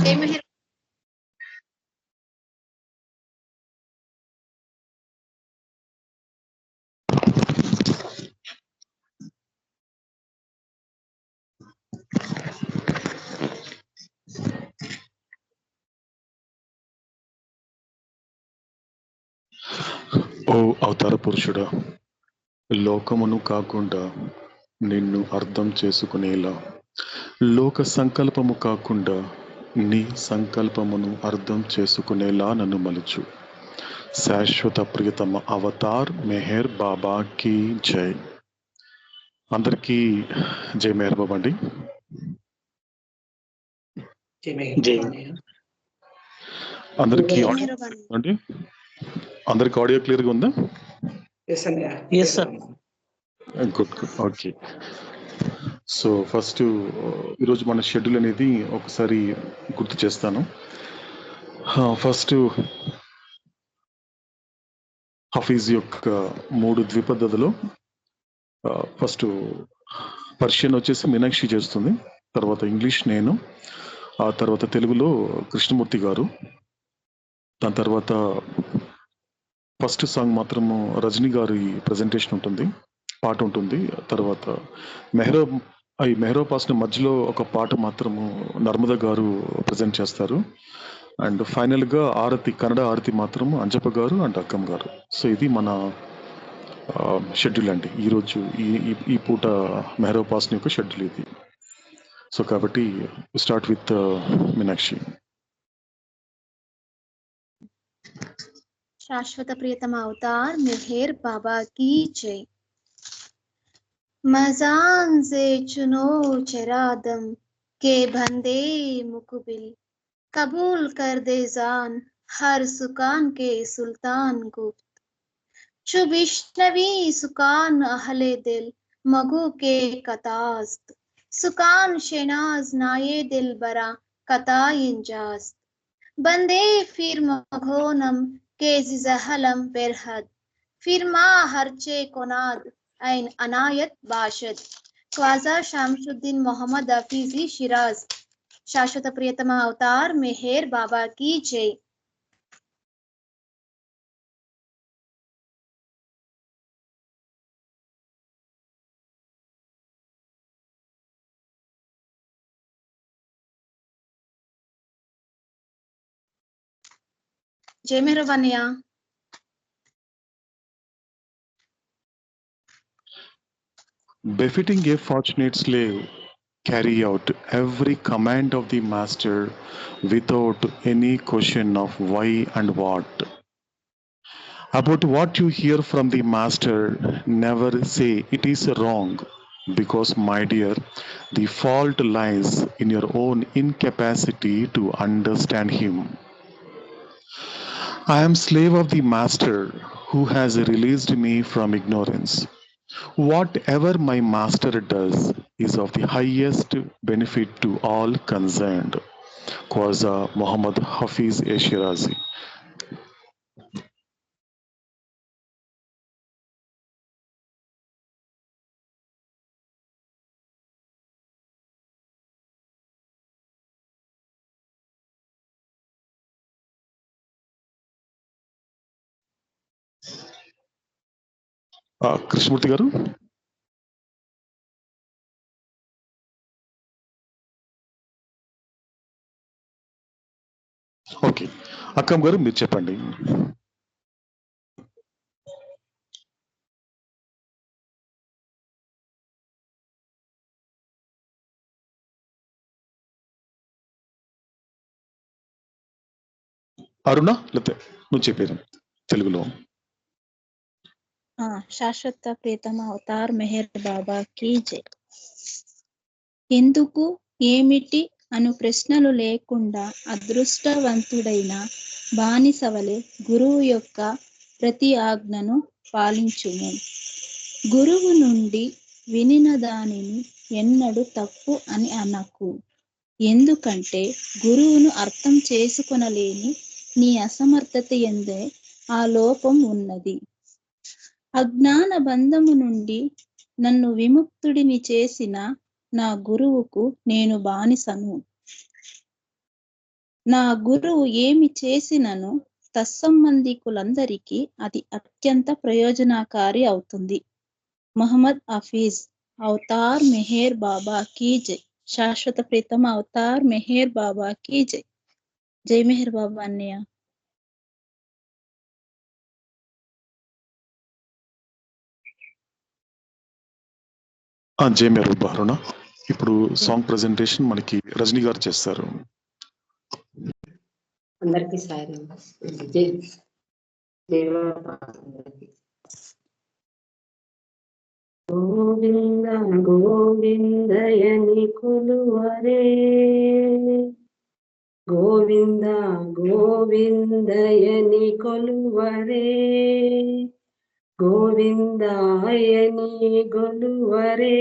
జై మెహర్. ఓ అవతార పురుషుడా, లోకమును కాకుండా నిన్ను అర్థం చేసుకునేలా, లోక సంకల్పము కాకుండా నీ సంకల్పమును అర్థం చేసుకునేలా నన్ను మలుచు. శాశ్వత ప్రియతమ అవతార్ మెహర్ బాబాకి జై. అందరికీ జై మెహర్ బాబా అండి. అందరికీ అండి, అందరికి ఆడియో క్లియర్గా ఉందా? Good good, okay. So first ఈరోజు మన షెడ్యూల్ అనేది ఒకసారి గుర్తు చేస్తాను. ఫస్ట్ హఫీజ్ యొక్క 3 ద్విపద్ధతిలో ఫస్ట్ పర్షియన్ వచ్చేసి మీనాక్షి చేస్తుంది, తర్వాత ఇంగ్లీష్ నేను, ఆ తర్వాత తెలుగులో కృష్ణమూర్తి గారు, దాని తర్వాత ఫస్ట్ సాంగ్ మాత్రము రజనీ గారి ప్రజెంటేషన్ ఉంటుంది, పాట ఉంటుంది. తర్వాత మెహరోపాసన మధ్యలో ఒక పాట మాత్రము నర్మద గారు ప్రజెంట్ చేస్తారు. అండ్ ఫైనల్గా ఆరతి, కన్నడ ఆరతి మాత్రము అంజప్ప గారు అండ్ అక్కమ్ గారు. సో ఇది మన షెడ్యూల్ అండి ఈరోజు, ఈ పూట మెహరోపాసన యొక్క షెడ్యూల్ ఇది. సో కాబట్టి స్టార్ట్ విత్ మీనాక్షి. శాశ్వత ప్రియతమ అవతార్ మెహర్ బాబా की जय. मजान से चुनो चरादम के बंदे मुकबिल, कबूल कर दे जान हर सुकान के सुल्तान गुप्त. चुबिश्नवी सुकान अहले दिल मगु के कतास्त, सुकान शेनाज नाये दिल बरा कता इंजास्त. बंदे फिर मघोनम के जिजहलम बेरहद, फिर मा हरचे कोनाद ऐन अनायत बाशद. ख्वाजा शामशुद्दीन मोहम्मद हफीजी शिराज. शाश्वत प्रियतम अवतार मेहर बाबा की जय. जय मेहरबानिया. Befitting a fortunate slave, carry out every command of the master without any question of why and what. About what you hear from the master, never say it is wrong, because, my dear, the fault lies in your own incapacity to understand him. I am slave of the master who has released me from ignorance. Whatever my master does is of the highest benefit to all concerned. Khwaja Muhammad Hafiz Shirazi. Krishnamurthy గారు. Okay, అక్కమ్ గారు మీరు చెప్పండి. అరుణ, లేకపోతే నువ్వు చెప్పారు తెలుగులో. శాశ్వత ప్రియతమ Avatar Meher బాబాకి జై. ఎందుకు, ఏమిటి అను ప్రశ్నలు లేకుండా అదృష్టవంతుడైన బానిసవలే గురువు యొక్క ప్రతి ఆజ్ఞను పాలించుము. గురువు నుండి వినిన దానిని ఎన్నడూ తప్పు అని అనకు. ఎందుకంటే గురువును అర్థం చేసుకొనలేని నీ అసమర్థత యందే ఆ లోపం ఉన్నది. అజ్ఞాన బంధము నుండి నన్ను విముక్తుడిని చేసిన నా గురువుకు నేను బానిసను. నా గురువు ఏమి చేసినను తత్సంబంధికులందరికీ అది అత్యంత ప్రయోజనకారి అవుతుంది. మొహమ్మద్ హఫీజ్. అవతార్ మెహర్ బాబా కీ జై. శాశ్వత ప్రీతమ అవతార్ మెహర్ బాబా కీ జై. జై మెహర్ బాబా అన్నయ్య. జై మేరు బారుణ. ఇప్పుడు సాంగ్ ప్రెజెంటేషన్ మనకి రజనీ గారు చేస్తారు. అందరికీ సాయం. గోవింద గోవిందయని కొలువరే, గోవింద గోవిందయని కొలువరే, గోవిందాయని గొలువరే,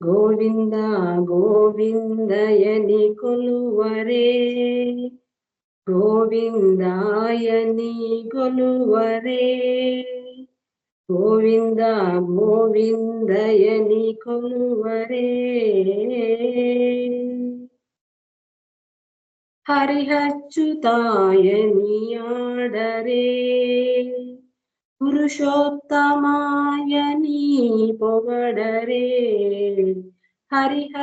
గోవింద గోవిందయని కొలువరే, గోవిందాయని గొలువరే, గోవింద గోవిందయని కొలువరే. హరిహచ్యుతాయని ఆడరే, పురుషోత్తమాయని పొగడరే, హరిహచ్యుతాయని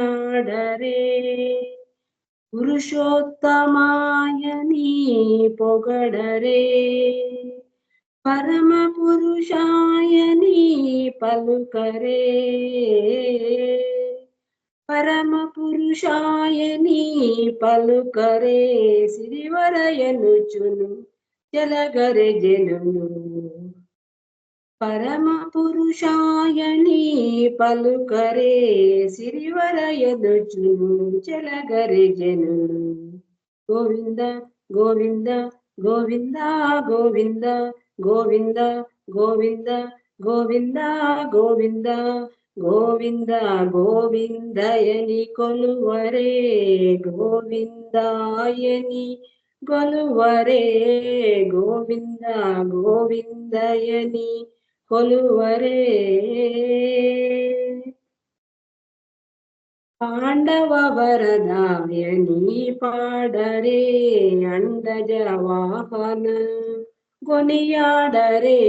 ఆడరే, పురుషోత్తమాయని పొగడరే, పరమ పురుషాయని పలుకరే, పరమ పురుషాయని పలుకరే, సిరివరయనుచును జలగరె జనులు, పరమ పురుషాయని పలుకరే, సిరివరయనుచును జలగరె జనులు. గోవింద గోవింద గోవింద గోవింద గోవింద గోవింద గోవింద గోవింద గోవింద గోవిందయని కొలువరే, గోవిందాయని కొలువరే, గోవింద గోవిందయని కొలువరే. పాండవ వరదాయని పాడరే, అండజ వాహన కొనియాడరే,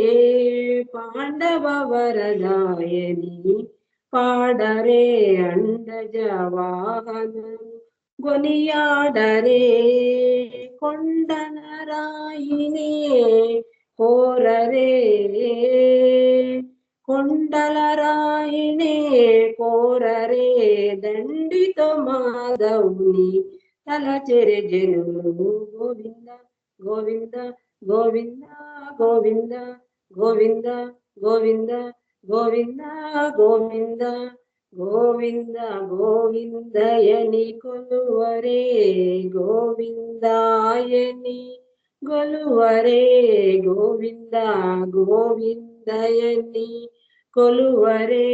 పాండవ వరదాయని పాడరే, అండజ వాహన కొనియాడరే, కొండనరాయినే కోరరే, కొండలరాయినే కోరరే, దండితో మాధవుని తలచెరె జనులు. గోవింద గోవింద గోవింద గోవింద గోవింద గోవింద గోవింద గోవింద గోవింద గోవిందయని కొలువరే, గోవిందాయని గొలువరే, గోవింద గోవిందయని కొలువరే.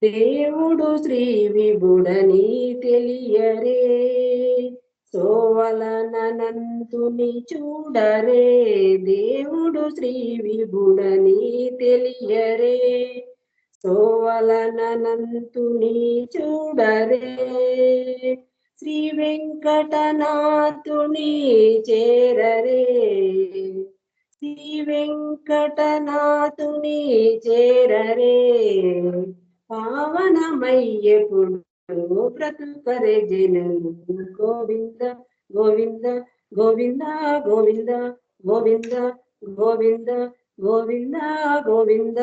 దేవుడు శ్రీ విభుడని తెలియరే, సోవలనంతుని చూడరే, దేవుడు శ్రీ విభుడని తెలియరే, సోవలనంతుని చూడరే, శ్రీ వెంకటనాథుని చేరరే, శ్రీ వెంకటనాథుని చేరరే, పావనమయ్యపుడు బ్రతుకరే జనులు. గోవింద గోవింద గోవింద గోవింద గోవింద గోవింద గోవింద గోవింద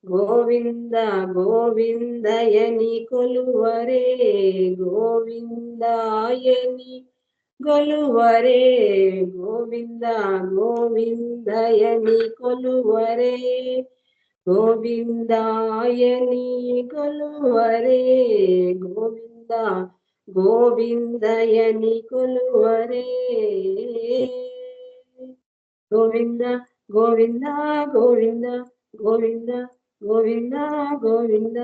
గోవింద గోవిందయని కొలువరే, గోవిందాయని గొలువరే, గోవింద గోవిందయని కొలువరే, గోవిందాయని కొలువరే, గోవింద గోవిందయని కొలువరే. గోవింద గోవింద గోవింద గోవింద గోవింద గోవింద.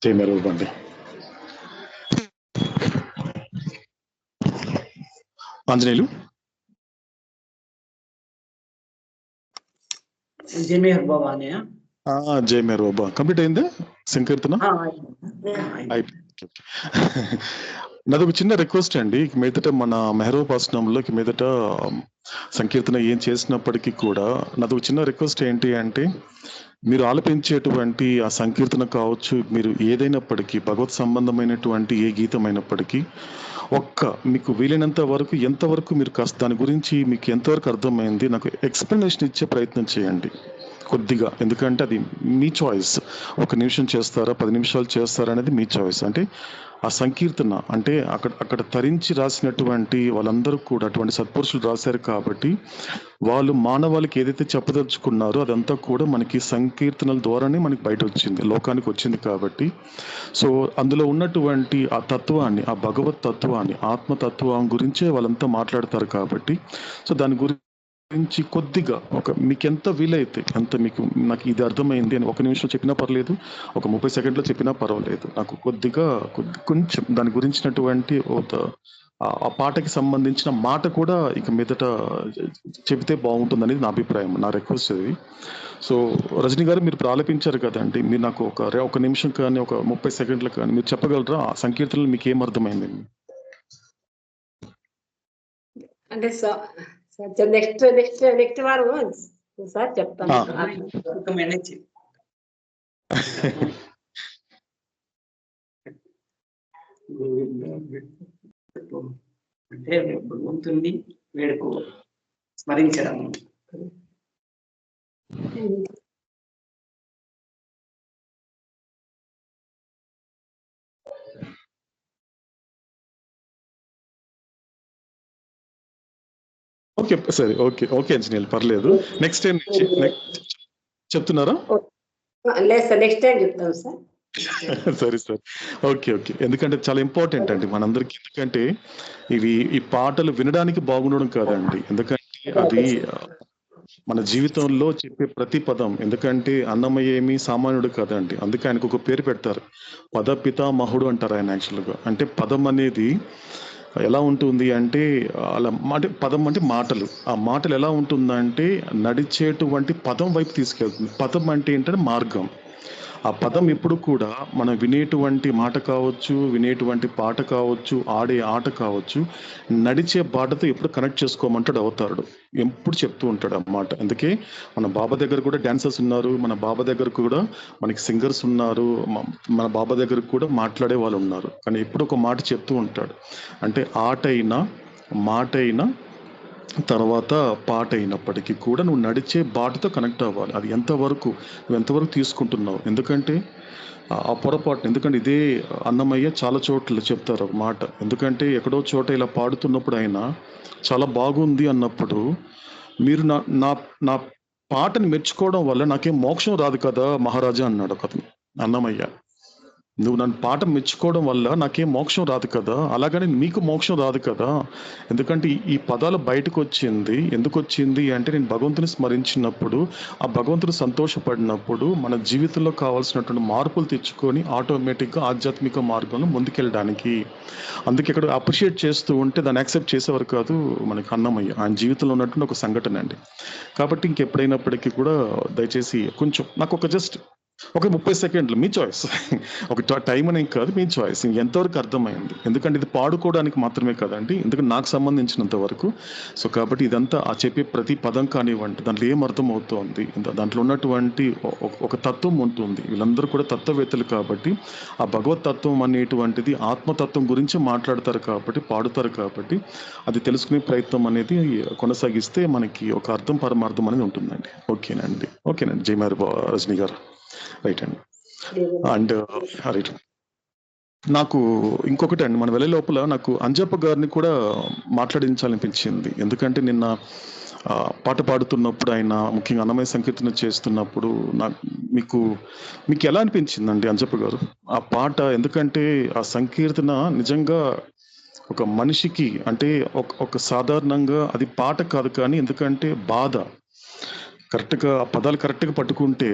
జై మెహబూబ్ అండి. ఆంజనేయులు. జై మెహర్ బాబా అన్నయ్య. జై మెహబూబ్ కంప్లీట్ అయిందా సంకీర్తన? నాది ఒక చిన్న రిక్వెస్ట్ అండి, మీదట మన మెహరోపాసనంలో మీదట సంకీర్తన ఏం చేసినప్పటికీ కూడా నాది ఒక చిన్న రిక్వెస్ట్ ఏంటి అంటే, మీరు ఆలపించేటువంటి ఆ సంకీర్తన కావచ్చు, మీరు ఏదైనప్పటికీ భగవత్ సంబంధమైనటువంటి ఏ గీతమైనప్పటికీ మీకు వీలైనంత వరకు ఎంతవరకు మీరు కాస్త దాని గురించి మీకు ఎంతవరకు అర్థమైంది నాకు ఎక్స్ప్లెనేషన్ ఇచ్చే ప్రయత్నం చేయండి కొద్దిగా. ఎందుకంటే అది మీ చాయిస్. 1 నిమిషం చేస్తారా 10 నిమిషాలు చేస్తారా అనేది మీ చాయిస్. అంటే ఆ సంకీర్తన అంటే అక్కడ తరించి రాసినటువంటి వాళ్ళందరూ కూడా అటువంటి సత్పురుషులు రాశారు కాబట్టి వాళ్ళు మానవాళికి ఏదైతే చెప్పదలుచుకున్నారో అదంతా కూడా మనకి సంకీర్తనల ద్వారానే మనకి బయట వచ్చింది, లోకానికి వచ్చింది. కాబట్టి సో అందులో ఉన్నటువంటి ఆ తత్వాన్ని, ఆ భగవత్ తత్వాన్ని, ఆత్మతత్వం గురించే వాళ్ళంతా మాట్లాడతారు. కాబట్టి సో దాని గురించి కొద్దిగా మీకు ఎంత వీలైతే అంత నాకు ఇది అర్థమైంది అని 1 నిమిషం చెప్పినా పర్లేదు, ఒక 30 సెకండ్లో చెప్పినా పర్వాలేదు, నాకు కొంచెం దాని గురించినటువంటి ఆ పాటకి సంబంధించిన మాట కూడా ఇక మీదట చెబితే బాగుంటుంది అనేది నా అభిప్రాయం, నా రిక్వెస్ట్ అది. సో రజనీ గారు మీరు ప్రాలపించారు కదండి, మీరు నాకు ఒక నిమిషం కానీ ఒక 30 సెకండ్లు కానీ మీరు చెప్పగలరా ఆ సంకీర్తనలు మీకు ఏం అర్థమైంది? అంటే నెక్స్ట్ వారం సార్ చెప్తాను. అంటే భగవంతుని వేడుకో స్మరించడం. ఓకే సరే, ఓకే అంజనేయులు పర్లేదు. నెక్స్ట్ టైం చెప్తున్నారా? లేదు సార్, నెక్స్ట్ టైం చెప్తాను సార్. సరే సార్, ఓకే. ఎందుకంటే చాలా ఇంపార్టెంట్ అండి మనందరికి. ఎందుకంటే ఈ పాటలు వినడానికి బాగుండడం కాదండి, ఎందుకంటే అది మన జీవితంలో చెప్పే ప్రతి పదం. ఎందుకంటే అన్నమయ్య ఏమి సామాన్యుడు కాదండి, అందుకే ఆయనకు ఒక పేరు పెడతారు, పద పితామహుడు అంటారు ఆయన. యాక్చువల్గా అంటే పదం అనేది ఎలా ఉంటుంది అంటే అలా అంటే పదం అంటే మాటలు. ఆ మాటలు ఎలా ఉంటుందంటే నడిచేటువంటి పదం వైపు తీసుకెళ్తుంది. పదం అంటే ఏంటంటే మార్గం. ఆ పదం ఎప్పుడు కూడా మనం వినేటువంటి మాట కావచ్చు, వినేటువంటి పాట కావచ్చు, ఆడే ఆట కావచ్చు, నడిచే బాటతో ఎప్పుడు కనెక్ట్ చేసుకోమంటాడు అవతారుడు, ఎప్పుడు చెప్తూ ఉంటాడు అన్నమాట. అందుకే మన బాబా దగ్గర కూడా డాన్సర్స్ ఉన్నారు, మన బాబా దగ్గర కూడా మనకి సింగర్స్ ఉన్నారు, మన బాబా దగ్గర కూడా మాట్లాడే వాళ్ళు ఉన్నారు. కానీ ఎప్పుడు ఒక మాట చెప్తూ ఉంటాడు, అంటే ఆట అయినా మాట అయినా తర్వాత పాట అయినప్పటికీ కూడా నువ్వు నడిచే బాటతో కనెక్ట్ అవ్వాలి. అది నువ్వు ఎంతవరకు తీసుకుంటున్నావు. ఎందుకంటే ఆ పొరపాటు, ఎందుకంటే ఇదే అన్నమయ్య చాలా చోట్ల చెప్తారు ఒక మాట. ఎందుకంటే ఎక్కడో చోట ఇలా పాడుతున్నప్పుడు ఆయన చాలా బాగుంది అన్నప్పుడు, మీరు నా పాటని మెచ్చుకోవడం వల్ల నాకేం మోక్షం రాదు కదా మహారాజా అన్నాడు ఒక అన్నమయ్య. నువ్వు నన్ను పాట మెచ్చుకోవడం వల్ల నాకేం మోక్షం రాదు కదా, అలాగని మీకు మోక్షం రాదు కదా. ఎందుకంటే ఈ పదాలు బయటకు వచ్చింది ఎందుకు వచ్చింది అంటే, నేను భగవంతుని స్మరించినప్పుడు, ఆ భగవంతుడు సంతోషపడినప్పుడు మన జీవితంలో కావాల్సినటువంటి మార్పులు తెచ్చుకొని ఆటోమేటిక్గా ఆధ్యాత్మిక మార్గంలో ముందుకెళ్ళడానికి. అందుకే ఇక్కడ అప్రిషియేట్ చేస్తూ ఉంటే దాన్ని యాక్సెప్ట్ చేసేవారు కాదు మనకి అన్నమయ్య. ఆయన జీవితంలో ఉన్నటువంటి ఒక సంఘటన అండి. కాబట్టి ఇంకెప్పుడైనప్పటికీ కూడా దయచేసి కొంచెం నాకు ఒక జస్ట్ ఒక 30 సెకండ్లు, మీ చాయిస్. ఒక టైం అనేం కాదు, మీ చాయిస్. ఎంతవరకు అర్థమైంది, ఎందుకంటే ఇది పాడుకోవడానికి మాత్రమే కదండి, ఎందుకంటే నాకు సంబంధించినంత వరకు. సో కాబట్టి ఇదంతా ఆ చెప్పే ప్రతి పదం కానివ్వండి, దాంట్లో ఏం అర్థం అవుతుంది, దాంట్లో ఉన్నటువంటి ఒక తత్వం ఉంటుంది. వీళ్ళందరూ కూడా తత్వవేత్తలు కాబట్టి ఆ భగవత్ తత్వం అనేటువంటిది ఆత్మతత్వం గురించి మాట్లాడతారు కాబట్టి, పాడుతారు కాబట్టి, అది తెలుసుకునే ప్రయత్నం అనేది కొనసాగిస్తే మనకి ఒక అర్థం పరమార్థం అనేది ఉంటుందండి. ఓకేనండి. జై మేర్ రజనీ గారు. రైట్ అండి. అండ్ రైట్, నాకు ఇంకొకటి అండి, మన వెళ్ళే లోపల నాకు అంజప్ప గారిని కూడా మాట్లాడించాలనిపించింది. ఎందుకంటే నిన్న పాట పాడుతున్నప్పుడు ఆయన ముఖ్యంగా అన్నమయ్య సంకీర్తన చేస్తున్నప్పుడు మీకు ఎలా అనిపించిందండి అంజప్ప గారు ఆ పాట? ఎందుకంటే ఆ సంకీర్తన నిజంగా ఒక మనిషికి అంటే ఒక సాధారణంగా అది పాట కాదు, కానీ ఎందుకంటే బాధ, కరెక్ట్‌గా ఆ పదాలు కరెక్ట్‌గా పట్టుకుంటే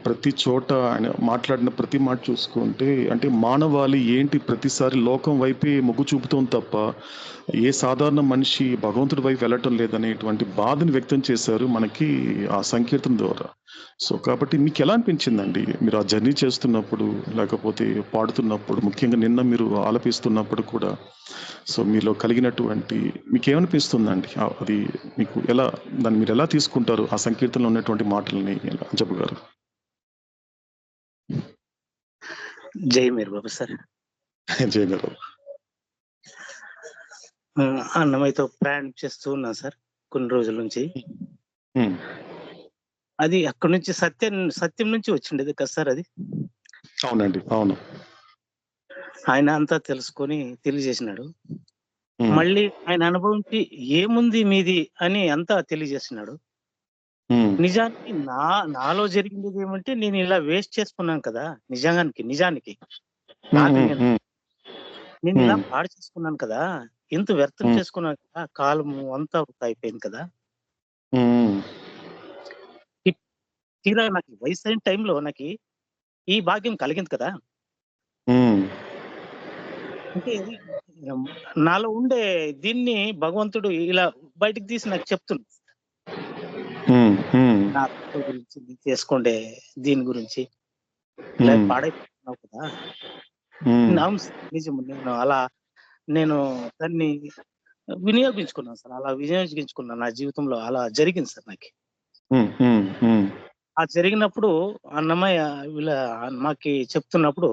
ప్రతి చోట ఆయన మాట్లాడిన ప్రతి మాట చూసుకుంటే అంటే మానవాళి ఏంటి ప్రతిసారి లోకం వైపే మొగ్గు చూపుతోంది తప్ప ఏ సాధారణ మనిషి భగవంతుడి వైపు వెళ్ళటం లేదనేటువంటి బాధని వ్యక్తం చేశారు మనకి ఆ సంకీర్తన ద్వారా. సో, కాబట్టి మీకెలా అనిపించిందండి? మీరు ఆ జర్నీ చేస్తున్నప్పుడు, లేకపోతే పాడుతున్నప్పుడు, ముఖ్యంగా నిన్న మీరు ఆలపిస్తున్నప్పుడు కూడా సో, మీలో కలిగినటువంటి మీకేమనిపిస్తుందండి? అది మీకు ఎలా దాన్ని మీరెలా తీసుకుంటారు? ఆ సంకీర్తనలో ఉన్నటువంటి మాటల్ని అంజప్ప గారు? జై మేర్ బాబు సార్. జై గారు. అన్నమయ్యతో ప్రయాణం చేస్తూ ఉన్నాను సార్ కొన్ని రోజుల నుంచి. హ్మ్. అది అక్కడి నుంచి సత్యం నుంచి వచ్చిండేది కదా సార్ అది. అవునండి. అవును. ఆయన అంతా తెలుసుకొని తెలియజేసినాడు. హ్మ్. మళ్ళీ ఆయన అనుభవించి ఏముంది మీది అని అంతా తెలియజేసినాడు. హ్మ్. నిజానికి నాలో జరిగింది ఏమంటే నేను ఇలా వేస్ట్ చేసుకున్నాను కదా. నిజానికి హ్మ్. నాకు హ్మ్. హ్మ్. నేను ఇలా హ్మ్. పాడు చేసుకున్నాను కదా, ఎంత వ్యర్థం హ్మ్. చేసుకున్నాను కదా, కాలం అంతా వృథా అయిపోయింది కదా. హ్మ్. తీరా నాకు వయసైన టైంలో నాకు ఈ భాగ్యం కలిగింది కదా. హ్మ్. అంటే నాలో ఉండే దీన్ని భగవంతుడు ఇలా బయటికి తీసి నాకు చెప్తున్నాడు. హ్మ్. హ్మ్. నా తప్పుల గురించి, నీకు చేసుకోండే దీని గురించి ఇలా హ్మ్. పాడైపోతున్నావు కదా. హ్మ్. అవును సార్, నిజము. నేను దాన్ని వినియోగించుకున్నాను సార్. అలా వినియోగించుకున్నాను. నా జీవితంలో అలా జరిగింది సార్ నాకు. హ్మ్. హ్మ్. హ్మ్. ఆ జరిగినప్పుడు అన్నమయ్య వీళ్ళ మాకి చెప్తున్నప్పుడు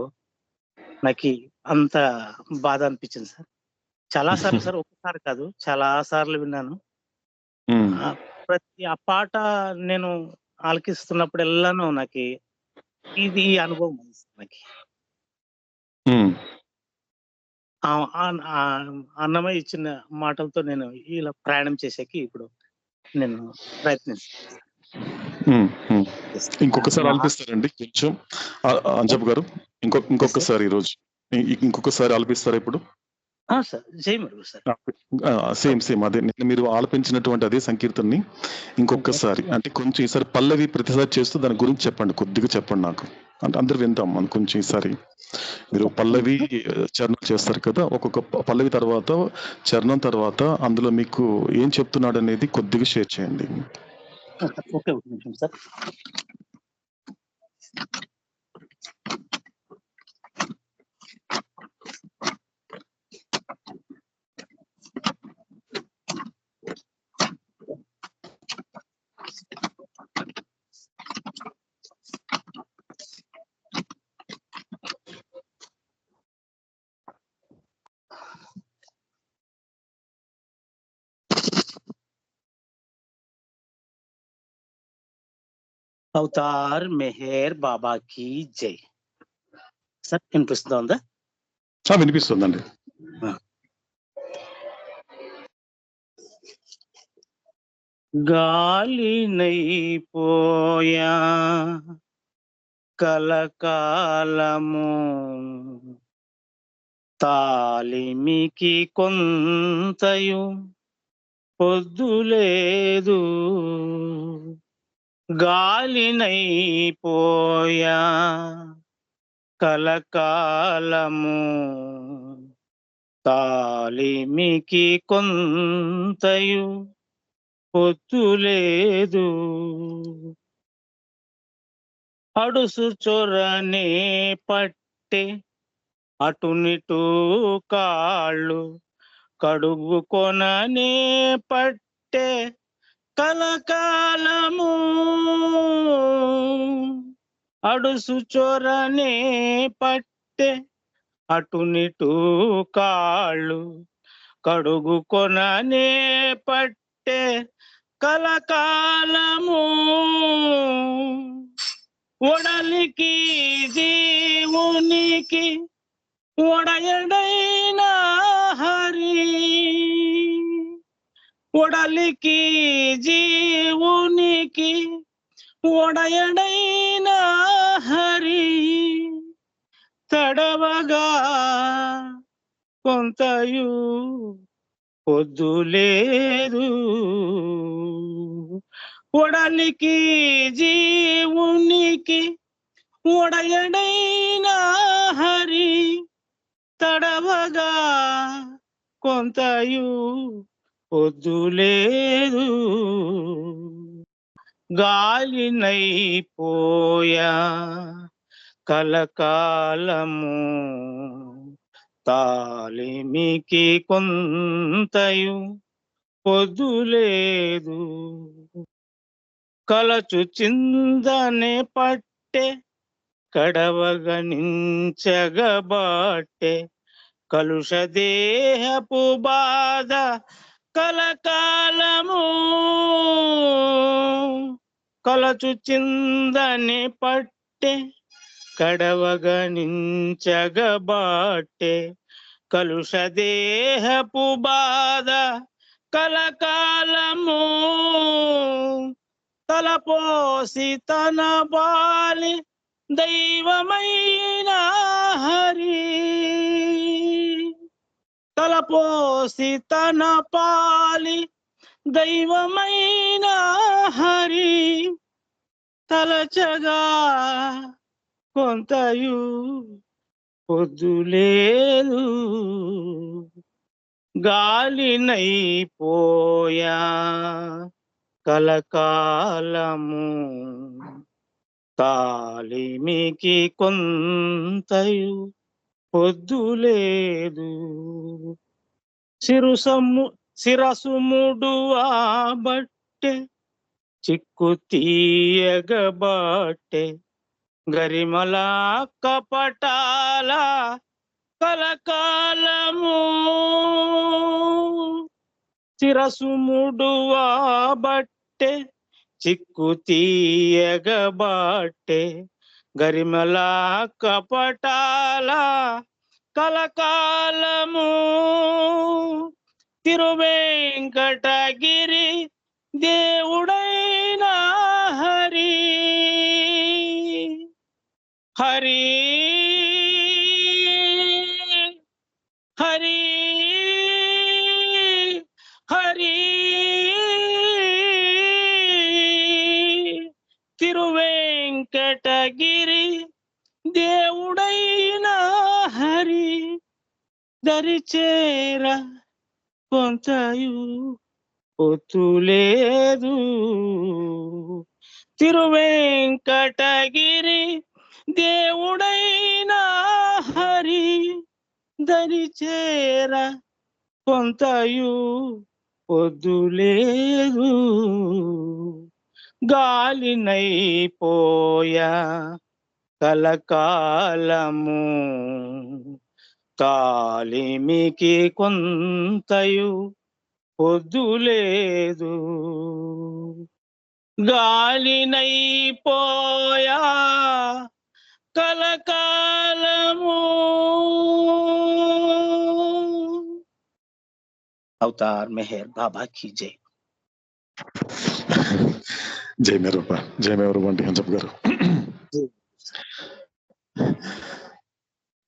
నాకు అంత బాధ అనిపించింది సార్. చాలా సార్లు సార్, ఒక్కసారి కాదు, చాలా సార్లు విన్నాను. హ్మ్. ప్రతి ఆ పాట నేను ఆలకిస్తున్నప్పుడెల్లాను నాకు ఇది ఈ అనుభవం ఉంది సార్ నాకు. హ్మ్. అన్నమయ్య ఇచ్చిన మాటలతో నేను ఇలా ప్రయాణం చేసేకి ఇప్పుడు నేను ప్రయత్నిస్తాను. హ్మ్. హ్మ్. ఇంకొకసారి ఆలపిస్తారండి కొంచెం? అంజప్ప గారు ఇంకొకసారి ఈరోజు ఇంకొకసారి ఆలపిస్తారా ఇప్పుడు? సార్ జై మరుగు సార్. సేమ్ అదే మీరు ఆలపించినటువంటి అదే సంకీర్తనని ఇంకొకసారి అంటే కొంచెం ఈసారి పల్లవి ప్రతిసారి చేస్తూ దాని గురించి చెప్పండి, కొద్దిగా చెప్పండి నాకు. అంటే అందరు విందాం మనం కొంచెం ఈసారి. మీరు పల్లవి చరణం చేస్తారు కదా, ఒక్కొక్క పల్లవి తర్వాత చరణం తర్వాత అందులో మీకు ఏం చెప్తున్నాడు అనేది కొద్దిగా షేర్ చేయండి. ఓకే, ఒక నిమిషం సార్. అవతార్ మెహర్ బాబా కి జై. సార్ వినిపిస్తుందా? వినిపిస్తుందండి. గాలినైపోయా కలకాలము, తాలిమికి కొంతయు పొద్దులేదు. గాలినైపోయా కలకాలము, తాలిమికి కొంతయు పొద్దులేదు. అడుసు చొరనే పట్టే అటునిటూ కాళ్ళు, కడుగు కొననే పట్టే కలకాలము. అడుసు చొరనే పట్టే అటునిటూ కాళ్ళు, కడుగు కొననే పట్టే కలకాలము. ఒడలికి దేవునికి ఒడయడైన హరి, ఒడలికి జీవునికి ఒడయడైన హరి, తడవగా కొంతయు పొద్దులేదు. ఒడలికి జీవునికి ఒడయడైన హరి తడవగా కొంతయు పొద్దులేదు గాలినైపోయా కలకాలము తాలిమికి కొంతయు పొద్దులేదు కలచు చిందనే పట్టె కడవగనించగబాటె కలుష దేహపు బాధ కలకాలము కలచు చిందని పట్టె కడవగనించగబాటె కలుష దేహపు బాధ కలకాలము తలపోసి తన బాలి దైవమైన హరి తలపోసి తన పాలి దైవమైన హరి తలచగా కొంతయు పొద్దులేదు గాలినైపోయా కలకాలము తాలిమికి కొంతయు పొద్దులేదు శిరసు ముడువా బట్టె చిక్కు తీయగబాటె గరిమల కపటాల కలకాలము శిరసు ముడువా బట్టె చిక్కు తీయగబాటె గరిమల కపటాల కలకాలము తిరువెంకటగిరి దేవుడైన హరి హరి హరి హరి తిరువెంకటగిరి దేవుడైన హరి దరిచేర కొంతయు పొత్తులేదు తిరువెంకటగిరి దేవుడైన హరి దరిచేర కొంతయు పొద్దులేదు గాలినైపోయా కలకాలము తాలిమికి కొంతయు పొద్దులేదు గాలినైపోయా కలకాలము అవతార్ మెహర్ బాబా की जय జై మేరూపా జై మేరూపా అంటే హంసప్ గారు.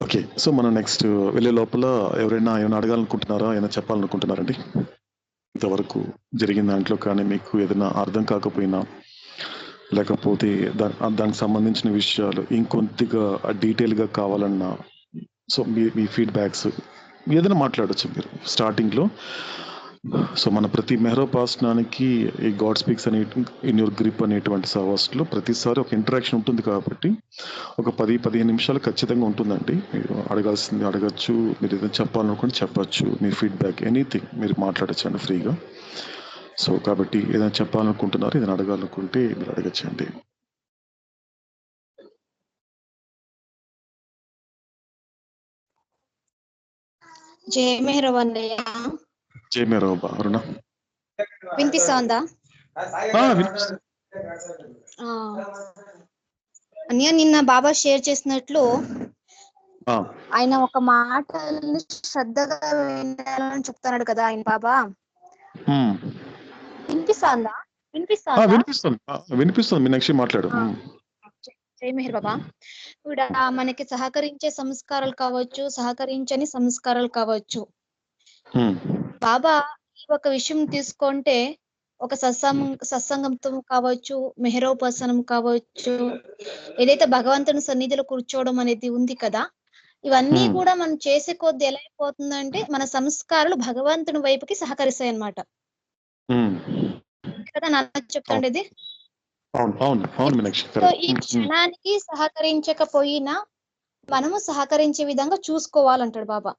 ఓకే, సో మనం నెక్స్ట్ వెళ్ళే లోపల ఎవరైనా ఏమైనా అడగాలనుకుంటున్నారా, ఏమైనా చెప్పాలనుకుంటున్నారండి? ఇంతవరకు జరిగిన దాంట్లో కానీ మీకు ఏదైనా అర్థం కాకపోయినా, లేకపోతే దానికి సంబంధించిన విషయాలు ఇంకొద్దిగా డీటెయిల్గా కావాలన్నా, సో మీ ఫీడ్బ్యాక్స్ ఏదైనా మాట్లాడచ్చు మీరు స్టార్టింగ్లో. సో మన ప్రతి మెహరోపాసనానికి ఈ గాడ్ స్పీక్స్ అనే ఇన్ యువర్ గ్రిప్ అనేటువంటి సహవాసంలో ప్రతిసారి ఒక ఇంటరాక్షన్ ఉంటుంది కాబట్టి ఒక 10-15 నిమిషాలు ఖచ్చితంగా ఉంటుందండి. మీరు అడగాల్సింది అడగచ్చు, మీరు ఏదైనా చెప్పాలనుకుంటే చెప్పచ్చు, మీ ఫీడ్బ్యాక్ ఎనీథింగ్ మీరు మాట్లాడచ్చండి ఫ్రీగా. సో కాబట్టి ఏదైనా చెప్పాలనుకుంటున్నారు, ఏదైనా అడగాలనుకుంటే మీరు అడగచ్చండి. జై మెహరవన్నయ్య. జై మేరూపా. అరుణ వినిపిస్తోందా? అన్నయ్య, నిన్న బాబా షేర్ చేసినట్లు ఆయన ఒక మాటల్ని శ్రద్ధగా వినాలని చెప్తున్నాడు కదా ఆయన బాబా. వినిపిస్తోందా? వినిపిస్తుంది. మీనాక్షి మాట్లాడు. జై మెహర్ బాబా. ఇప్పుడు మనకి సహకరించే సంస్కారాలు కావచ్చు, సహకరించని సంస్కారాలు కావచ్చు. బాబా ఈ ఒక విషయం తీసుకుంటే ఒక సత్సంగంతో కావచ్చు, మెహరోపాసనం కావచ్చు, ఏదైతే భగవంతుని సన్నిధిలో కూర్చోవడం అనేది ఉంది కదా, ఇవన్నీ Hmm. కూడా మనం చేసే కొద్ది ఎలా అయిపోతుందంటే మన సంస్కారాలు భగవంతుని వైపుకి సహకరిస్తాయి అన్నమాట. Hmm. కదా నాన్న చెప్తాండేది. అవును అవును అవును మీనాక్షి, సో కరెక్ట్. ఈ క్షణానికి సహకరించకపోయినా మనము సహకరించే విధంగా చూసుకోవాలంటాడు బాబా.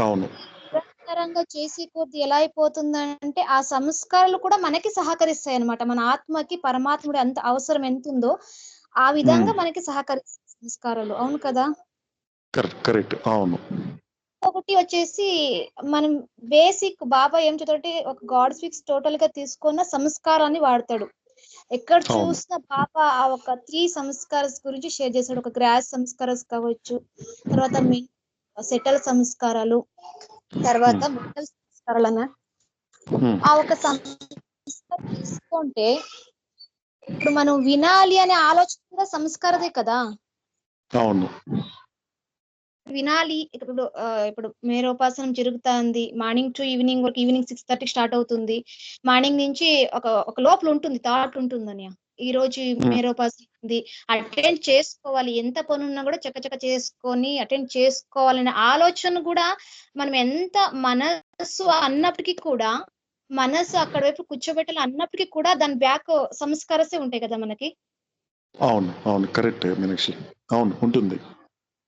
అవును నిరంతరంగా చేసే కొద్ది ఎలా అయిపోతుందంటే ఆ సంస్కారాలు కూడా మనకి సహకరిస్తాయి అన్నమాట. మన ఆత్మకి పరమాత్ముడు ఎంత అవసరం ఎంత ఉందో ఆ విధంగా మనకి సహకరిస్తాయి సంస్కారాలు. అవును కదా. కరెక్ట్ కరెక్ట్ అవును. ఒకటి వచ్చేసి మనం బేసిక్ బాబా ఏం చెప్తాడంటే ఒక గాడ్ స్పీక్స్ టోటల్ గా తీసుకున్న సంస్కారాన్ని వాడతాడు. ఎక్కడ అవును. చూసిన బాబా ఆ ఒక 3 సంస్కారాస్ గురించి షేర్ చేశాడు. ఒక గ్రాస్ సంస్కారాస్ కావచ్చు, తర్వాత సెటల్ సంస్కారాలు, తర్వాత మెంటల్ సంస్కారాలు అన్న ఆ ఒక సంస్కారం తీసుకుంటే ఇప్పుడు మనం వినాలి అనే ఆలోచన కూడా సంస్కారదే కదా. అవును వినాలి ఇప్పుడు మేరోపాసనం జరుగుతుంది మార్నింగ్ టు ఈవినింగ్ వరకు. ఈవినింగ్ 6:30 స్టార్ట్ అవుతుంది. మార్నింగ్ నుంచి ఒక లోపల ఉంటుంది, థాట్ ఉంటుందని ఈ రోజు మేరోపాసన ఉంది, అటెండ్ చేసుకోవాలి, ఎంత పని ఉన్నా కూడా చక్కచక్క చేసుకొని అటెండ్ చేసుకోవాలనే ఆలోచన కూడా మనం ఎంత మనసు అన్నప్పటికీ కూడా, మనసు అక్కడ వైపు కూర్చోబెట్టాలి అన్నప్పటికీ కూడా దాని బ్యాక్ సంస్కారసే ఉంటాయి కదా మనకి. అవును అవును కరెక్ట్ మీనాక్షి, అవును ఉంటుంది.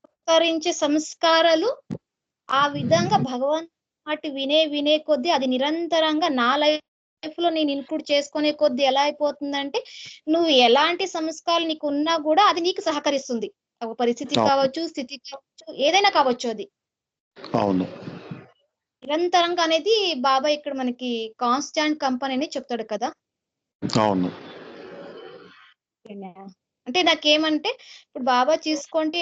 సంస్కరించే సంస్కారాలు ఆ విధంగా భగవాన్ మాట వినే కొద్దీ అది నిరంతరంగా నా లైఫ్ లో నేను ఇన్క్లూడ్ చేసుకునే కొద్దీ ఎలా అయిపోతుందంటే నువ్వు ఎలాంటి సంస్కారాలు నీకు ఉన్నా కూడా అది నీకు సహకరిస్తుంది. ఒక పరిస్థితి అవును. కావచ్చు, స్థితి కావచ్చు, ఏదైనా కావచ్చు, అది అవును నిరంతరంగా అనేది బాబా ఇక్కడ మనకి కాన్స్టాంట్ కంపెనీ అని చెప్తాడు కదా. అవును అంటే నాకేమంటే ఇప్పుడు బాబా తీసుకుంటే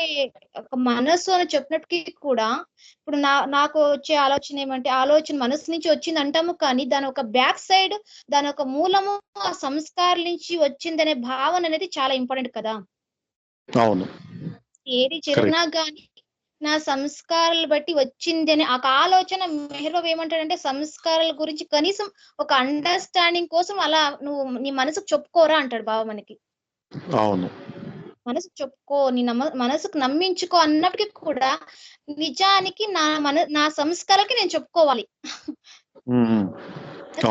ఒక మనసు అని చెప్పినప్పటికీ కూడా ఇప్పుడు నాకు వచ్చే ఆలోచన ఏమంటే ఆలోచన మనసు నుంచి వచ్చింది అంటాము, కానీ దాని ఒక బ్యాక్ సైడ్ దాని ఒక మూలము ఆ సంస్కారం నుంచి వచ్చిందనే భావన అనేది చాలా ఇంపార్టెంట్ కదా. అవును ఏది జరిగినా గానీ నా సంస్కారాలు బట్టి వచ్చింది అనే ఒక ఆలోచన. మెహర్ బాబు ఏమంటాడంటే సంస్కారాల గురించి కనీసం ఒక అండర్స్టాండింగ్ కోసం అలా నువ్వు నీ మనసుకు చెప్పుకోరా అంటాడు బాబా మనకి. అవును మనసు చెప్పుకో, నీ మనసుకు నమ్మించుకో అన్నప్పటికీ కూడా నిజానికి నా సంస్కారాలకి నేను చెప్పుకోవాలి.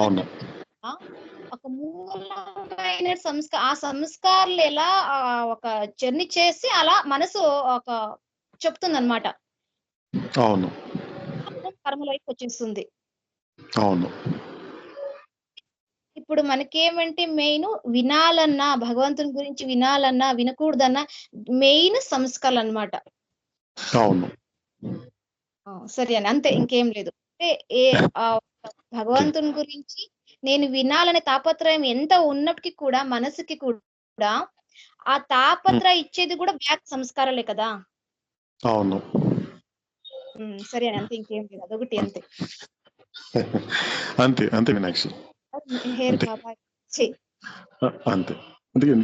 అవును ఒక మూలమైన ఆ సంస్కారాలు ఎలా ఒక జర్నీ చేసి అలా మనసు ఒక చెప్తుందన్నమాట. అవును కర్మల వైపు వచ్చేస్తుంది. అవును ఇప్పుడు మనకేమంటే మెయిన్ వినాలన్నా, భగవంతుని గురించి వినాలన్నా వినకూడదన్నా మెయిన్ సంస్కారాలు అన్నమాట. అవును సరే అని అంతే, ఇంకేం లేదు. అంటే భగవంతుని గురించి నేను వినాలనే తాపత్రయం ఎంత ఉన్నప్పటికీ కూడా మనసుకి కూడా ఆ తాపత్రయం ఇచ్చేది కూడా బ్యాక్ సంస్కారాలే కదా. అవును సరే అని అంతే, ఇంకేం లేదు, అదొకటి అంతే. అంతే అంతే మీనాక్షి, హెయిర్ బాబా అంతే.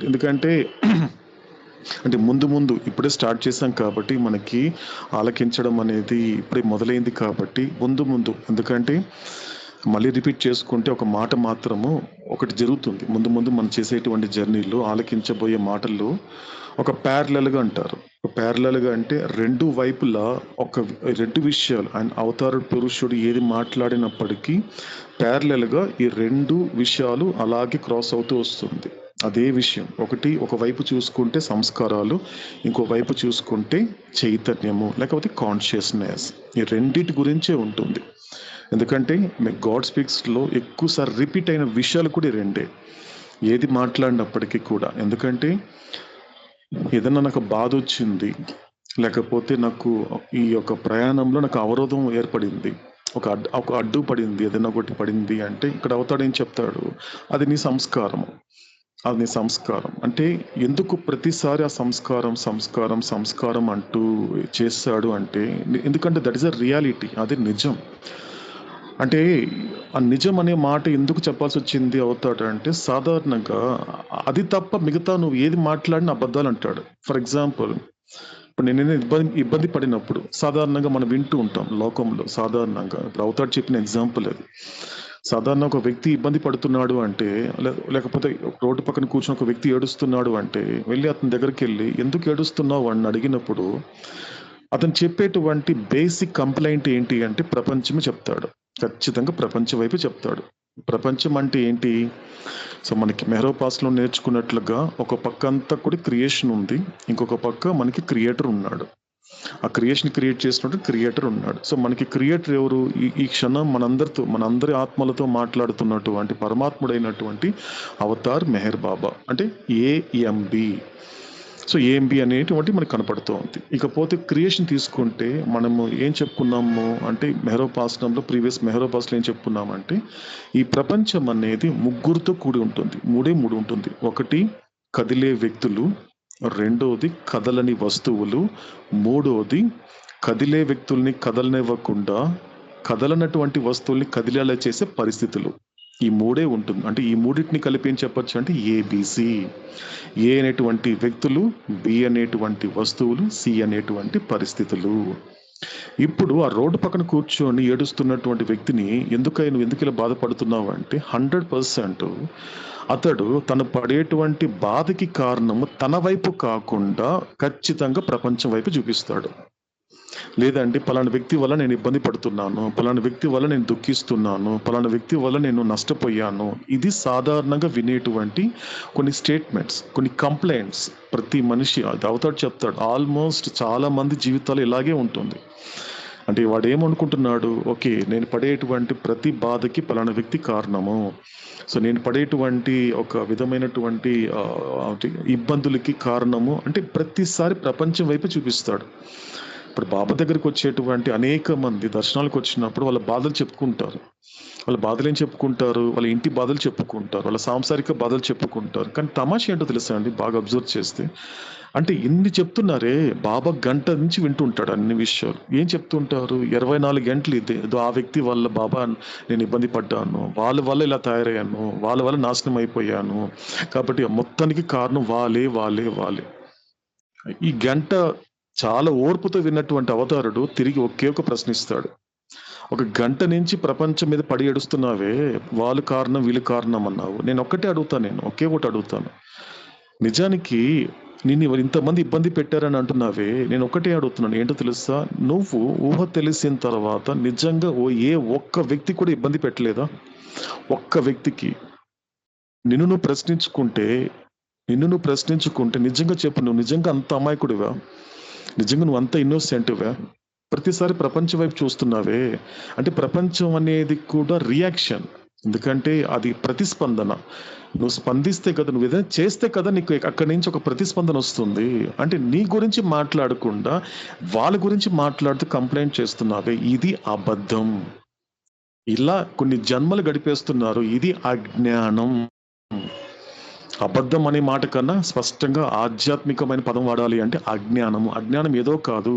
ఎందుకంటే అంటే ముందు ఇప్పుడే స్టార్ట్ చేసాం కాబట్టి మనకి ఆలకించడం అనేది ఇప్పుడే మొదలైంది కాబట్టి ముందు ఎందుకంటే మళ్ళీ రిపీట్ చేసుకుంటే ఒక మాట మాత్రము ఒకటి జరుగుతుంది. ముందు మనం చేసేటువంటి జర్నీలో ఆలకించబోయే మాటల్లో ఒక ప్యారలల్గా అంటారు. ప్యారలల్గా అంటే రెండు వైపులా రెండు విషయాలు ఆయన అవతార పురుషుడు ఏది మాట్లాడినప్పటికీ ప్యారలల్గా ఈ రెండు విషయాలు అలాగే క్రాస్ అవుతూ వస్తుంది. అదే విషయం ఒకవైపు చూసుకుంటే సంస్కారాలు, ఇంకోవైపు చూసుకుంటే చైతన్యము లేకపోతే కాన్షియస్నెస్, ఈ రెండింటి గురించే ఉంటుంది. ఎందుకంటే గాడ్ స్పీక్స్లో ఎక్కువసారి రిపీట్ అయిన విషయాలు కూడా రెండే, ఏది మాట్లాడినప్పటికీ కూడా. ఎందుకంటే ఏదన్నా నాకు బాధ వచ్చింది, లేకపోతే నాకు ఈ యొక్క ప్రయాణంలో నాకు అవరోధం ఏర్పడింది, ఒక అడ్డు పడింది, ఏదైనా ఒకటి పడింది అంటే ఇక్కడ అవుతాడేం చెప్తాడు, అది నీ సంస్కారము, అది నీ సంస్కారం. అంటే ఎందుకు ప్రతిసారి ఆ సంస్కారం అంటూ చేస్తాడు అంటే ఎందుకంటే దట్ ఈస్ అ రియాలిటీ, అది నిజం. అంటే ఆ నిజం అనే మాట ఎందుకు చెప్పాల్సి వచ్చింది అవుతాడంటే సాధారణంగా అది తప్ప మిగతా నువ్వు ఏది మాట్లాడిన అబద్ధాలు అంటాడు. ఫర్ ఎగ్జాంపుల్ ఇప్పుడు నేను ఇబ్బంది పడినప్పుడు సాధారణంగా మనం వింటూ ఉంటాం లోకంలో. సాధారణంగా ఇప్పుడు అవుతాడు చెప్పిన ఎగ్జాంపుల్ అది. సాధారణ ఒక వ్యక్తి ఇబ్బంది పడుతున్నాడు అంటే, లేకపోతే రోడ్డు పక్కన కూర్చొని ఒక వ్యక్తి ఏడుస్తున్నాడు అంటే వెళ్ళి అతని దగ్గరికి వెళ్ళి ఎందుకు ఏడుస్తున్నావు అని అడిగినప్పుడు అతను చెప్పేటువంటి బేసిక్ కంప్లైంట్ ఏంటి అంటే ప్రపంచమే చెప్తాడు. ఖచ్చితంగా ప్రపంచం వైపు చెప్తాడు. ప్రపంచం అంటే ఏంటి? సో మనకి మెహరోపాస్లో నేర్చుకున్నట్లుగా ఒక పక్క అంతా కూడా క్రియేషన్ ఉంది, ఇంకొక పక్క మనకి క్రియేటర్ ఉన్నాడు. ఆ క్రియేషన్ క్రియేట్ చేసినట్టు క్రియేటర్ ఉన్నాడు. సో మనకి క్రియేటర్ ఎవరు? ఈ క్షణం మనందరి ఆత్మలతో మాట్లాడుతున్నటువంటి పరమాత్ముడైనటువంటి అవతార్ మెహర్ బాబా, అంటే ఏఎంబి. సో ఏఎంబి అనేటువంటి మనకు కనపడుతూ ఉంది. ఇకపోతే క్రియేషన్ తీసుకుంటే మనము ఏం చెప్పుకున్నాము అంటే మెహరోపాసనంలో, ప్రీవియస్ మెహరోపాసనలో ఏం చెప్పుకున్నామంటే ఈ ప్రపంచం అనేది ముగ్గురుతో కూడి ఉంటుంది. మూడు ఉంటుంది. ఒకటి కదిలే వ్యక్తులు, రెండోది కదలని వస్తువులు, మూడోది కదిలే వ్యక్తుల్ని కదలనివ్వకుండా కదలనటువంటి వస్తువుల్ని కదిలేలా చేసే పరిస్థితులు. ఈ మూడే ఉంటుంది. అంటే ఈ మూడింటిని కలిపి ఏం చెప్పొచ్చు అంటే ఏబిసి. ఏ అనేటువంటి వ్యక్తులు, బి అనేటువంటి వస్తువులు, సి అనేటువంటి పరిస్థితులు. ఇప్పుడు ఆ రోడ్డు పక్కన కూర్చొని ఏడుస్తున్నటువంటి వ్యక్తిని ఎందుకు ఇలా బాధపడుతున్నావు అంటే 100% అతడు తను పడేటువంటి బాధకి కారణము తన వైపు కాకుండా ఖచ్చితంగా ప్రపంచం వైపు చూపిస్తాడు. లేదంటే పలానా వ్యక్తి వల్ల నేను ఇబ్బంది పడుతున్నాను, పలానా వ్యక్తి వల్ల నేను దుఃఖిస్తున్నాను, పలానా వ్యక్తి వల్ల నేను నష్టపోయాను. ఇది సాధారణంగా వినేటువంటి కొన్ని స్టేట్మెంట్స్, కొన్ని కంప్లైంట్స్. ప్రతి మనిషి అది అవుతాడు చెప్తాడు. ఆల్మోస్ట్ చాలా మంది జీవితాలు ఇలాగే ఉంటుంది. అంటే వాడు ఏమనుకుంటున్నాడు, ఓకే నేను పడేటువంటి ప్రతి బాధకి పలానా వ్యక్తి కారణము, సో నేను పడేటువంటి ఒక విధమైనటువంటి ఇబ్బందులకి కారణము అంటే ప్రతిసారి ప్రపంచం వైపు చూపిస్తాడు. ఇప్పుడు బాబా దగ్గరికి వచ్చేటువంటి అనేక మంది దర్శనాలకు వచ్చినప్పుడు వాళ్ళ బాధలు చెప్పుకుంటారు. వాళ్ళ బాధలు ఏం చెప్పుకుంటారు? వాళ్ళ ఇంటి బాధలు చెప్పుకుంటారు, వాళ్ళ సాంసారిక బాధలు చెప్పుకుంటారు. కానీ తమాషా ఏంటో తెలుసా అండి, బాగా అబ్జర్వ్ చేస్తే, అంటే ఇన్ని చెప్తున్నారే, బాబా గంట నుంచి వింటుంటాడు అన్ని విషయాలు. ఏం చెప్తుంటారు? 24 గంటలు ఇదే, ఆ వ్యక్తి వల్ల బాబా నేను ఇబ్బంది పడ్డాను, వాళ్ళ వల్ల ఇలా తయారయ్యాను, వాళ్ళ వల్ల నాశనం అయిపోయాను, కాబట్టి మొత్తానికి కారణం వాళ్ళే. ఈ గంట చాలా ఓర్పుతో విన్నటువంటి అవతారుడు తిరిగి ఒకే ఒక ప్రశ్నిస్తాడు. ఒక గంట నుంచి ప్రపంచం మీద పడి ఏడుస్తున్నావే, వాళ్ళు కారణం వీళ్ళు కారణం అన్నావు. నేను ఒకే ఒకటి అడుగుతాను. నిజానికి నిన్ను ఇంతమంది ఇబ్బంది పెట్టారని అంటున్నావే, నేను ఒకటే అడుగుతున్నాను, ఏంటో తెలుసా? నువ్వు ఊహ తెలిసిన తర్వాత నిజంగా ఏ ఒక్క వ్యక్తి కూడా ఇబ్బంది పెట్టలేదా? ఒక్క వ్యక్తికి నిన్ను నువ్వు ప్రశ్నించుకుంటే నిజంగా చెప్పు, నువ్వు నిజంగా అంత అమాయకుడివా? నిజంగా నువ్వు అంత ఇన్నోసెంట్వా? ప్రతిసారి ప్రపంచం వైపు చూస్తున్నావే అంటే ప్రపంచం అనేది కూడా రియాక్షన్. ఎందుకంటే అది ప్రతిస్పందన. నువ్వు స్పందిస్తే కదా, నువ్వు ఏదైనా చేస్తే కదా నీకు అక్కడి నుంచి ఒక ప్రతిస్పందన వస్తుంది. అంటే నీ గురించి మాట్లాడకుండా వాళ్ళ గురించి మాట్లాడుతూ కంప్లైంట్ చేస్తున్నావే, ఇది అబద్ధం. ఇలా కొన్ని జన్మలు గడిపేస్తున్నారు. ఇది అజ్ఞానం. అబద్ధం అనే మాట కన్నా స్పష్టంగా ఆధ్యాత్మికమైన పదం వాడాలి అంటే అజ్ఞానము. అజ్ఞానం ఏదో కాదు,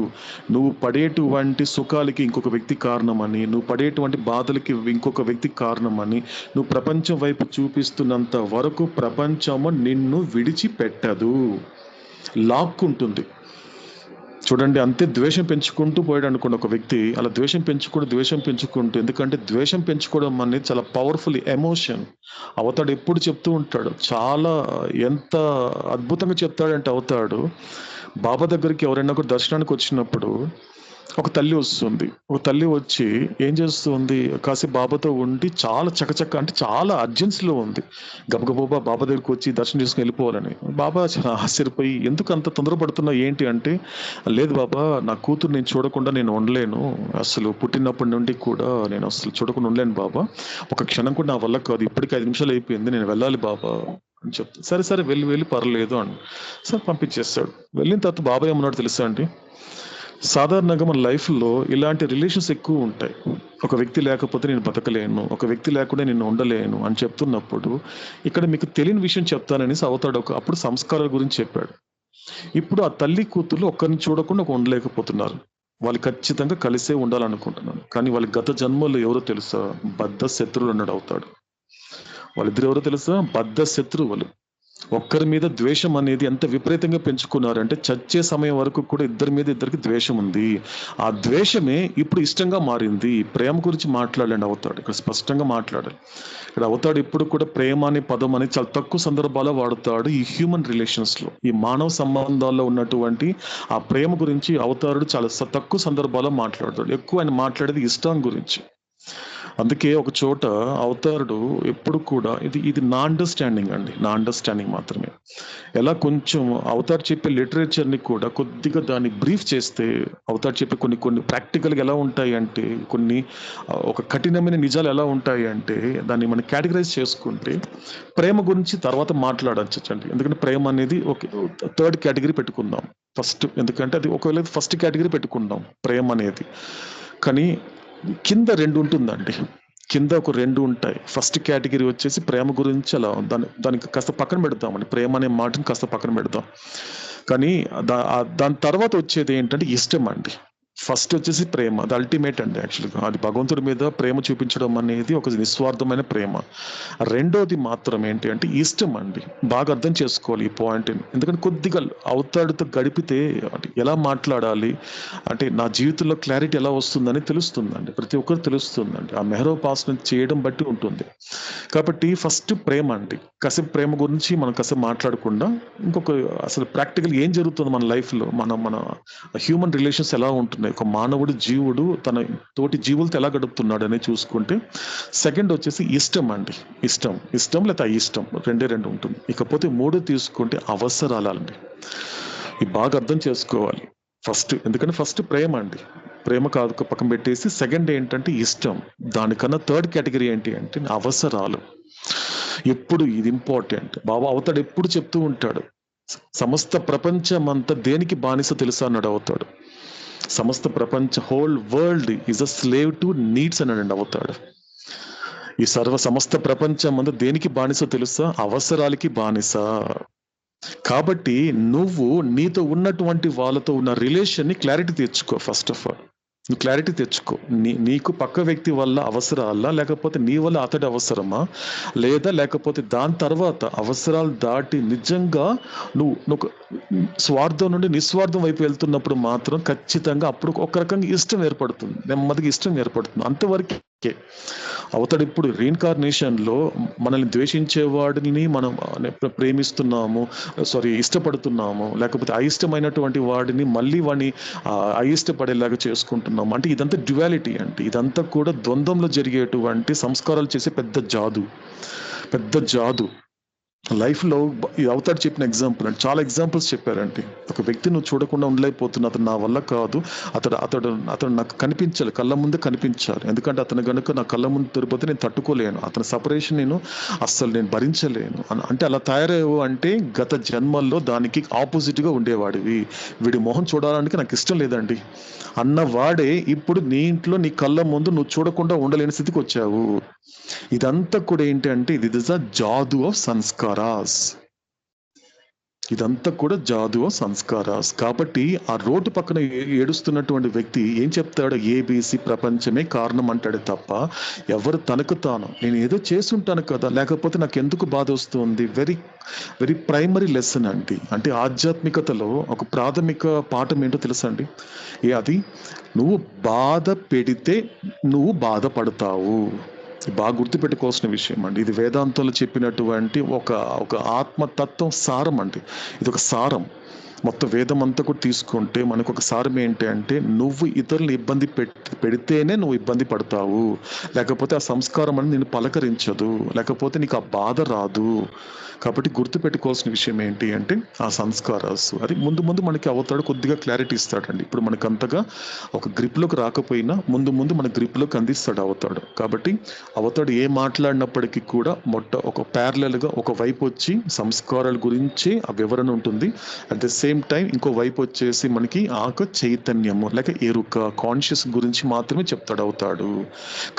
నువ్వు పడేటువంటి సుఖాలకి ఇంకొక వ్యక్తి కారణమని, నువ్వు పడేటువంటి బాధలకి ఇంకొక వ్యక్తి కారణమని నువ్వు ప్రపంచం వైపు చూపిస్తున్నంత వరకు ప్రపంచము నిన్ను విడిచిపెట్టదు, లాక్కుంటుంది. చూడండి, అంతే ద్వేషం పెంచుకుంటూ పోయాడు అనుకోండి ఒక వ్యక్తి, అలా ద్వేషం పెంచుకుంటూ, ఎందుకంటే ద్వేషం పెంచుకోవడం అనేది చాలా పవర్ఫుల్ ఎమోషన్. అవతాడు ఎప్పుడు చెప్తూ ఉంటాడు, చాలా ఎంత అద్భుతంగా చెప్తాడంటే అవతాడు, బాబా దగ్గరికి ఎవరైనా కూడా దర్శనానికి వచ్చినప్పుడు ఒక తల్లి వస్తుంది. ఒక తల్లి వచ్చి ఏం చేస్తుంది, కాసేపు బాబాతో ఉండి చాలా చకచక్క అంటే చాలా అర్జెన్సీలో ఉంది, గబగబా బాబా దగ్గరికి వచ్చి దర్శనం చేసుకుని వెళ్ళిపోవాలని. బాబా చాలా ఆశ్చర్యపోయి, ఎందుకు అంత తొందరపడుతున్నావు ఏంటి అంటే, లేదు బాబా, నా కూతురు నేను చూడకుండా నేను ఉండలేను, అసలు పుట్టినప్పటి నుండి కూడా నేను అసలు చూడకుండా ఉండలేను బాబా, ఒక క్షణం కూడా నా వల్ల కాదు, ఇప్పటికి 5 నిమిషాలు అయిపోయింది, నేను వెళ్ళాలి బాబా అని చెప్తాను. సరే వెళ్ళి పర్లేదు అని సరే పంపించేస్తాడు. వెళ్ళిన తర్వాత బాబా ఏమన్నాడు తెలుసా అండి, సాధారణంగా మన లైఫ్లో ఇలాంటి రిలేషన్స్ ఎక్కువ ఉంటాయి. ఒక వ్యక్తి లేకపోతే నేను బతకలేను, ఒక వ్యక్తి లేకుండా నేను ఉండలేను అని చెప్తున్నప్పుడు ఇక్కడ మీకు తెలియని విషయం చెప్తానని అవుతాడు. అప్పుడు సంస్కారాల గురించి చెప్పాడు. ఇప్పుడు ఆ తల్లి కూతుర్లు ఒక్కరిని చూడకుండా ఉండలేకపోతున్నారు, వాళ్ళు ఖచ్చితంగా కలిసే ఉండాలనుకుంటున్నారు. కానీ వాళ్ళ గత జన్మలో ఎవరో తెలుసా, బద్ధ శత్రువులు అన్నాడు అవుతాడు. వాళ్ళిద్దరు ఎవరో తెలుసా, బద్ధ శత్రువులు. ఒక్కరి మీద ద్వేషం అనేది ఎంత విపరీతంగా పెంచుకున్నారంటే చచ్చే సమయం వరకు కూడా ఇద్దరికి ద్వేషం ఉంది. ఆ ద్వేషమే ఇప్పుడు ఇష్టంగా మారింది. ప్రేమ గురించి మాట్లాడండి అవుతాడు, ఇక్కడ స్పష్టంగా మాట్లాడాలి. ఇక్కడ అవుతాడు ఇప్పుడు కూడా ప్రేమ అనే పదం అనేది చాలా తక్కువ సందర్భాల్లో వాడుతాడు. ఈ హ్యూమన్ రిలేషన్స్ లో, ఈ మానవ సంబంధాల్లో ఉన్నటువంటి ఆ ప్రేమ గురించి అవతారుడు చాలా తక్కువ సందర్భాల్లో మాట్లాడతాడు. ఎక్కువ ఆయన మాట్లాడేది ఇష్టం గురించి. అందుకే ఒక చోట అవతారుడు ఎప్పుడు కూడా ఇది నా అండర్స్టాండింగ్ అండి, నా అండర్స్టాండింగ్ మాత్రమే. ఎలా కొంచెం అవతారు చెప్పే లిటరేచర్ని కూడా కొద్దిగా దాన్ని బ్రీఫ్ చేస్తే, అవతారు చెప్పే కొన్ని ప్రాక్టికల్గా ఎలా ఉంటాయి అంటే, కొన్ని ఒక కఠినమైన నిజాలు ఎలా ఉంటాయి అంటే, దాన్ని మనం కేటగరైజ్ చేసుకుంటే ప్రేమ గురించి తర్వాత మాట్లాడచ్చు అండి. ఎందుకంటే ప్రేమ అనేది ఒక థర్డ్ కేటగిరీ పెట్టుకుందాం ఫస్ట్, ఎందుకంటే అది ఒకవేళ ఫస్ట్ కేటగిరీ పెట్టుకుందాం ప్రేమ అనేది. కానీ కింద 2 ఉంటుందండి, కింద ఒక 2 ఉంటాయి. ఫస్ట్ కేటగిరీ వచ్చేసి ప్రేమ గురించి అలా దానికి కాస్త పక్కన పెడతామండి, ప్రేమ అనే మాటని కాస్త పక్కన పెడతాం. కానీ దాని తర్వాత వచ్చేది ఏంటంటే ఇష్టం అండి. ఫస్ట్ వచ్చేసి ప్రేమ, అది అల్టిమేట్ అండి. యాక్చువల్గా అది భగవంతుడి మీద ప్రేమ చూపించడం అనేది ఒక నిస్వార్థమైన ప్రేమ. రెండోది మాత్రం ఏంటి అంటే ఇష్టం అండి. బాగా అర్థం చేసుకోవాలి ఈ పాయింట్, ఎందుకంటే కొద్దిగా అవతాడుతో గడిపితే అంటే ఎలా మాట్లాడాలి అంటే నా జీవితంలో క్లారిటీ ఎలా వస్తుందని తెలుస్తుందండి, ప్రతి ఒక్కరు తెలుస్తుందండి. ఆ మెహరోపాసన చేయడం బట్టి ఉంటుంది. కాబట్టి ఫస్ట్ ప్రేమ అండి. కాసేపు ప్రేమ గురించి మనం కాసేపు మాట్లాడకుండా ఇంకొక అసలు ప్రాక్టికల్ ఏం జరుగుతుంది మన లైఫ్లో, మన హ్యూమన్ రిలేషన్స్ ఎలా ఉంటున్నాయి, ఒక మానవుడు జీవుడు తన తోటి జీవులతో ఎలా గడుపుతున్నాడు అనేది చూసుకుంటే, సెకండ్ వచ్చేసి ఇష్టం అండి. ఇష్టం లేదా ఇష్టం, 2 ఉంటుంది. ఇకపోతే 3 తీసుకుంటే అవసరాలండి. ఇది బాగా అర్థం చేసుకోవాలి ఫస్ట్, ఎందుకంటే ఫస్ట్ ప్రేమ అండి, ప్రేమ కాదు పక్కన పెట్టేసి సెకండ్ ఏంటంటే ఇష్టం. దానికన్నా థర్డ్ కేటగిరీ ఏంటి అంటే అవసరాలు. ఎప్పుడు ఇది ఇంపార్టెంట్. బాబా అవతాడు ఎప్పుడు చెప్తూ ఉంటాడు, సమస్త ప్రపంచం అంతా దేనికి బానిస తెలుసా అన్నాడు అవతాడు. సమస్త ప్రపంచ whole world is a slave to needs అన్నాడు అవుతాడు. ఈ సమస్త ప్రపంచం అంతా దేనికి బానిస తెలుసా, అవసరాలకి బానిస. కాబట్టి నువ్వు నీతో ఉన్నటువంటి వాళ్ళతో ఉన్న రిలేషన్ ని క్లారిటీ తెచ్చుకో. ఫస్ట్ ఆఫ్ ఆల్ నువ్వు క్లారిటీ తెచ్చుకో. నీకు పక్క వ్యక్తి వల్ల అవసరాలా, లేకపోతే నీ వల్ల అతడి అవసరమా, లేకపోతే దాని తర్వాత అవసరాలు దాటి నిజంగా నువ్వు స్వార్థం నుండి నిస్వార్థం వైపు వెళ్తున్నప్పుడు మాత్రం ఖచ్చితంగా అప్పుడు ఒక రకంగా ఇష్టం ఏర్పడుతుంది, నెమ్మదిగా ఇష్టం ఏర్పడుతుంది. అంతవరకే అవతాడు ఇప్పుడు రీఇన్కార్నేషన్ లో మనల్ని ద్వేషించే వాడిని మనం ప్రేమిస్తున్నాము, ఇష్టపడుతున్నాము, లేకపోతే అయిష్టమైనటువంటి వాడిని మళ్ళీ వాడిని అయిష్టపడేలాగా చేసుకుంటున్నాము. అంటే ఇదంతా డ్యువాలిటీ అంటే, ఇదంతా కూడా ద్వంద్వంలో జరిగేటువంటి సంస్కారాలు చేసే పెద్ద జాదు లైఫ్లో. అవతాడు చెప్పిన ఎగ్జాంపుల్ అంటే చాలా ఎగ్జాంపుల్స్ చెప్పారంటే, ఒక వ్యక్తి నువ్వు చూడకుండా ఉండలేకపోతున్నా, అతను నా వల్ల కాదు, అతడు నాకు కనిపించాలి, కళ్ళ ముందు కనిపించాలి. ఎందుకంటే అతను కనుక నా కళ్ళ ముందు తిరిగిపోతే నేను తట్టుకోలేను, అతని సపరేషన్ నేను భరించలేను అంటే అలా తయారయ్యావు అంటే గత జన్మల్లో దానికి ఆపోజిట్గా ఉండేవాడివి. వీడి మొహం చూడాలంటే నాకు ఇష్టం లేదండి అన్నవాడే ఇప్పుడు నీ ఇంట్లో నీ కళ్ళ ముందు నువ్వు చూడకుండా ఉండలేని స్థితికి వచ్చావు. ఇదంతా కూడా ఏంటి అంటే ఇది ఇస్ అ జాదు ఆఫ్ సంస్కారాస్. ఇదంతా కూడా జాదు ఆఫ్ సంస్కారాస్. కాబట్టి ఆ రోడ్డు పక్కన ఏడుస్తున్నటువంటి వ్యక్తి ఏం చెప్తాడు, ఏబీసీ ప్రపంచమే కారణం అంటాడు తప్ప ఎవరు తనకు తాను నేను ఏదో చేసుంటాను కదా, లేకపోతే నాకు ఎందుకు బాధ వస్తుంది. వెరీ వెరీ ప్రైమరీ లెసన్ అండి. అంటే ఆధ్యాత్మికతలో ఒక ప్రాథమిక పాఠం ఏంటో తెలుసా అండి, అది నువ్వు బాధ పెడితే నువ్వు బాధపడతావు. బాగా గుర్తుపెట్టుకోవాల్సిన విషయం అండి. ఇది వేదాంతంలో చెప్పినటువంటి ఒక ఆత్మతత్వం సారం అండి. ఇది ఒక సారం. మొత్తం వేదం అంతా కూడా తీసుకుంటే మనకు ఒక సారం ఏంటి అంటే, నువ్వు ఇతరులను ఇబ్బంది పెడితేనే నువ్వు ఇబ్బంది పడతావు, లేకపోతే ఆ సంస్కారం అనేది నేను పలకరించదు, లేకపోతే నీకు ఆ బాధ రాదు. కాబట్టి గుర్తుపెట్టుకోవాల్సిన విషయం ఏంటి అంటే ఆ సంస్కారాస్. అది ముందు మనకి అవతాడు కొద్దిగా క్లారిటీ ఇస్తాడండి. ఇప్పుడు మనకు అంతగా ఒక గ్రిప్లోకి రాకపోయినా ముందు మన గ్రిప్లోకి అందిస్తాడు అవతాడు. కాబట్టి అవతాడు ఏ మాట్లాడినప్పటికీ కూడా ఒక ప్యారలల్గా ఒక వైపు వచ్చి సంస్కారాల గురించి ఆ వివరణ ఉంటుంది. అట్ ద సేమ్ టైం ఇంకో వైపు వచ్చేసి మనకి ఆకు చైతన్యము లేక ఎరుక కాన్షియస్ గురించి మాత్రమే చెప్తాడు అవుతాడు.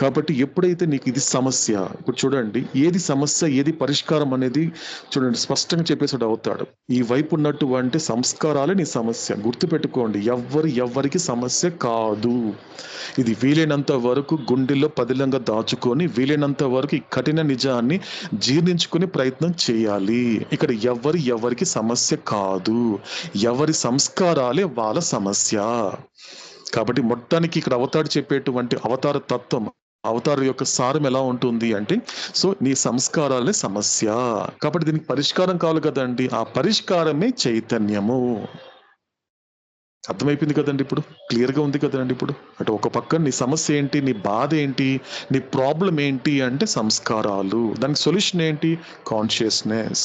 కాబట్టి ఎప్పుడైతే నీకు ఇది సమస్య, ఇప్పుడు చూడండి ఏది సమస్య ఏది పరిష్కారం అనేది చూడండి స్పష్టంగా చెప్పేసాడు అవుతాడు. ఈ వైపు ఉన్నటువంటి సంస్కారాలే నీ సమస్య. గుర్తుపెట్టుకోండి, ఎవ్వరికి సమస్య కాదు. ఇది వీలైనంత వరకు గుండెల్లో పదిలంగా దాచుకొని వీలైనంత వరకు ఈ కఠిన నిజాన్ని జీర్ణించుకునే ప్రయత్నం చేయాలి. ఇక్కడ ఎవరికి సమస్య కాదు, ఎవరి సంస్కారాలే వాళ్ళ సమస్య. కాబట్టి మొత్తానికి ఇక్కడ అవతారు చెప్పేటువంటి అవతార తత్వం, అవతారం యొక్క సారం ఎలా ఉంటుంది అంటే, సో నీ సంస్కారాలే సమస్య. కాబట్టి దీనికి పరిష్కారం కావాలి కదండి, ఆ పరిష్కారమే చైతన్యము. అర్థమైపోయింది కదండి, ఇప్పుడు క్లియర్గా ఉంది కదండి. ఇప్పుడు అంటే ఒక పక్క నీ సమస్య ఏంటి, నీ బాధ ఏంటి, నీ ప్రాబ్లం ఏంటి అంటే సంస్కారాలు. దానికి సొల్యూషన్ ఏంటి, కాన్షియస్నెస్.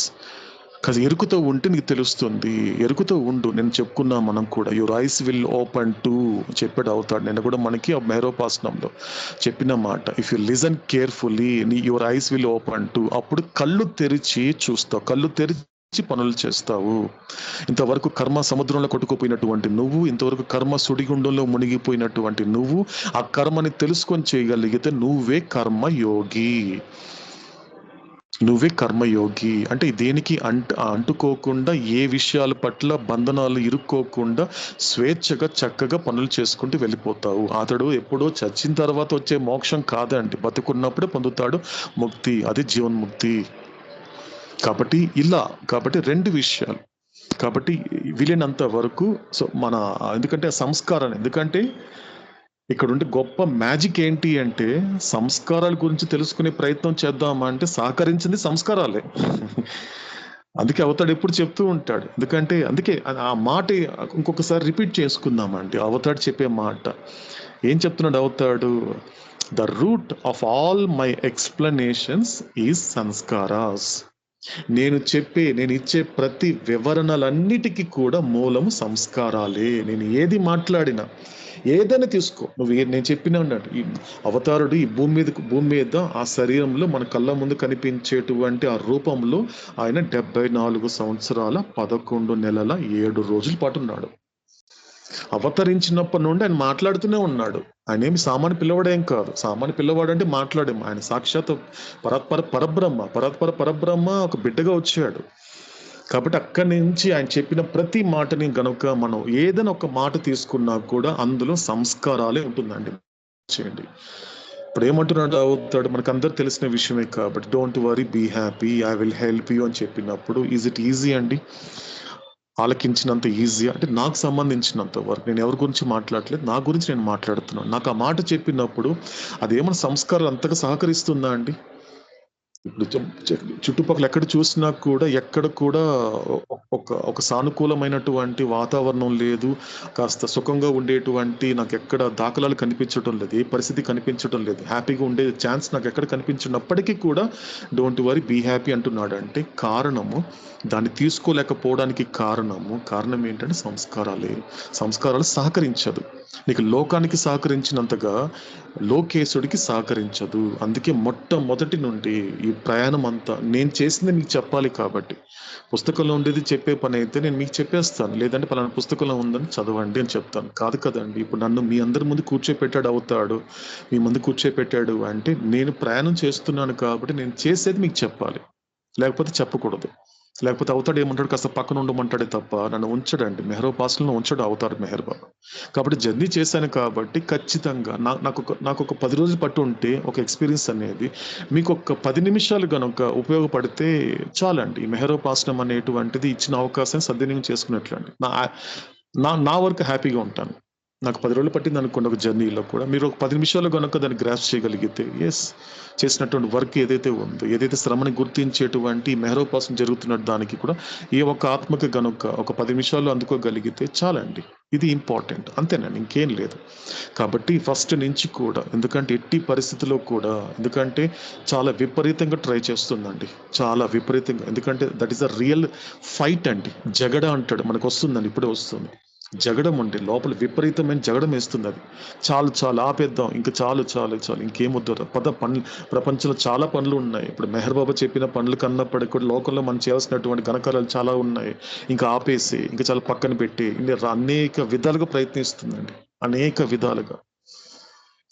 కాదు ఎరుకుతో ఉంటే నీకు తెలుస్తుంది. ఎరుకుతో ఉండు. నేను చెప్పుకున్నా మనం కూడా, your eyes will open to చెప్పాడు అవుతాడు. నేను కూడా మనకి మెహరోపాసనంలో చెప్పిన మాట, if you listen carefully your eyes will open to. అప్పుడు కళ్ళు తెరిచి చూస్తావు, కళ్ళు తెరిచి పనులు చేస్తావు. ఇంతవరకు కర్మ సముద్రంలో కొట్టుకుపోయినటువంటి నువ్వు, ఇంతవరకు కర్మ సుడిగుండంలో మునిగిపోయినటువంటి నువ్వు, ఆ కర్మని తెలుసుకొని చేయగలిగితే నువ్వే కర్మయోగి. నువ్వే కర్మయోగి. అంటే దేనికి అంటుకోకుండా, ఏ విషయాల పట్ల బంధనాలు ఇరుక్కోకుండా స్వేచ్ఛగా చక్కగా పనులు చేసుకుంటూ వెళ్ళిపోతావు. అతడు ఎప్పుడో చచ్చిన తర్వాత వచ్చే మోక్షం కాదండి, బతుకున్నప్పుడే పొందుతాడు ముక్తి, అది జీవన్ముక్తి. కాబట్టి రెండు విషయాలు. కాబట్టి వీలైనంత వరకు సో మన ఎందుకంటే సంస్కారాన్ని, ఎందుకంటే ఇక్కడ ఉండే గొప్ప మ్యాజిక్ ఏంటి అంటే, సంస్కారాల గురించి తెలుసుకునే ప్రయత్నం చేద్దామంటే సహకరించింది సంస్కారాలే. అందుకే అవతాడు ఎప్పుడు చెప్తూ ఉంటాడు. అందుకే ఆ మాట ఇంకొకసారి రిపీట్ చేసుకుందామండి. అవతాడు చెప్పే మాట ఏం చెప్తున్నాడు అవతాడు, the root of all my explanations is సంస్కారాస్. నేను ఇచ్చే ప్రతి వివరణలన్నిటికీ కూడా మూలము సంస్కారాలే. నేను ఏది మాట్లాడినా, ఏదైనా తీసుకో, నేను చెప్పినా ఉన్నాడు, ఈ అవతారుడు ఈ భూమి మీద ఆ శరీరంలో మన కళ్ళ ముందు కనిపించేటువంటి ఆ రూపంలో ఆయన 74 సంవత్సరాల 11 నెలల 7 రోజుల పాటు ఉన్నాడు. అవతరించినప్పటి నుండి ఆయన మాట్లాడుతూనే ఉన్నాడు. ఆయన ఏమి సామాన్య పిల్లవాడేం కాదు. సామాన్య పిల్లవాడు అంటే మాట్లాడేం, ఆయన సాక్షాత్ పరబ్రహ్మ ఒక బిడ్డగా వచ్చాడు. కాబట్టి అక్కడి నుంచి ఆయన చెప్పిన ప్రతి మాటని గనుక మనం ఏదైనా ఒక మాట తీసుకున్నా కూడా అందులో సంస్కారాలే ఉంటుందండి. చేయండి. ఇప్పుడు ఏమంటున్నాడు అవుతాడు, మనకు అందరు తెలిసిన విషయమే కాబట్టి, don't worry, be happy, I will help you అని చెప్పినప్పుడు ఈజ్ ఇట్ ఈజీ అండి? ఆలకించినంత ఈజీ అంటే నాకు సంబంధించినంత వరకు, నేను ఎవరి గురించి మాట్లాడలేదు, నా గురించి నేను మాట్లాడుతున్నాను. నాకు ఆ మాట చెప్పినప్పుడు అదేమన్నా సంస్కారాలు అంతగా సహకరిస్తుందా అండి? ఇప్పుడు చుట్టుపక్కల ఎక్కడ చూసినా కూడా ఎక్కడ కూడా ఒక సానుకూలమైనటువంటి వాతావరణం లేదు, కాస్త సుఖంగా ఉండేటువంటి నాకు ఎక్కడ దాఖలాలు కనిపించడం లేదు, ఏ పరిస్థితి కనిపించడం లేదు, హ్యాపీగా ఉండే ఛాన్స్ నాకు ఎక్కడ కనిపించినప్పటికీ కూడా డోంట్ వరీ, బీ హ్యాపీ అంటున్నాడు. అంటే కారణము, దాన్ని తీసుకోలేకపోవడానికి కారణం ఏంటంటే సంస్కారాలే. సంస్కారాలు సహకరించదు. నీకు లోకానికి సహకరించినంతగా లోకేశుడికి సహకరించదు. అందుకే మొట్టమొదటి నుండి ఈ ప్రయాణం అంతా నేను చేసింది మీకు చెప్పాలి. కాబట్టి పుస్తకంలో ఉండేది చెప్పే పని అయితే నేను మీకు చెప్పేస్తాను, లేదంటే పలానా పుస్తకంలో ఉందని చదవండి అని చెప్తాను. కాదు కదండి. ఇప్పుడు నన్ను మీ అందరి ముందు కూర్చోపెట్టాడు అవుతాడు, మీ ముందు కూర్చోపెట్టాడు అంటే నేను ప్రయాణం చేస్తున్నాను కాబట్టి నేను చేసేది మీకు చెప్పాలి, లేకపోతే చెప్పకూడదు. లేకపోతే అవుతాడు ఏమంటాడు, కాస్త పక్కన ఉండమంటాడే తప్ప నన్ను ఉంచడండి. మెహరోపాసనలో ఉంచడు అవుతాడు మెహర్ బాబా. కాబట్టి జర్నీ చేశాను కాబట్టి ఖచ్చితంగా నాకు ఒక 10 రోజులు పట్టు ఉంటే ఒక ఎక్స్పీరియన్స్ అనేది మీకు ఒక 10 నిమిషాలు కనుక ఉపయోగపడితే చాలండి. ఈ మెహరోపాసనం అనేటువంటిది ఇచ్చిన అవకాశాన్ని సద్వినియోగం చేసుకున్నట్లండి. నా వరకు హ్యాపీగా ఉంటాను. నాకు 10 రోజులు పట్టింది అనుకోండి ఒక జర్నీలో కూడా, మీరు ఒక 10 నిమిషాలు కనుక దాన్ని గ్రాస్ చేయగలిగితే, ఎస్ చేసినటువంటి వర్క్ ఏదైతే ఉందో, ఏదైతే శ్రమని గుర్తించేటువంటి మెహరోపాసన జరుగుతున్న దానికి కూడా ఏ ఒక్క ఆత్మకి గనుక ఒక 10 నిమిషాలు అందుకోగలిగితే చాలండి. ఇది ఇంపార్టెంట్, అంతేనండి, ఇంకేం లేదు. కాబట్టి ఫస్ట్ నుంచి కూడా, ఎందుకంటే ఎట్టి పరిస్థితుల్లో కూడా, ఎందుకంటే చాలా విపరీతంగా ట్రై చేస్తుందండి, చాలా విపరీతంగా. ఎందుకంటే that is a real fight అండి. జగడ అంటాడు, మనకు వస్తుందండి, ఇప్పుడే వస్తుంది. జగడం ఉంటే లోపల విపరీతమైన జగడం వేస్తుంది. అది చాలు చాలు ఆపేద్దాం, ఇంకా చాలు చాలు చాలు ఇంకేమొద్దు ప్రపంచంలో చాలా పనులు ఉన్నాయి. ఇప్పుడు మెహర్ బాబా చెప్పిన పనులు కన్నప్పటికీ కూడా లోకంలో మనం చేయాల్సినటువంటి ఘనకార్యాలు చాలా ఉన్నాయి. ఇంకా ఆపేసి ఇంకా చాలా పక్కన పెట్టి ఇంకా అనేక విధాలుగా ప్రయత్నిస్తుందండి, అనేక విధాలుగా.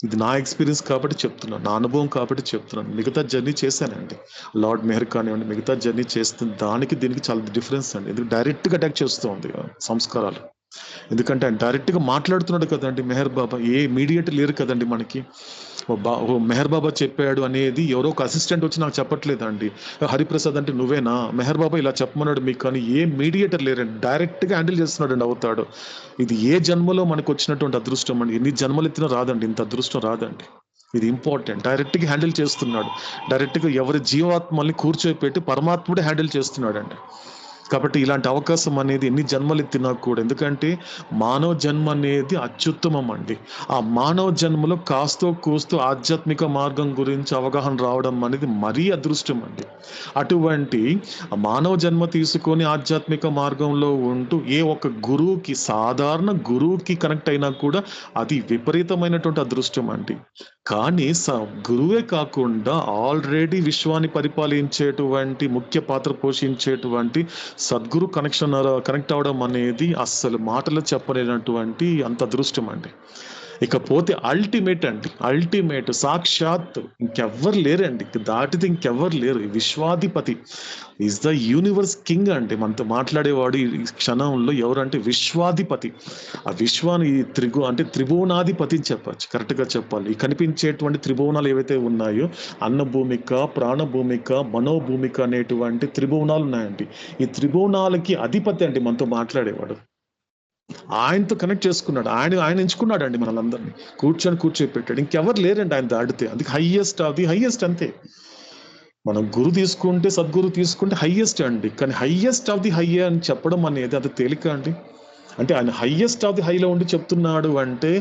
ఇది నా ఎక్స్పీరియన్స్ కాబట్టి చెప్తున్నాను, నా అనుభవం కాబట్టి చెప్తున్నాను. మిగతా జర్నీ చేశానండి, లార్డ్ మెహర్ కానివ్వండి, మిగతా జర్నీ చేస్తుంది. దానికి దీనికి చాలా డిఫరెన్స్ అండి. ఎందుకు డైరెక్ట్గా అటాక్ చేస్తూ ఉంది సంస్కారాలు. ఎందుకంటే ఆయన డైరెక్ట్గా మాట్లాడుతున్నాడు కదండి మెహర్ బాబా. ఏ మీడియేటర్ లేరు కదండి మనకి. మెహర్ బాబా చెప్పాడు అనేది ఎవరో ఒక అసిస్టెంట్ వచ్చి నాకు చెప్పట్లేదండి, హరిప్రసాద్ అంటే నువ్వేనా, మెహర్ బాబా ఇలా చెప్పమన్నాడు మీకు, కానీ ఏ మీడియేటర్ లేరండి, డైరెక్ట్గా హ్యాండిల్ చేస్తున్నాడు అండి అవుతాడు. ఇది ఏ జన్మలో మనకు వచ్చినటువంటి అదృష్టం అండి. ఎన్ని జన్మలు ఎత్తినా రాదండి, ఇంత అదృష్టం రాదండి. ఇది ఇంపార్టెంట్. డైరెక్ట్గా హ్యాండిల్ చేస్తున్నాడు, డైరెక్ట్గా ఎవరి జీవాత్మల్ని కూర్చోపెట్టి పరమాత్ముడే హ్యాండిల్ చేస్తున్నాడు అండి. కాబట్టి ఇలాంటి అవకాశం అనేది ఎన్ని జన్మలు ఎత్తినా కూడా, ఎందుకంటే మానవ జన్మ అనేది అత్యుత్తమం అండి. ఆ మానవ జన్మలో కాస్తో కూస్తూ ఆధ్యాత్మిక మార్గం గురించి అవగాహన రావడం అనేది మరీ అదృష్టం అండి. అటువంటి మానవ జన్మ తీసుకొని ఆధ్యాత్మిక మార్గంలో ఉంటూ ఏ ఒక్క గురువుకి, సాధారణ గురువుకి కనెక్ట్ అయినా కూడా అది విపరీతమైనటువంటి అదృష్టం అండి. కానీ గురువే కాకుండా ఆల్రెడీ విశ్వాన్ని పరిపాలించేటువంటి ముఖ్య పాత్ర పోషించేటువంటి సద్గురు కనెక్ట్ అవడం అనేది అస్సలు మాటలు చెప్పలేనటువంటి అంత అదృష్టం అండి. ఇకపోతే అల్టిమేట్ అండి, అల్టిమేట్ సాక్షాత్ ఇంకెవ్వరు లేరండి, దాటితే ఇంకెవ్వరు లేరు. విశ్వాధిపతి ఈజ్ ద యూనివర్స్ కింగ్ అండి. మనతో మాట్లాడేవాడు ఈ క్షణంలో ఎవరంటే విశ్వాధిపతి. ఆ విశ్వాన్ని త్రిభువనాధిపతి అని చెప్పచ్చు, కరెక్ట్గా చెప్పాలి. ఈ కనిపించేటువంటి త్రిభువనాలు ఏవైతే ఉన్నాయో, అన్నభూమిక, ప్రాణభూమిక, మనోభూమిక అనేటువంటి త్రిభువనాలు ఉన్నాయండి. ఈ త్రిభువనాలకి అధిపతి అండి మనతో మాట్లాడేవాడు. ఆయనతో కనెక్ట్ చేసుకున్నాడు, ఆయన ఎంచుకున్నాడు అండి మనల్ని కూర్చోపెట్టాడు. ఇంకెవరు లేరండి ఆయన దాటితే. అందుకే హైయెస్ట్ ఆఫ్ ది హైయెస్ట్ అంతే. మనం గురు తీసుకుంటే, సద్గురు తీసుకుంటే హైయెస్ట్ అండి. కానీ హైయెస్ట్ ఆఫ్ ది హై అని చెప్పడం అనేది అది తేలిక అండి. అంటే ఆయన హైయెస్ట్ ఆఫ్ ది హైలో ఉండి చెప్తున్నాడు అంటే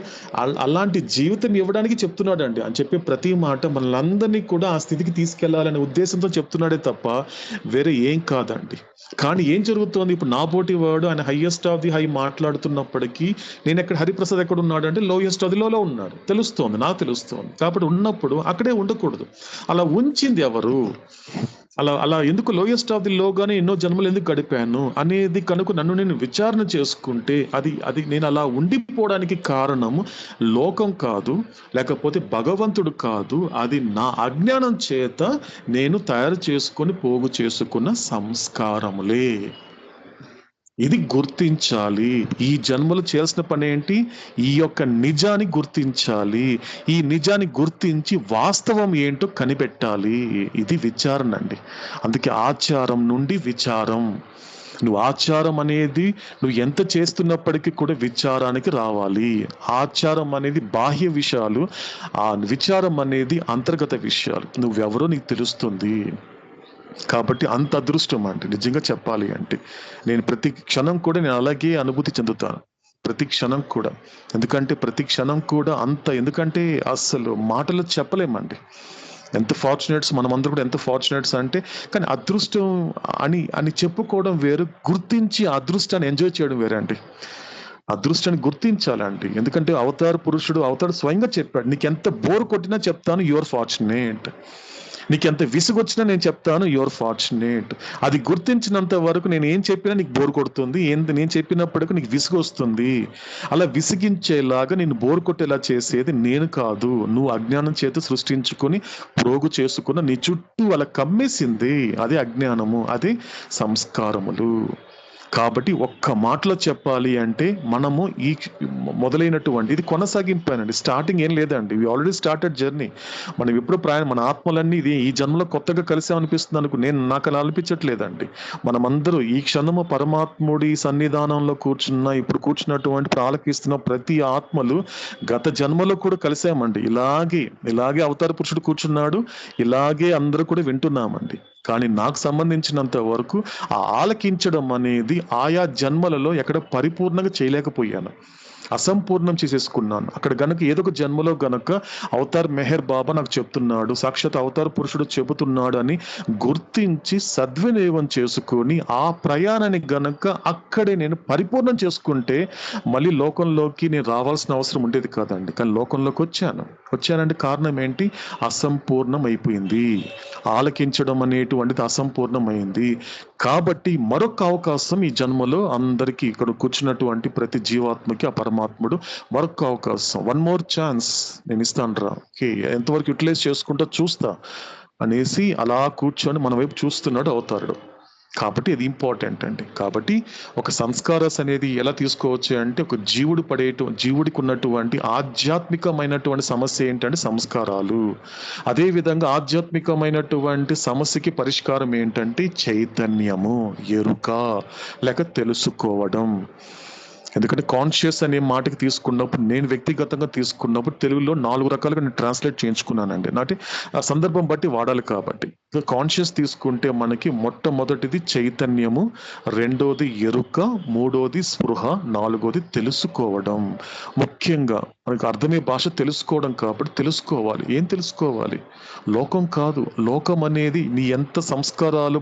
అలాంటి జీవితం ఇవ్వడానికి చెప్తున్నాడు అండి. అని చెప్పే ప్రతి మాట మనలందరినీ కూడా ఆ స్థితికి తీసుకెళ్లాలనే ఉద్దేశంతో చెప్తున్నాడే తప్ప వేరే ఏం కాదండి. కానీ ఏం జరుగుతోంది ఇప్పుడు? నా పోటీ వాడు ఆయన హైయెస్ట్ ఆఫ్ ది హై మాట్లాడుతున్నప్పటికీ నేను ఎక్కడ, హరిప్రసాద్ ఎక్కడ ఉన్నాడు అంటే లోయెస్ట్ ఆఫ్ ది లోలో ఉన్నాడు. తెలుస్తోంది, నాకు తెలుస్తోంది. కాబట్టి ఉన్నప్పుడు అక్కడే ఉండకూడదు. అలా ఉంచింది ఎవరు? అలా ఎందుకు లోయెస్ట్ ఆఫ్ ది లోగానే ఎన్నో జన్మలు ఎందుకు గడిపాను అనేది కనుక నన్ను నేను విచారణ చేసుకుంటే అది నేను అలా ఉండిపోవడానికి కారణము లోకం కాదు, లేకపోతే భగవంతుడు కాదు, అది నా అజ్ఞానం చేత నేను తయారు చేసుకొని పోగు చేసుకున్న సంస్కారములే. ఇది గుర్తించాలి. ఈ జన్మలు చేయాల్సిన పని ఏంటి? ఈ యొక్క నిజాన్ని గుర్తించాలి. ఈ నిజాన్ని గుర్తించి వాస్తవం ఏంటో కనిపెట్టాలి. ఇది విచారణ అండి. అందుకే ఆచారం నుండి విచారం. నువ్వు ఆచారం అనేది నువ్వు ఎంత చేస్తున్నప్పటికీ కూడా విచారానికి రావాలి. ఆచారం అనేది బాహ్య విషయాలు, ఆ విచారం అనేది అంతర్గత విషయాలు. నువ్వెవరో నీకు తెలుస్తుంది. కాబట్టి అంత అదృష్టం అంటే నిజంగా చెప్పాలి అంటే నేను ప్రతి క్షణం కూడా నేను అలాగే అనుభూతి చెందుతాను, ప్రతి క్షణం కూడా. ఎందుకంటే ప్రతి క్షణం కూడా ఎందుకంటే అస్సలు మాటలు చెప్పలేమండి. ఎంత ఫార్చునేట్స్ మనమందరూ కూడా, ఎంత ఫార్చునేట్స్ అంటే. కానీ అదృష్టం అని చెప్పుకోవడం వేరు, గుర్తించి ఆ అదృష్టాన్ని ఎంజాయ్ చేయడం వేరే అండి. అదృష్టాన్ని గుర్తించాలండి. ఎందుకంటే అవతారు స్వయంగా చెప్పాడు, నీకు ఎంత బోర్ కొట్టినా చెప్తాను యువర్ ఫార్చునేట్, నీకు ఎంత విసుగొచ్చినా నేను చెప్తాను యువర్ ఫార్చునేట్. అది గుర్తించినంత వరకు నేను ఏం చెప్పినా నీకు బోర్ కొడుతుంది, నేను చెప్పినప్పటికీ నీకు విసుగు వస్తుంది. అలా విసిగించేలాగా నేను బోర్ కొట్టేలా చేసేది నేను కాదు, నువ్వు అజ్ఞానం చేత సృష్టించుకొని ప్రోగు చేసుకున్న నీ చుట్టూ అలా కమ్మేసింది అదే అజ్ఞానము, అదే సంస్కారములు. కాబట్టి ఒక్క మాటలో చెప్పాలి అంటే మనము ఈ మొదలైనటువంటి ఇది కొనసాగింపానండి. స్టార్టింగ్ ఏం లేదండి, వి ఆల్రెడీ స్టార్టెడ్ జర్నీ. మనం ఎప్పుడు మన ఆత్మలన్నీ ఈ జన్మలో కొత్తగా కలిసామనిపిస్తుంది నాకు అలా అనిపించట్లేదండి. మనమందరూ ఈ క్షణము పరమాత్ముడి సన్నిధానంలో ఇప్పుడు కూర్చున్నటువంటి ఆలకిస్తున్న ప్రతి ఆత్మలు గత జన్మలో కూడా కలిసామండి. ఇలాగే అవతార పురుషుడు కూర్చున్నాడు, ఇలాగే అందరూ కూడా వింటున్నామండి. కానీ నాకు సంబంధించినంత వరకు ఆ ఆలకించడం అనేది ఆయా జన్మలలో ఎక్కడ పరిపూర్ణంగా చేయలేకపోయాను. అసంపూర్ణం చేసేసుకున్నాను. అక్కడ గనక ఏదో ఒక జన్మలో గనక అవతార్ మెహర్ బాబా నాకు చెప్తున్నాడు, సాక్షాత్ అవతార్ పురుషుడు చెబుతున్నాడు అని గుర్తించి సద్వినియోగం చేసుకొని ఆ ప్రయాణాన్ని గనక అక్కడే నేను పరిపూర్ణం చేసుకుంటే మళ్ళీ లోకంలోకి నేను రావాల్సిన అవసరం ఉండేది కాదండి. కానీ లోకంలోకి వచ్చానంటే కారణం ఏంటి? అసంపూర్ణం అయిపోయింది. ఆలకించడం అనేటువంటిది అసంపూర్ణమైంది. కాబట్టి మరొక అవకాశం ఈ జన్మలో అందరికీ, ఇక్కడ కూర్చున్నటువంటి ప్రతి జీవాత్మకి ఆ పరమాత్ముడు మరొక అవకాశం, వన్ మోర్ ఛాన్స్ నేను ఇస్తాను రా, ఓకే ఎంతవరకు యూటిలైజ్ చేసుకుంటా చూస్తా అనేసి అలా కూర్చొని మన వైపు చూస్తున్నాడు అవతారుడు. కాబట్టి అది ఇంపార్టెంట్ అండి. కాబట్టి ఒక సంస్కారస్ అనేది ఎలా తీసుకోవచ్చు అంటే, ఒక జీవుడికి ఉన్నటువంటి ఆధ్యాత్మికమైనటువంటి సమస్య ఏంటంటే సంస్కారాలు. అదే విధంగా ఆధ్యాత్మికమైనటువంటి సమస్యకి పరిష్కారం ఏంటంటే చైతన్యము, ఎరుక లేక తెలుసుకోవడం. ఎందుకంటే కాన్షియస్ అనే మాటకి తీసుకున్నప్పుడు, నేను వ్యక్తిగతంగా తీసుకున్నప్పుడు తెలుగులో 4 రకాలుగా నేను ట్రాన్స్లేట్ చేయించుకున్నానండి. అంటే ఆ సందర్భం బట్టి వాడాలి కాబట్టి. కాన్షియస్ తీసుకుంటే మనకి మొట్టమొదటిది చైతన్యము, రెండోది ఎరుక, మూడోది స్పృహ, నాలుగోది తెలుసుకోవడం. ముఖ్యంగా మనకి అర్థమయ్యే భాష తెలుసుకోవడం కాబట్టి తెలుసుకోవాలి. ఏం తెలుసుకోవాలి? లోకం కాదు. లోకం అనేది నీ ఎంత సంస్కారాలు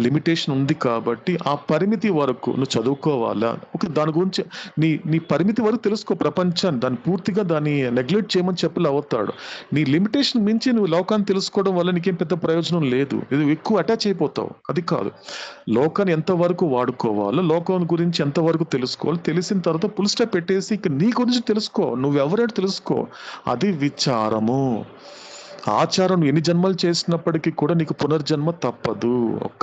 లిమిటేషన్ ఉంది కాబట్టి ఆ పరిమితి వరకు నువ్వు చదువుకోవాలా, ఒక దాని గురించి నీ పరిమితి వరకు తెలుసుకో ప్రపంచాన్ని. దాన్ని పూర్తిగా దాన్ని నెగ్లెక్ట్ చేయమని చెప్పలే అవుతాడు. నీ లిమిటేషన్ మించి నువ్వు లోకాన్ని తెలుసుకోవడం వల్ల నీకేం పెద్ద ప్రయోజనం లేదు. ఇది ఎక్కువ అటాచ్ అయిపోతావు. అది కాదు. లోకాన్ని ఎంతవరకు వాడుకోవాలో, లోకం గురించి ఎంతవరకు తెలుసుకోవాలి, తెలిసిన తర్వాత ఫుల్ స్టాప్ పెట్టేసి ఇక నీ గురించి తెలుసుకో, నువ్వెవరేంటి తెలుసుకో. అది విచారము. ఆచారం ఎన్ని జన్మలు చేసినప్పటికీ కూడా నీకు పునర్జన్మ తప్పదు.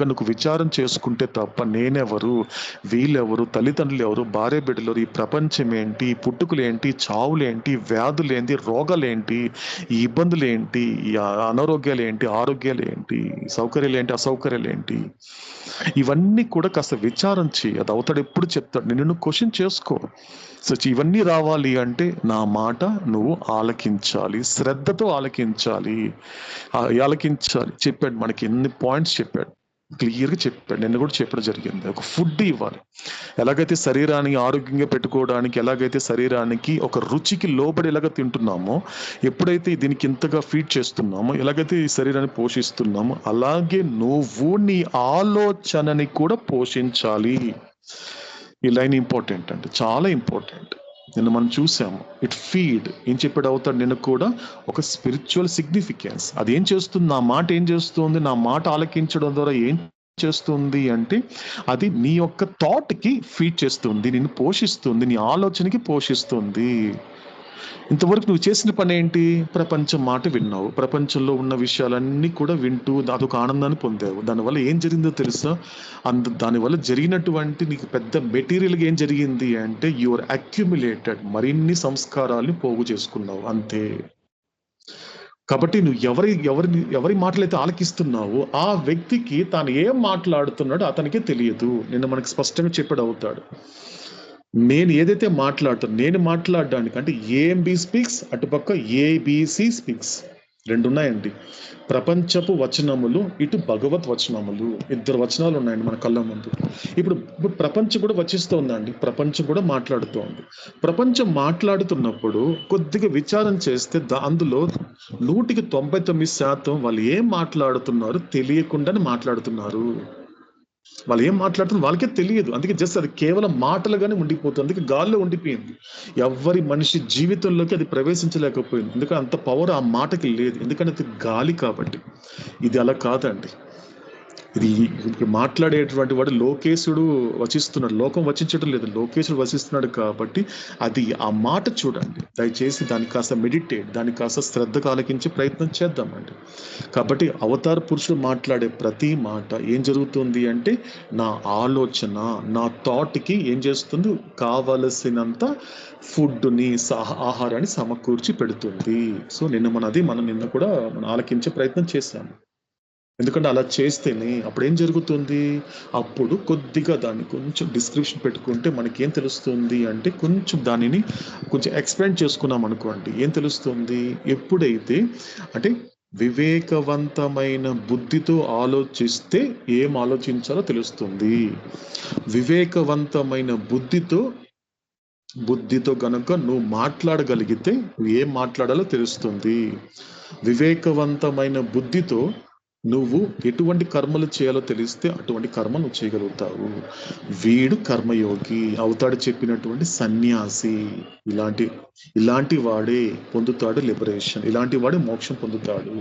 నువ్వు విచారం చేసుకుంటే తప్ప నేనెవరు, వీళ్ళెవరు, తల్లిదండ్రులు ఎవరు, భార్య బిడ్డలు, ఈ ప్రపంచం ఏంటి, ఈ పుట్టుకులేంటి, చావులేంటి, వ్యాధులేంటి, రోగాలేంటి, ఈ ఇబ్బందులేంటి, ఈ అనారోగ్యాలు ఏంటి, ఆరోగ్యాలు ఏంటి, సౌకర్యాలు ఏంటి, అసౌకర్యాలు ఏంటి, ఇవన్నీ కూడా కాస్త విచారం చేయి. అది అవుతాడు ఎప్పుడు చెప్తాడు. నిన్ను క్వశ్చన్ చేసుకో. సో ఇవన్నీ రావాలి అంటే నా మాట నువ్వు ఆలకించాలి, శ్రద్ధతో ఆలకించాలి. చెప్పాడు మనకి ఎన్ని పాయింట్స్ చెప్పాడు, క్లియర్గా చెప్పాడు. నిన్న కూడా చెప్పడం జరిగింది. ఒక ఫుడ్ ఇవ్వాలి. ఎలాగైతే శరీరాన్ని ఆరోగ్యంగా పెట్టుకోవడానికి, ఎలాగైతే శరీరానికి ఒక రుచికి లోబడి ఎలాగ తింటున్నామో, ఎప్పుడైతే దీనికి ఇంతగా ఫీడ్ చేస్తున్నామో, ఎలాగైతే ఈ శరీరాన్ని పోషిస్తున్నామో, అలాగే నువ్వు నీ ఆలోచనని కూడా పోషించాలి. ఈ లైన్ ఇంపార్టెంట్ అంటే చాలా ఇంపార్టెంట్. నిన్న మనం చూసాము. ఏం చెప్పాడు అవుతాడు నిన్న కూడా, ఒక స్పిరిచువల్ సిగ్నిఫికెన్స్. అది ఏం చేస్తుంది, నా మాట ఏం చేస్తుంది, నా మాట ఆలకించడం ద్వారా ఏం చేస్తుంది అంటే, అది నీ యొక్క థాట్కి ఫీడ్ చేస్తుంది, నిన్ను పోషిస్తుంది, నీ ఆలోచనకి పోషిస్తుంది. ఇంతవరకు నువ్వు చేసిన పని ఏంటి? ప్రపంచం మాట విన్నావు, ప్రపంచంలో ఉన్న విషయాలన్నీ కూడా వింటూ అదొక ఆనందాన్ని పొందావు. దానివల్ల ఏం జరిగిందో తెలుసా? దానివల్ల జరిగినటువంటి నీకు పెద్ద మెటీరియల్గా ఏం జరిగింది అంటే, యువర్ అక్యుములేటెడ్ మరిన్ని సంస్కారాల్ని పోగు చేసుకున్నావు, అంతే. కాబట్టి నువ్వు ఎవరి మాటలైతే ఆలకిస్తున్నావో ఆ వ్యక్తికి తాను ఏం మాట్లాడుతున్నాడో అతనికే తెలియదు. నిన్న మనకి స్పష్టంగా చెప్పాడు అవుతాడు. నేను ఏదైతే నేను మాట్లాడడానికి అంటే ఏఎంబి స్పీక్స్, అటుపక్క ఏబిసి స్పీక్స్, 2 ఉన్నాయండి. ప్రపంచపు వచనములు, ఇటు భగవత్ వచనములు, 2 వచనాలు ఉన్నాయండి మన కళ్ళ ముందు. ఇప్పుడు ప్రపంచం కూడా వచిస్తోందండి, ప్రపంచం కూడా మాట్లాడుతోంది. ప్రపంచం మాట్లాడుతున్నప్పుడు కొద్దిగా విచారం చేస్తే అందులో 99% వాళ్ళు ఏం మాట్లాడుతున్నారు తెలియకుండానే మాట్లాడుతున్నారు. వాళ్ళు ఏం మాట్లాడుతున్నారు వాళ్ళకే తెలియదు. అందుకే జస్ట్ అది కేవలం మాటలుగానే ఉండిపోతుంది. అందుకే గాల్లో ఉండిపోయింది. ఎవరి మనిషి జీవితంలోకి అది ప్రవేశించలేకపోయింది. ఎందుకంటే అంత పవర్ ఆ మాటకి లేదు. ఎందుకంటే అది గాలి కాబట్టి. ఇది అలా కాదండి. ఇది మాట్లాడేటువంటి వాడు లోకేశుడు వచిస్తున్నాడు, లోకం వచించడం లేదు, లోకేశుడు వచిస్తున్నాడు. కాబట్టి అది ఆ మాట చూడండి, దయచేసి దాన్ని కాస్త మెడిటేట్, దాన్ని కాస్త శ్రద్ధగా ఆలకించే ప్రయత్నం చేద్దామండి. కాబట్టి అవతార పురుషుడు మాట్లాడే ప్రతి మాట ఏం జరుగుతుంది అంటే, నా ఆలోచన, నా థాట్కి ఏం చేస్తుంది, కావలసినంత ఫుడ్ని, ఆహారాన్ని సమకూర్చి పెడుతుంది. సో మనం నిన్న కూడా ఆలకించే ప్రయత్నం చేశాము. ఎందుకంటే అలా చేస్తేనే అప్పుడు ఏం జరుగుతుంది, అప్పుడు కొద్దిగా దాన్ని కొంచెం డిస్క్రిప్షన్ పెట్టుకుంటే మనకేం తెలుస్తుంది అంటే, దానిని కొంచెం ఎక్స్ప్లెయిన్ చేసుకున్నాం అనుకోండి, ఏం తెలుస్తుంది, ఎప్పుడైతే అంటే వివేకవంతమైన బుద్ధితో ఆలోచిస్తే ఏం ఆలోచించాలో తెలుస్తుంది. వివేకవంతమైన బుద్ధితో బుద్ధితో గనుక నువ్వు మాట్లాడగలిగితే నువ్వు ఏం మాట్లాడాలో తెలుస్తుంది. వివేకవంతమైన బుద్ధితో నువ్వు ఎటువంటి కర్మలు చేయాలో తెలిస్తే అటువంటి కర్మ నువ్వు చేయగలుగుతావు. వీడు కర్మయోగి అవుతాడు, చెప్పినటువంటి సన్యాసి. ఇలాంటి వాడే పొందుతాడు లిబరేషన్, ఇలాంటి వాడే మోక్షం పొందుతాడు.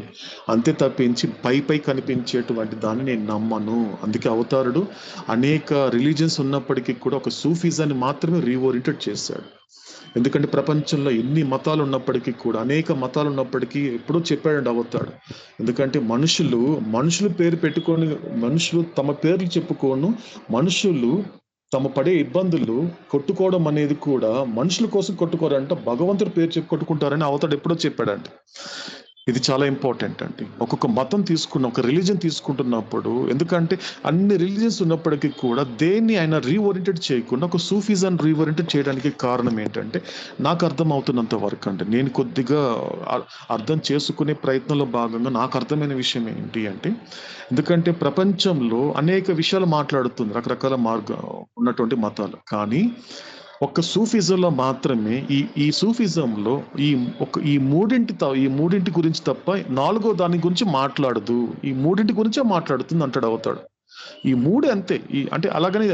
అంతే తప్పించి పై కనిపించేటువంటి దాన్ని నేను నమ్మను. అందుకే అవతారుడు అనేక రిలీజియన్స్ ఉన్నప్పటికీ కూడా ఒక సూఫీజాన్ని మాత్రమే రీఓరియంటెడ్ చేశాడు. ఎందుకంటే ప్రపంచంలో ఎన్ని మతాలు ఉన్నప్పటికీ కూడా, అనేక మతాలు ఉన్నప్పటికీ ఎప్పుడూ చెప్పాడండి అవతాడు. ఎందుకంటే మనుషులు పేరు పెట్టుకొని, మనుషులు తమ పేర్లు చెప్పుకోను, మనుషులు తమ పడే ఇబ్బందులు కొట్టుకోవడం అనేది కూడా మనుషుల కోసం కొట్టుకోరంట, భగవంతుడి పేరు చెప్పి కొట్టుకుంటారని అవతాడు ఎప్పుడో చెప్పాడంటే. ఇది చాలా ఇంపార్టెంట్ అండి. ఒక్కొక్క మతం ఒక రిలీజన్ తీసుకుంటున్నప్పుడు, ఎందుకంటే అన్ని రిలీజన్స్ ఉన్నప్పటికీ కూడా దేన్ని ఆయన రీఓరియంటెడ్ చేయకుండా ఒక సూఫీజం రీఓరియంటెడ్ చేయడానికి కారణం ఏంటంటే, నాకు అర్థం అవుతున్నంత వరకు అంటే, నేను కొద్దిగా అర్థం చేసుకునే ప్రయత్నంలో భాగంగా నాకు అర్థమైన విషయం ఏంటి అంటే, ఎందుకంటే ప్రపంచంలో అనేక విషయాలు మాట్లాడుతుంది రకరకాల ఉన్నటువంటి మతాలు, కానీ ఒక్క సూఫిజంలో మాత్రమే ఈ సూఫిజంలో ఈ మూడింటి గురించి తప్ప నాలుగో దాని గురించి మాట్లాడదు. ఈ మూడింటి గురించే మాట్లాడుతుంది అంటాడు అవుతాడు. ఈ మూడు అంతే. అంటే అలాగని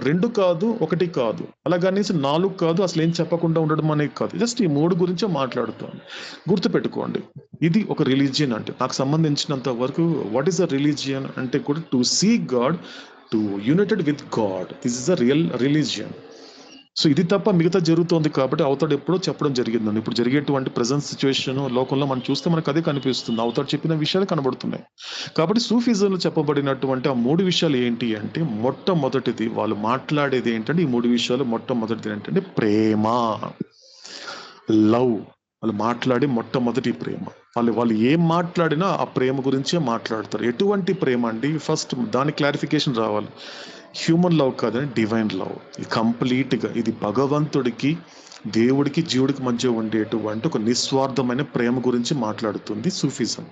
2 కాదు 1 కాదు, అలాగనేసి 4 కాదు, అసలు ఏం చెప్పకుండా ఉండడం అనేది కాదు, జస్ట్ ఈ 3 గురించే మాట్లాడుతాను. గుర్తుపెట్టుకోండి, ఇది ఒక రిలీజియన్. అంటే నాకు సంబంధించినంత వరకు వాట్ ఈస్ అ రిలీజియన్ అంటే కూడా to see God, to united with God, this is a real religion. So ఇది తప్ప మిగతా జరుగుతోంది కాబట్టి అవతాడు ఎప్పుడో చెప్పడం జరిగిందండి. ఇప్పుడు జరిగేటువంటి ప్రజెంట్ సిచ్యువేషన్ లోకంలో మనం చూస్తే మనకు అదే కనిపిస్తుంది, అవతాడు చెప్పిన విషయాలు కనబడుతున్నాయి. కాబట్టి సూఫిజంలో చెప్పబడినటువంటి ఆ 3 విషయాలు ఏంటి అంటే, మొట్టమొదటిది వాళ్ళు మాట్లాడేది ఏంటంటే, ఈ 3 విషయాలు మొట్టమొదటిది ఏంటంటే ప్రేమ, లవ్. వాళ్ళు మాట్లాడే మొట్టమొదటి ప్రేమ. వాళ్ళు ఏం మాట్లాడినా ఆ ప్రేమ గురించే మాట్లాడతారు. ఎటువంటి ప్రేమ అండి? ఫస్ట్ దాని క్లారిఫికేషన్ రావాలి. హ్యూమన్ లవ్ కాదని డివైన్ లవ్. కంప్లీట్గా ఇది భగవంతుడికి, దేవుడికి, జీవుడికి మధ్య ఉండేటువంటి ఒక నిస్వార్థమైన ప్రేమ గురించి మాట్లాడుతుంది సూఫిజం.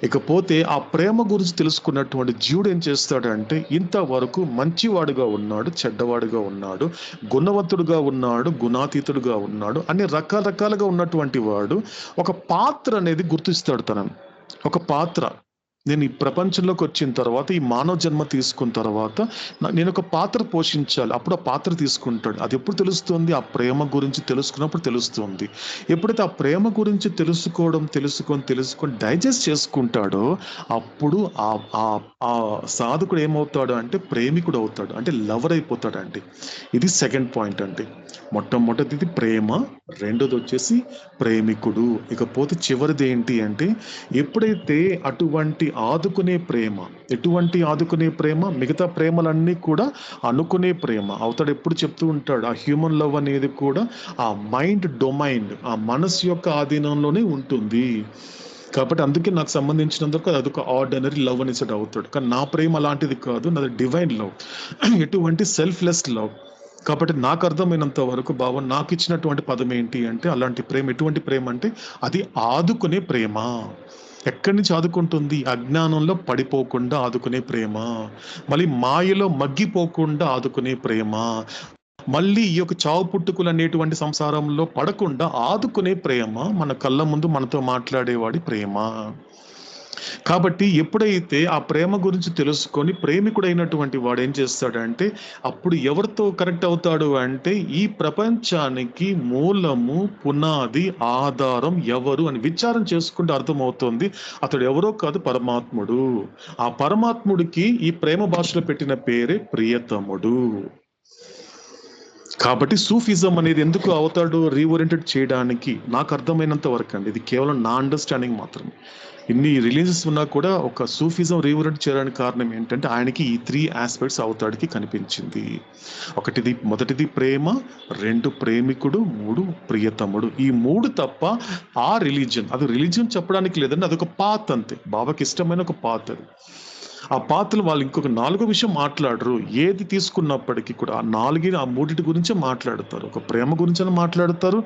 ఇకపోతే ఆ ప్రేమ గురించి తెలుసుకున్నటువంటి జీవుడు ఏం చేస్తాడంటే, ఇంతవరకు మంచివాడుగా ఉన్నాడు, చెడ్డవాడుగా ఉన్నాడు, గుణవంతుడుగా ఉన్నాడు, గుణాతీతుడుగా ఉన్నాడు, అన్ని రకరకాలుగా ఉన్నటువంటి వాడు ఒక పాత్ర అనేది గుర్తిస్తాడు. తనను ఒక పాత్ర, నేను ఈ ప్రపంచంలోకి వచ్చిన తర్వాత, ఈ మానవ జన్మ తీసుకున్న తర్వాత నేను ఒక పాత్ర పోషించాలి, అప్పుడు ఆ పాత్ర తీసుకుంటాడు. అది ఎప్పుడు తెలుస్తుంది? ఆ ప్రేమ గురించి తెలుసుకున్నప్పుడు తెలుస్తుంది. ఎప్పుడైతే ఆ ప్రేమ గురించి తెలుసుకొని డైజెస్ట్ చేసుకుంటాడో అప్పుడు ఆ సాధకుడు ఏమవుతాడు అంటే ప్రేమికుడు అవుతాడు, అంటే లవర్ అయిపోతాడు అండి. ఇది సెకండ్ పాయింట్ అండి. మొట్టమొదటిది ప్రేమ, రెండోది వచ్చేసి ప్రేమికుడు. ఇకపోతే చివరిది ఏంటి అంటే, ఎప్పుడైతే అటువంటి ఎటువంటి ఆదుకునే ప్రేమ, మిగతా ప్రేమలన్నీ కూడా అనుకునే ప్రేమ. అవతాడు ఎప్పుడు చెప్తూ ఉంటాడు, ఆ హ్యూమన్ లవ్ అనేది కూడా ఆ మైండ్ డొమైన్, ఆ మనసు యొక్క ఆధీనంలోనే ఉంటుంది. కాబట్టి అందుకే నాకు సంబంధించినందుకు అదొక ఆర్డినరీ లవ్ అనేసి అవుతాడు. కానీ నా ప్రేమ అలాంటిది కాదు, నాది డివైన్ లవ్, ఎటువంటి సెల్ఫ్లెస్ లవ్. కాబట్టి నాకు అర్థమైనంత వరకు బాబు నాకు ఇచ్చినటువంటి పదం ఏంటి అంటే, అలాంటి ప్రేమ ఎటువంటి ప్రేమ అంటే అది ఆదుకునే ప్రేమ. ఎక్కడి నుంచి ఆదుకుంటుంది? అజ్ఞానంలో పడిపోకుండా ఆదుకునే ప్రేమ, మళ్ళీ మాయలో మగ్గిపోకుండా ఆదుకునే ప్రేమ, మళ్ళీ ఈ యొక్క చావు పుట్టుకులు అనేటువంటి సంసారంలో పడకుండా ఆదుకునే ప్రేమ, మన కళ్ళ ముందు మనతో మాట్లాడేవాడి ప్రేమ. కాబట్టి ఎప్పుడైతే ఆ ప్రేమ గురించి తెలుసుకొని ప్రేమికుడైనటువంటి వాడు ఏం చేస్తాడంటే, అప్పుడు ఎవరితో కనెక్ట్ అవుతాడు అంటే, ఈ ప్రపంచానికి మూలము, పునాది, ఆధారం ఎవరు అని విచారం చేసుకుంటే అర్థమవుతుంది అతడు ఎవరో కాదు, పరమాత్ముడు. ఆ పరమాత్ముడికి ఈ ప్రేమ భాషలో పెట్టిన పేరే ప్రియతముడు. కాబట్టి సూఫిజం అనేది ఎందుకు అవుతాడు రీఓరియంటెడ్ చేయడానికి, నాకు అర్థమైనంత వరకు అండి, ఇది కేవలం నా అండర్స్టాండింగ్ మాత్రమే. ఇన్ని రిలీజియన్స్ ఉన్నా కూడా ఒక సూఫిజం రీఓరియంట్ చేయడానికి కారణం ఏంటంటే, ఆయనకి ఈ 3 ఆస్పెక్ట్స్ అవుతాడికి కనిపించింది. మొదటిది ప్రేమ, 2 ప్రేమికుడు, 3 ప్రియతముడు. ఈ 3 తప్ప ఆ రిలీజియన్, అది రిలీజియన్ చెప్పడానికి లేదండి, అదొక పాత్ అంతే. బాబాకి ఇష్టమైన ఒక పాత్ అది. ఆ పాత్రలు వాళ్ళు ఇంకొక 4వ విషయం మాట్లాడరు. ఏది తీసుకున్నప్పటికీ కూడా ఆ మూడిటి గురించే మాట్లాడతారు. ఒక ప్రేమ గురించి మాట్లాడతారు.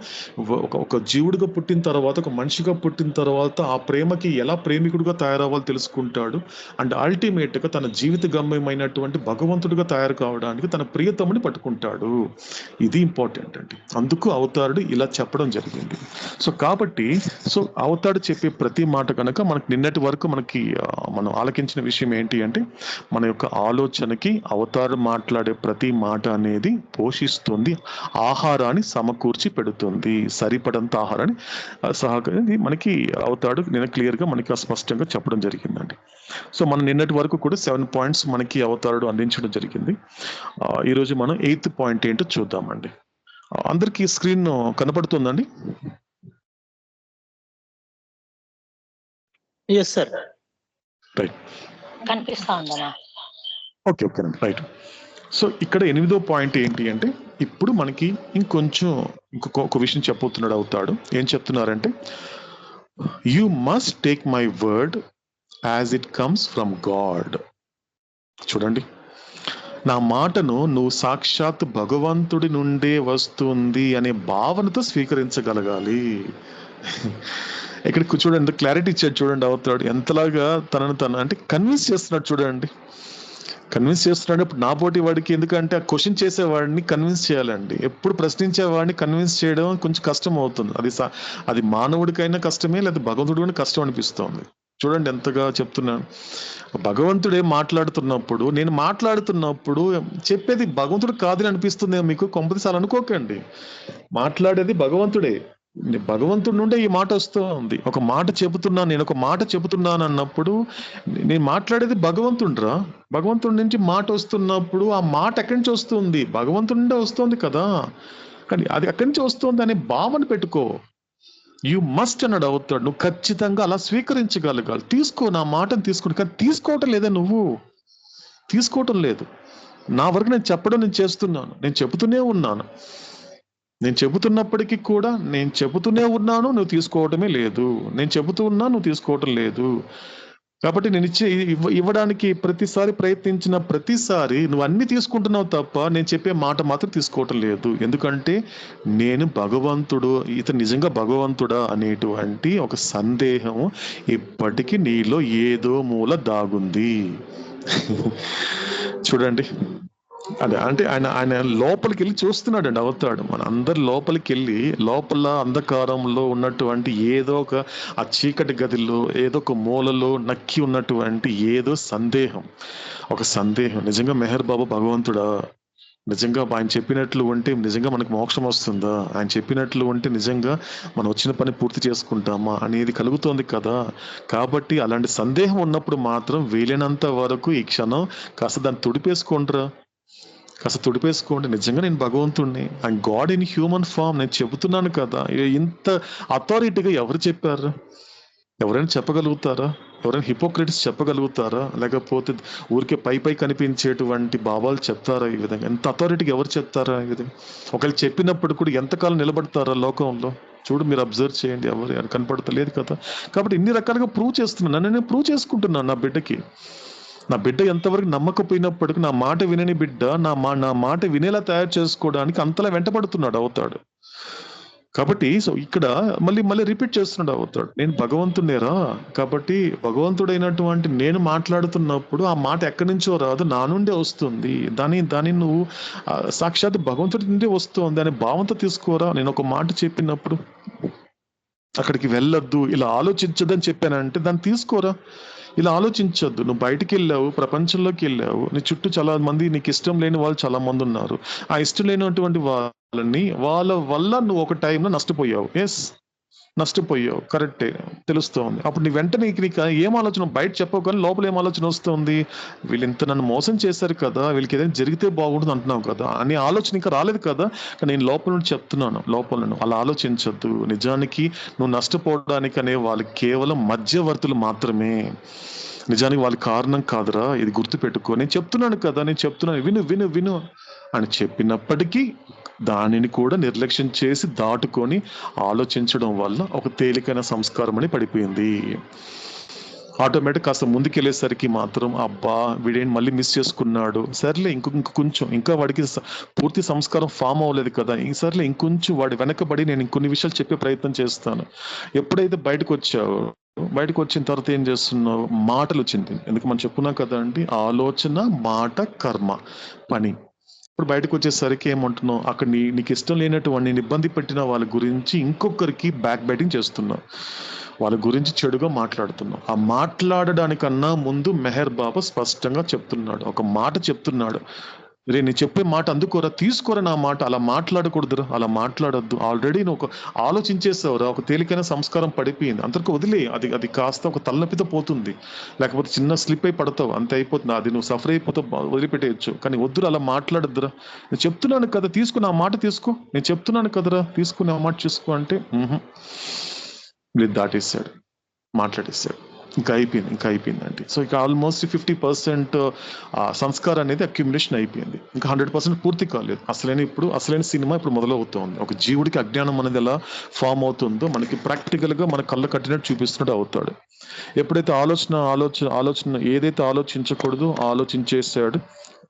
ఒక జీవుడిగా పుట్టిన తర్వాత, ఒక మనిషిగా పుట్టిన తర్వాత ఆ ప్రేమకి ఎలా ప్రేమికుడిగా తయారవ్వాలో తెలుసుకుంటాడు. అండ్ అల్టిమేట్ గా తన జీవిత గమ్యమైనటువంటి భగవంతుడిగా తయారు కావడానికి తన ప్రియతముని పట్టుకుంటాడు. ఇది ఇంపార్టెంట్ అండి. అందుకు అవతారుడు ఇలా చెప్పడం జరిగింది. కాబట్టి అవతారుడు చెప్పే ప్రతి మాట కనుక మనకి నిన్నటి వరకు మనం ఆలకించిన విషయం ఏంటి అంటే, మన యొక్క ఆలోచనకి అవతారుడు మాట్లాడే ప్రతి మాట అనేది పోషిస్తుంది, ఆహారాన్ని సమకూర్చి పెడుతుంది, సరిపడంత ఆహారాన్ని సహకరించి మనకి అవతారుడు నిన్న క్లియర్ గా మనకి స్పష్టంగా చెప్పడం జరిగిందండి. మనం నిన్నటి వరకు కూడా 7 పాయింట్స్ మనకి అవతారుడు అందించడం జరిగింది. ఈరోజు మనం 8th పాయింట్ ఏంటో చూద్దామండి. అందరికీ స్క్రీన్ కనపడుతుందండి? Yes sir. రైట్, కనిపిస్తా ఉందమ్మా. Okay right. ఇక్కడ 8వ పాయింట్ ఏంటి అంటే, ఇప్పుడు మనకి ఇంకొక విషయం చెప్పబోతున్నాడు అవుతాడు. ఏం చెప్తున్నారంటే, you must take my word as it comes from God. చూడండి, నా మాటను నువ్వు సాక్షాత్ భగవంతుడి నుండే వస్తుంది అనే భావనతో స్వీకరించగలగాలి. ఇక్కడ చూడండి, ఎంత క్లారిటీ ఇచ్చాడు చూడండి అవుతాడు. ఎంతలాగా తనను అంటే కన్విన్స్ చేస్తున్నాడు చూడండి. కన్విన్స్ చేస్తున్నాడు. ఇప్పుడు నా పోటీ వాడికి, ఎందుకంటే ఆ క్వశ్చన్ చేసేవాడిని కన్విన్స్ చేయాలండి. ఎప్పుడు ప్రశ్నించేవాడిని కన్విన్స్ చేయడం కొంచెం కష్టం అవుతుంది. అది మానవుడికైనా కష్టమే, లేదా భగవంతుడు కూడా కష్టం అనిపిస్తుంది. చూడండి ఎంతగా చెప్తున్నాను. భగవంతుడే మాట్లాడుతున్నప్పుడు, నేను మాట్లాడుతున్నప్పుడు చెప్పేది భగవంతుడు కాదని అనిపిస్తుంది మీకు. కొంపదిసార్లు అనుకోకండి, మాట్లాడేది భగవంతుడే. భగవంతుడి నుండే ఈ మాట వస్తుంది. ఒక మాట చెబుతున్నాను, నేను ఒక మాట చెబుతున్నాను అన్నప్పుడు నేను మాట్లాడేది భగవంతుడిరా. భగవంతుడి నుంచి మాట వస్తున్నప్పుడు ఆ మాట ఎక్కడి నుంచి వస్తుంది? భగవంతుడి నుండే వస్తుంది కదా. కానీ అది ఎక్కడి నుంచి వస్తుంది అనే భావన పెట్టుకో. యు మస్ట్ అన్నాడు అవుతాడు. నువ్వు ఖచ్చితంగా అలా స్వీకరించగలగాలి. తీసుకో, నా మాటను తీసుకోండి. కానీ తీసుకోవటం లేదా? నువ్వు తీసుకోవటం లేదు. నా వరకు నేను చెప్పడం నేను చేస్తున్నాను, నేను చెబుతూనే ఉన్నాను. నేను చెబుతున్నప్పటికీ కూడా నేను చెబుతూనే ఉన్నాను, నువ్వు తీసుకోవటమే లేదు. నేను చెబుతూ ఉన్నా, నువ్వు తీసుకోవటం లేదు. కాబట్టి నేను ఇవ్వడానికి ప్రతిసారి ప్రయత్నించిన ప్రతిసారి నువ్వు అన్ని తీసుకుంటున్నావు తప్ప నేను చెప్పే మాట మాత్రం తీసుకోవటం లేదు. ఎందుకంటే నేను భగవంతుడు, ఇతను నిజంగా భగవంతుడా అనేటువంటి ఒక సందేహం ఇప్పటికీ నీలో ఏదో మూల దాగుంది. చూడండి, అదే అంటే ఆయన లోపలికి వెళ్ళి చూస్తున్నాడు అండి అవుతాడు. మన అందరి లోపలికి వెళ్ళి, లోపల అంధకారంలో ఉన్నటువంటి ఏదో ఆ చీకటి గదిలో ఏదో ఒక మూలలో నక్కి ఉన్నటువంటి ఏదో ఒక సందేహం. నిజంగా మెహర్ బాబా భగవంతుడా? నిజంగా ఆయన చెప్పినట్లు ఉంటే నిజంగా మనకు మోక్షం వస్తుందా? ఆయన చెప్పినట్లు ఉంటే నిజంగా మనం వచ్చిన పని పూర్తి చేసుకుంటామా అనేది కలుగుతోంది కదా. కాబట్టి అలాంటి సందేహం ఉన్నప్పుడు మాత్రం వీలైనంత వరకు ఈ క్షణం కాస్త దాన్ని తుడిపేసుకోండి. నిజంగా నేను భగవంతుడిని, I God in human form, నేను చెబుతున్నాను కదా. ఇంత అథారిటీగా ఎవరు చెప్పారు? ఎవరైనా చెప్పగలుగుతారా? ఎవరైనా హిపోక్రటిస్ చెప్పగలుగుతారా? లేకపోతే ఊరికే పై కనిపించేటువంటి బాబాలు చెప్తారా ఈ విధంగా? ఎంత అథారిటీగా ఎవరు చెప్తారా ఈ విధంగా? ఒకవేళ చెప్పినప్పుడు కూడా ఎంతకాలం నిలబడతారా లోకంలో? చూడు, మీరు అబ్జర్వ్ చేయండి, ఎవరు కనపడతలేదు కదా. కాబట్టి ఇన్ని రకాలుగా ప్రూవ్ చేస్తున్నాను, నేను ప్రూవ్ చేసుకుంటున్నాను నా బిడ్డకి. నా బిడ్డ ఎంతవరకు నమ్మకపోయినప్పటికీ నా మాట వినని బిడ్డ నా మాట వినేలా తయారు చేసుకోవడానికి అంతలా వెంటబడుతున్నాడు అవుతాడు. కాబట్టి ఇక్కడ మళ్ళీ రిపీట్ చేస్తున్నాడు అవుతాడు. నేను భగవంతుడేరా. కాబట్టి భగవంతుడైనటువంటి నేను మాట్లాడుతున్నప్పుడు ఆ మాట ఎక్కడి నుంచో రాదు, నా నుండే వస్తుంది. దాన్ని నువ్వు సాక్షాత్ భగవంతుడి నుండే వస్తుంది అనే భావంతో తీసుకోరా. నేను ఒక మాట చెప్పినప్పుడు అక్కడికి వెళ్ళొద్దు, ఇలా ఆలోచించదని చెప్పానంటే దాన్ని తీసుకోరా. ఇలా ఆలోచించొద్దు. నువ్వు బయటికి వెళ్ళావు, ప్రపంచంలోకి వెళ్ళావు, నీ చుట్టూ చాలా మంది, నీకు ఇష్టం లేని వాళ్ళు చాలా మంది ఉన్నారు. ఆ ఇష్టం లేనటువంటి వాళ్ళ వల్ల నువ్వు ఒక టైంలో నష్టపోయావు. నష్టపోయావు, కరెక్టే, తెలుస్తోంది. అప్పుడు నీ వెంటనే నీకు ఏం ఆలోచన బయట చెప్పవు, కానీ లోపల ఏం ఆలోచన వస్తుంది? వీళ్ళు ఇంత నన్ను మోసం చేశారు కదా, వీళ్ళకి ఏదైనా జరిగితే బాగుంటుంది అంటున్నావు కదా అనే ఆలోచన ఇంకా రాలేదు కదా. కానీ నేను లోపల నుండి చెప్తున్నాను, లోపల అలా ఆలోచించద్దు. నిజానికి నువ్వు నష్టపోవడానికి అనే వాళ్ళు కేవలం మధ్యవర్తులు మాత్రమే. నిజానికి వాళ్ళ కారణం కాదురా, ఇది గుర్తుపెట్టుకో. నేను చెప్తున్నాను కదా, విను విను విను అని చెప్పినప్పటికీ దానిని కూడా నిర్లక్ష్యం చేసి దాటుకొని ఆలోచించడం వల్ల ఒక తేలికైన సంస్కారం అని పడిపోయింది. ఆటోమేటిక్ కాస్త ముందుకెళ్ళేసరికి మాత్రం అబ్బా వీడేంటి మళ్ళీ మిస్ చేసుకున్నాడు, సర్లే ఇంకొంచెం ఇంకా వాడికి పూర్తి సంస్కారం ఫామ్ అవ్వలేదు కదా, సర్లే ఇంకొంచెం వాడి వెనకబడి నేను ఇంకొన్ని విషయాలు చెప్పే ప్రయత్నం చేస్తాను. ఎప్పుడైతే బయటకు వచ్చావు, బయటకు వచ్చిన తర్వాత ఏం చేస్తున్నావు, మాటలు వచ్చింది. ఎందుకు మనం చెప్పుకున్నాం కదా అండి, ఆలోచన, మాట, కర్మ, పని. ఇప్పుడు బయటకు వచ్చేసరికి ఏమంటున్నావు, అక్కడ నీకు ఇష్టం లేనటువంటి నేను ఇబ్బంది పెట్టిన వాళ్ళ గురించి ఇంకొకరికి బ్యాక్ బైటింగ్ చేస్తున్నావు, వాళ్ళ గురించి చెడుగా మాట్లాడుతున్నావు. ఆ మాట్లాడడానికన్నా ముందు మెహర్ బాబా స్పష్టంగా చెప్తున్నాడు, ఒక మాట చెప్తున్నాడు, రే నీ చెప్పే మాట అందుకోరా, తీసుకోరా నా మాట, అలా మాట్లాడకూడదురా, అలా మాట్లాడొద్దు. ఆల్రెడీ నువ్వు ఒక ఆలోచించేసావురా, ఒక తేలికైన సంస్కారం పడిపోయింది, అంతకు వదిలే. అది కాస్త ఒక తలనొప్పితో పోతుంది, లేకపోతే చిన్న స్లిప్ అయి పడతావు, అంతే అయిపోతుంది, అది నువ్వు సఫర్ అయిపోతావు, వదిలిపెట్టేయచ్చు. కానీ వద్దురా, అలా మాట్లాడద్దురా, నేను చెప్తున్నాను కదా, తీసుకో నా మాట, తీసుకో, నేను చెప్తున్నాను కదరా, తీసుకుని ఆ మాట చేసుకో అంటే దాటేశాడు, మాట్లాడేశాడు. ఇంకా అయిపోయిందండి. సో ఇక ఆల్మోస్ట్ 50% సంస్కారం అనేది అక్యుములేషన్ అయిపోయింది. ఇంకా 100% పూర్తి కాలేదు. అసలైన సినిమా ఇప్పుడు మొదలవుతుంది. ఒక జీవుడికి అజ్ఞానం అనేది ఎలా ఫామ్ అవుతుందో మనకి ప్రాక్టికల్ గా మన కళ్ళ కట్టినట్టు చూపిస్తున్నట్టు అవుతాడు. ఎప్పుడైతే ఆలోచన ఏదైతే ఆలోచించకూడదో ఆలోచించేసాడు,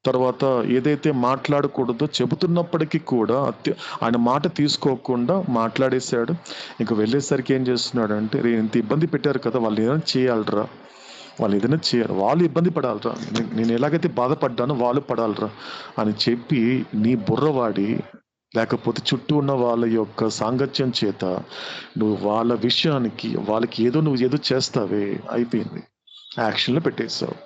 తర్వాత ఏదైతే మాట్లాడకూడదో చెబుతున్నప్పటికీ కూడా ఆయన మాట తీసుకోకుండా మాట్లాడేశాడు. ఇంకా వెళ్ళేసరికి ఏం చేస్తున్నాడు అంటే, ఇంత ఇబ్బంది పెట్టారు కదా, వాళ్ళు ఏదైనా చేయాలరా, వాళ్ళు ఇబ్బంది పడాలరా, నేను ఎలాగైతే బాధపడ్డానో వాళ్ళు పడాలరా అని చెప్పి నీ బుర్రవాడి, లేకపోతే చుట్టూ ఉన్న వాళ్ళ యొక్క సాంగత్యం చేత నువ్వు వాళ్ళ విషయానికి వాళ్ళకి నువ్వు ఏదో చేస్తావే, అయిపోయింది, యాక్షన్లో పెట్టేశావు.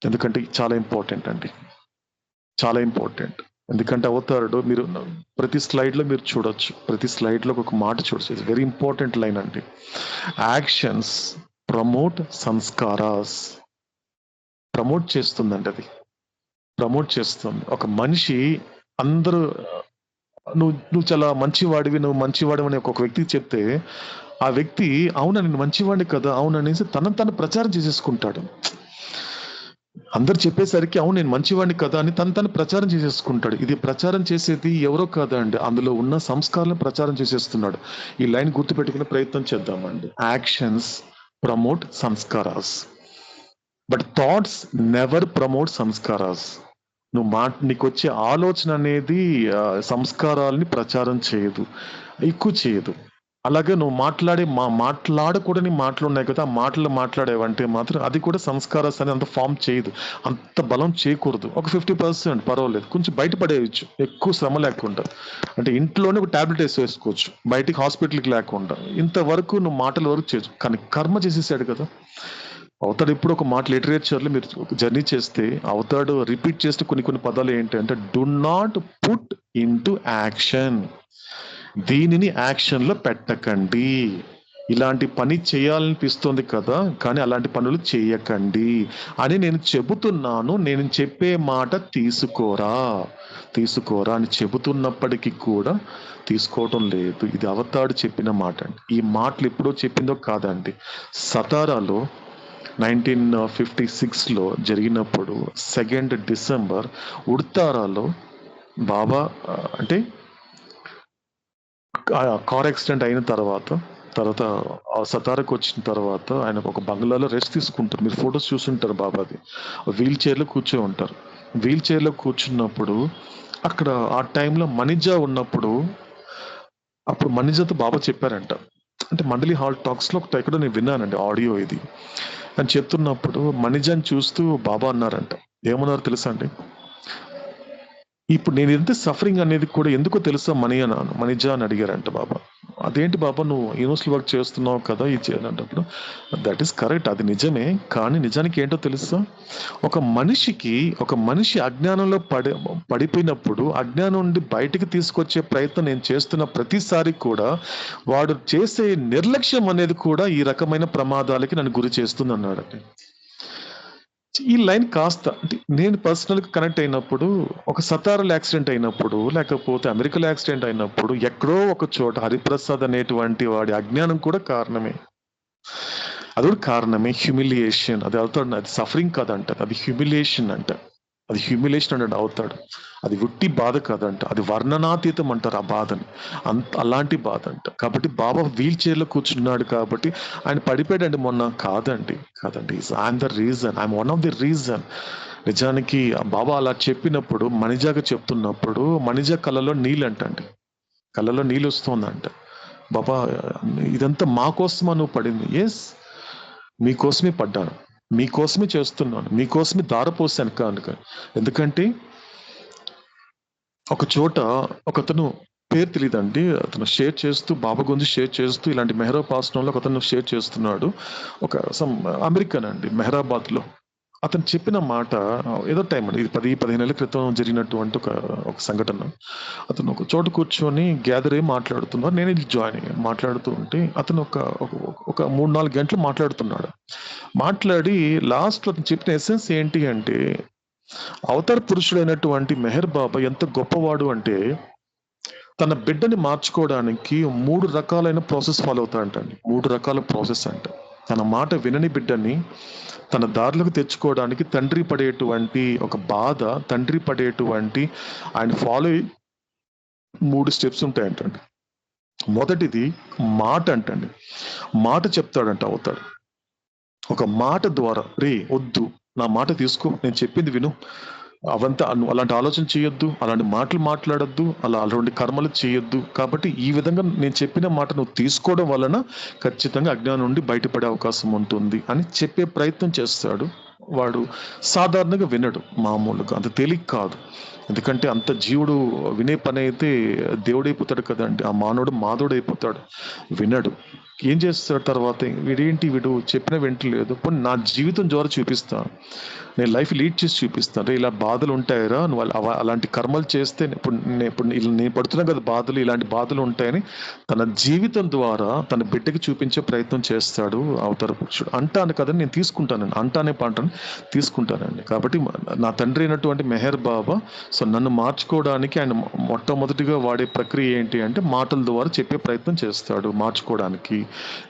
ఎందుకంటే చాలా ఇంపార్టెంట్ అండి, చాలా ఇంపార్టెంట్. ఎందుకంటే అవతారుడు, మీరు ప్రతి స్లైడ్లో మీరు చూడొచ్చు, ప్రతి స్లైడ్లో ఒక మాట చూడొచ్చు. ఇట్స్ వెరీ ఇంపార్టెంట్ లైన్ అండి. Actions promote sanskaras. ప్రమోట్ చేస్తుందండి, అది ప్రమోట్ చేస్తుంది. ఒక మనిషి అందరూ నువ్వు చాలా మంచివాడివి, నువ్వు మంచివాడివి అని ఒక వ్యక్తికి చెప్తే, ఆ వ్యక్తి అవునా నేను మంచివాడిని కదా, అవుననేసి తను ప్రచారం చేసేసుకుంటాడు. అందరు చెప్పేసరికి అవును నేను మంచివాడిని కదా అని తను ప్రచారం చేసేసుకుంటాడు. ఇది ప్రచారం చేసేది ఎవరో కాదా అండి, అందులో ఉన్న సంస్కారాలను ప్రచారం చేసేస్తున్నాడు. ఈ లైన్ గుర్తుపెట్టుకునే ప్రయత్నం చేద్దామండి. Actions promote sanskaras, but thoughts never promote sanskaras. నీకు వచ్చే ఆలోచన అనేది సంస్కారాలని ప్రచారం చేయదు, ఎక్కువ చేయదు. అలాగే నువ్వు మాట్లాడకూడని మాటలు ఉన్నాయి కదా, ఆ మాటలు మాట్లాడేవంటే మాత్రం అది కూడా సంస్కారాస్ అని అంత ఫామ్ చేయదు, అంత బలం చేయకూడదు. ఒక 50% పర్వాలేదు, కొంచెం బయటపడేయచ్చు, ఎక్కువ శ్రమ లేకుండా. అంటే ఇంట్లోనే ఒక టాబ్లెట్ వేసుకోవచ్చు, బయటికి హాస్పిటల్కి లేకుండా. ఇంతవరకు నువ్వు మాటల వరకు చేయొచ్చు, కానీ కర్మ చేసేసాడు కదా అవతాడు. ఇప్పుడు ఒక మాట లిటరేచర్లో మీరు జర్నీ చేస్తే అవతాడు రిపీట్ చేస్తే కొన్ని పదాలు ఏంటంటే, do not put into action. దీనిని యాక్షన్లో పెట్టకండి. ఇలాంటి పని చేయాలనిపిస్తుంది కదా, కానీ అలాంటి పనులు చేయకండి అని నేను చెబుతున్నాను. నేను చెప్పే మాట తీసుకోరా అని చెబుతున్నప్పటికీ కూడా తీసుకోవటం లేదు. ఇది అవతాడు చెప్పిన మాట అండి. ఈ మాటలు ఎప్పుడో చెప్పిందో కాదండి, సతారాలో 1956లో జరిగినప్పుడు 2 డిసెంబర్ ఉడతారాలో బాబా అంటే కార్ యాక్సిడెంట్ అయిన తర్వాత సతారాకు వచ్చిన తర్వాత ఆయన ఒక బంగ్లాలో రెస్ట్ తీసుకుంటారు. మీరు ఫొటోస్ చూస్తుంటారు. బాబాది వీల్ చైర్లో కూర్చొని ఉంటారు. వీల్ చైర్లో కూర్చున్నప్పుడు అక్కడ ఆ టైంలో మణిజా ఉన్నప్పుడు, అప్పుడు మణిజాతో బాబా చెప్పారంట, అంటే మండలి హాల్ టాక్స్ లో ఎక్కడో నేను విన్నానండి ఆడియో ఇది అని చెప్తున్నప్పుడు, మణిజాని చూస్తూ బాబా అన్నారంట, ఏమన్నారు తెలుసా అండి, ఇప్పుడు నేను ఎంత సఫరింగ్ అనేది కూడా ఎందుకో తెలుసా మణిజా అని అడిగారంట బాబా. అదేంటి బాబా నువ్వు యూనివర్సిటీ వర్క్ చేస్తున్నావు కదా ఇది చేయాలంటప్పుడు, దట్ ఈస్ కరెక్ట్, అది నిజమే. కానీ నిజానికి ఏంటో తెలుసా, ఒక మనిషి అజ్ఞానంలో పడిపోయినప్పుడు అజ్ఞానం నుండి బయటికి తీసుకొచ్చే ప్రయత్నం నేను చేస్తున్న ప్రతిసారి కూడా వాడు చేసే నిర్లక్ష్యం అనేది కూడా ఈ రకమైన ప్రమాదాలకి నన్ను గురి చేస్తుంది అన్నాడండి. ఈ లైన్ కాస్త అంటే నేను పర్సనల్ గా కనెక్ట్ అయినప్పుడు, ఒక సతారాలో యాక్సిడెంట్ అయినప్పుడు, లేకపోతే అమెరికాలో యాక్సిడెంట్ అయినప్పుడు, ఎక్కడో ఒక చోట హరిప్రసాద్ అనేటువంటి వాడి అజ్ఞానం కూడా కారణమే. అది కూడా కారణమే, హ్యూమిలియేషన్. అది అవుతాడు, అది సఫరింగ్ కాదంట, అది హ్యూమిలియేషన్ అంట. అది హ్యూమిలేషన్ అన్నాడు అవుతాడు. అది ఉట్టి బాధ కాదంట, అది వర్ణనాతీతం అంటారు ఆ బాధని. అలాంటి బాధ అంట. కాబట్టి బాబా వీల్ చైర్లో కూర్చున్నాడు కాబట్టి ఆయన పడిపోయాడండి మొన్న. కాదండి, I'm the reason, I'm one of the reason. నిజానికి బాబా అలా చెప్పినప్పుడు, మణిజాగా చెప్తున్నప్పుడు, మణిజా కళ్ళలో నీళ్ళు అంటండి, కళ్ళలో నీళ్ళు వస్తుందంట. బాబా ఇదంతా మా కోసమా నువ్వు పడింది? ఎస్, మీకోసమే పడ్డాను, మీకోసమే చేస్తున్నాను, మీకోసమే దారపోసాను కనుక. ఎందుకంటే ఒక చోట ఒకతను, పేరు తెలియదండి, అతను షేర్ చేస్తూ, బాబా గురించి షేర్ చేస్తూ, ఇలాంటి మెహరాబాద్లో ఒకతను షేర్ చేస్తున్నాడు. ఒక అమెరికన్ అండి, మెహరాబాద్లో. అతను చెప్పిన మాట ఏదో టైం అండి, ఇది 10-15 నెలల క్రితం జరిగినటువంటి ఒక సంఘటన. అతను ఒక చోట కూర్చొని గ్యాదర్ అయ్యి మాట్లాడుతున్నారు. నేను ఇది జాయిన్ అయ్యి మాట్లాడుతూ ఉంటే అతను ఒక 3-4 గంటలు మాట్లాడుతున్నాడు. మాట్లాడి లాస్ట్లో అతను చెప్పిన ఎసెన్స్ ఏంటి అంటే, అవతార పురుషుడైనటువంటి మెహర్ బాబా ఎంత గొప్పవాడు అంటే, తన బిడ్డని మార్చుకోవడానికి 3 రకాలైన ప్రాసెస్ ఫాలో అవుతాడంటండి. 3 రకాల ప్రాసెస్ అంట. తన మాట వినని బిడ్డని తన దారిలోకి తెచ్చుకోవడానికి తండ్రి పడేటువంటి ఒక బాధ, తండ్రి పడేటువంటి ఆయన ఫాలో 3 స్టెప్స్ ఉంటాయంటండి. మొదటిది మాట అంటండి. మాట చెప్తాడంట అవుతాడు. ఒక మాట ద్వారా, రే వద్దు, నా మాట తీసుకో, నేను చెప్పింది విను, అవంతా అలాంటి ఆలోచన చేయొద్దు, అలాంటి మాటలు మాట్లాడొద్దు, అలాంటి కర్మలు చేయొద్దు. కాబట్టి ఈ విధంగా నేను చెప్పిన మాట నువ్వు తీసుకోవడం వలన ఖచ్చితంగా అజ్ఞానం నుండి బయటపడే అవకాశం ఉంటుంది అని చెప్పే ప్రయత్నం చేస్తాడు. వాడు సాధారణంగా వినడు, మామూలుగా అంత తేలిక కాదు. ఎందుకంటే అంత జీవుడు వినే పని అయితే దేవుడైపోతాడు కదండి, ఆ మానవుడు మాధవుడైపోతాడు. వినడు. ఏం చేస్తాడు తర్వాత, వీడు చెప్పిన వింటలేదు, పోనీ నా జీవితం ద్వారా చూపిస్తాను, నేను లైఫ్ లీడ్ చేసి చూపిస్తాను, ఇలా బాధలు ఉంటాయరా, నువ్వు అలాంటి కర్మలు చేస్తే నేను పడుతున్నా కదా బాధలు, ఇలాంటి బాధలు ఉంటాయని తన జీవితం ద్వారా తన బిడ్డకి చూపించే ప్రయత్నం చేస్తాడు అవతార పురుషుడు. అంటాను కదా, నేను తీసుకుంటానండి, అంటానే పాటను తీసుకుంటానండి. కాబట్టి నా తండ్రి అయినటువంటి మెహర్ బాబా సో నన్ను మార్చుకోవడానికి ఆయన మొట్టమొదటిగా వాడే ప్రక్రియ ఏంటి అంటే, మాటల ద్వారా చెప్పే ప్రయత్నం చేస్తాడు మార్చుకోవడానికి.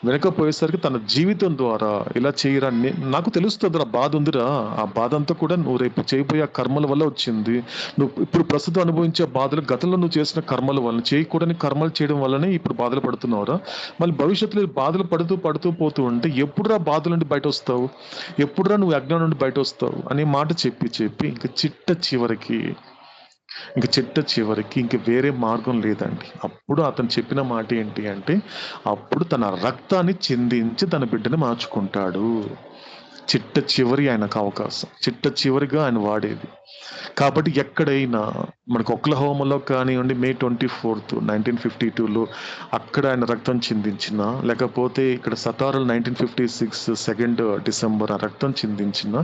వెనకపోయేసరికి తన జీవితం ద్వారా ఇలా చేయరా, నాకు తెలుస్తుంది ఆ బాధ ఉందిరా, ఆ బాధ అంతా కూడా నువ్వు రేపు చేయబోయే కర్మల వల్ల వచ్చింది. నువ్వు ఇప్పుడు ప్రస్తుతం అనుభవించే బాధలు గతంలో నువ్వు చేసిన కర్మల వల్ల, చేయకూడని కర్మలు చేయడం వల్లనే ఇప్పుడు బాధలు పడుతున్నావురా. మళ్ళీ భవిష్యత్తులో బాధలు పడుతూ పోతూ ఉంటే ఎప్పుడురా బాధల నుండి బయట వస్తావు, ఎప్పుడురా నువ్వు అజ్ఞానం నుండి బయట వస్తావు అనే మాట చెప్పి ఇంకా చిట్ట చివరికి ఇంక వేరే మార్గం లేదండి. అప్పుడు అతను చెప్పిన మాట ఏంటి అంటే, అప్పుడు తన రక్తాన్ని చిందించి తన బిడ్డని మార్చుకుంటాడు. చిట్ట చివరి ఆయనకు అవకాశం, చిట్ట చివరిగా ఆయన వాడేది. కాబట్టి ఎక్కడైనా మనకు ఒక్లహోమాలో కానివ్వండి, May 24, 1952లో అక్కడ ఆయన రక్తం చిందించిన, లేకపోతే ఇక్కడ సతారాలు 1956 2 డిసెంబర్ ఆ రక్తం చిందించిన,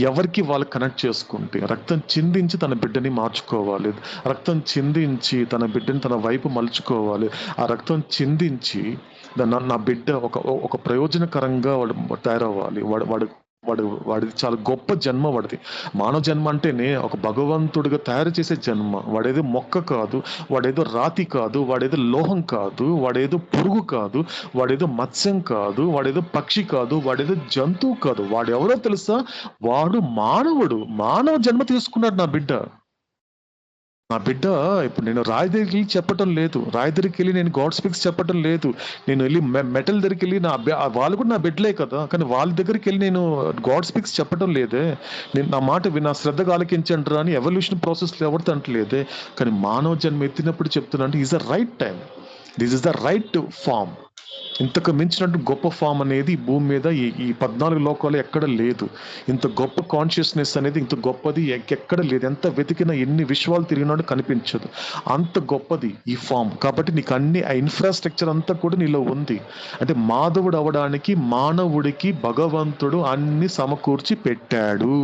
ఎవరికి వాళ్ళు కనెక్ట్ చేసుకుంటే రక్తం చిందించి తన బిడ్డని మార్చుకోవాలి, రక్తం చిందించి తన బిడ్డని తన వైపు మలుచుకోవాలి, ఆ రక్తం చిందించి నా బిడ్డ ఒక ప్రయోజనకరంగా వాడు తయారవ్వాలి, వాడిది చాలా గొప్ప జన్మ. వాడిది మానవ జన్మ అంటేనే ఒక భగవంతుడిగా తయారు చేసే జన్మ. వాడేదో మొక్క కాదు, వాడేదో రాతి కాదు, వాడేదో లోహం కాదు, వాడేదో పురుగు కాదు, వాడేదో మత్స్యం కాదు, వాడేదో పక్షి కాదు, వాడేదో జంతువు కాదు. వాడెవరో తెలుసా? వాడు మానవుడు, మానవ జన్మ తీసుకున్నాడు నా బిడ్డ. ఇప్పుడు నేను రాయి దగ్గరికి వెళ్ళి చెప్పటం లేదు, రాయి దగ్గరికి వెళ్ళి నేను గాడ్ స్పీక్స్ చెప్పటం లేదు, నేను వెళ్ళి మెటల్ దగ్గరికి వెళ్ళి వాళ్ళు కూడా నా బిడ్డలే కదా, కానీ వాళ్ళ దగ్గరికి వెళ్ళి నేను గాడ్ స్పీక్స్ చెప్పటం లేదే. నేను నా మాట నా శ్రద్ధగా ఆలకించండి అని ఎవల్యూషన్ ప్రాసెస్లో ఎవరితో అంటలేదే. కానీ మానవ జన్మ ఎత్తినప్పుడు చెప్తున్నా, is the right time, this is the right form. ఇంతకు మించినట్టు గొప్ప ఫామ్ అనేది ఈ భూమి మీద ఈ 14 లోకాలు ఎక్కడ లేదు. ఇంత గొప్ప కాన్షియస్నెస్ అనేది ఇంత గొప్పది ఎక్కడ లేదు. ఎంత వెతికినా, ఎన్ని విశ్వాలు తిరిగినాడు కనిపించదు, అంత గొప్పది ఈ ఫామ్. కాబట్టి నీకు అన్ని ఆ ఇన్ఫ్రాస్ట్రక్చర్ అంతా కూడా నీలో ఉంది. అంటే మాధవుడు అవడానికి మానవుడికి భగవంతుడు అన్ని సమకూర్చి పెట్టాడు.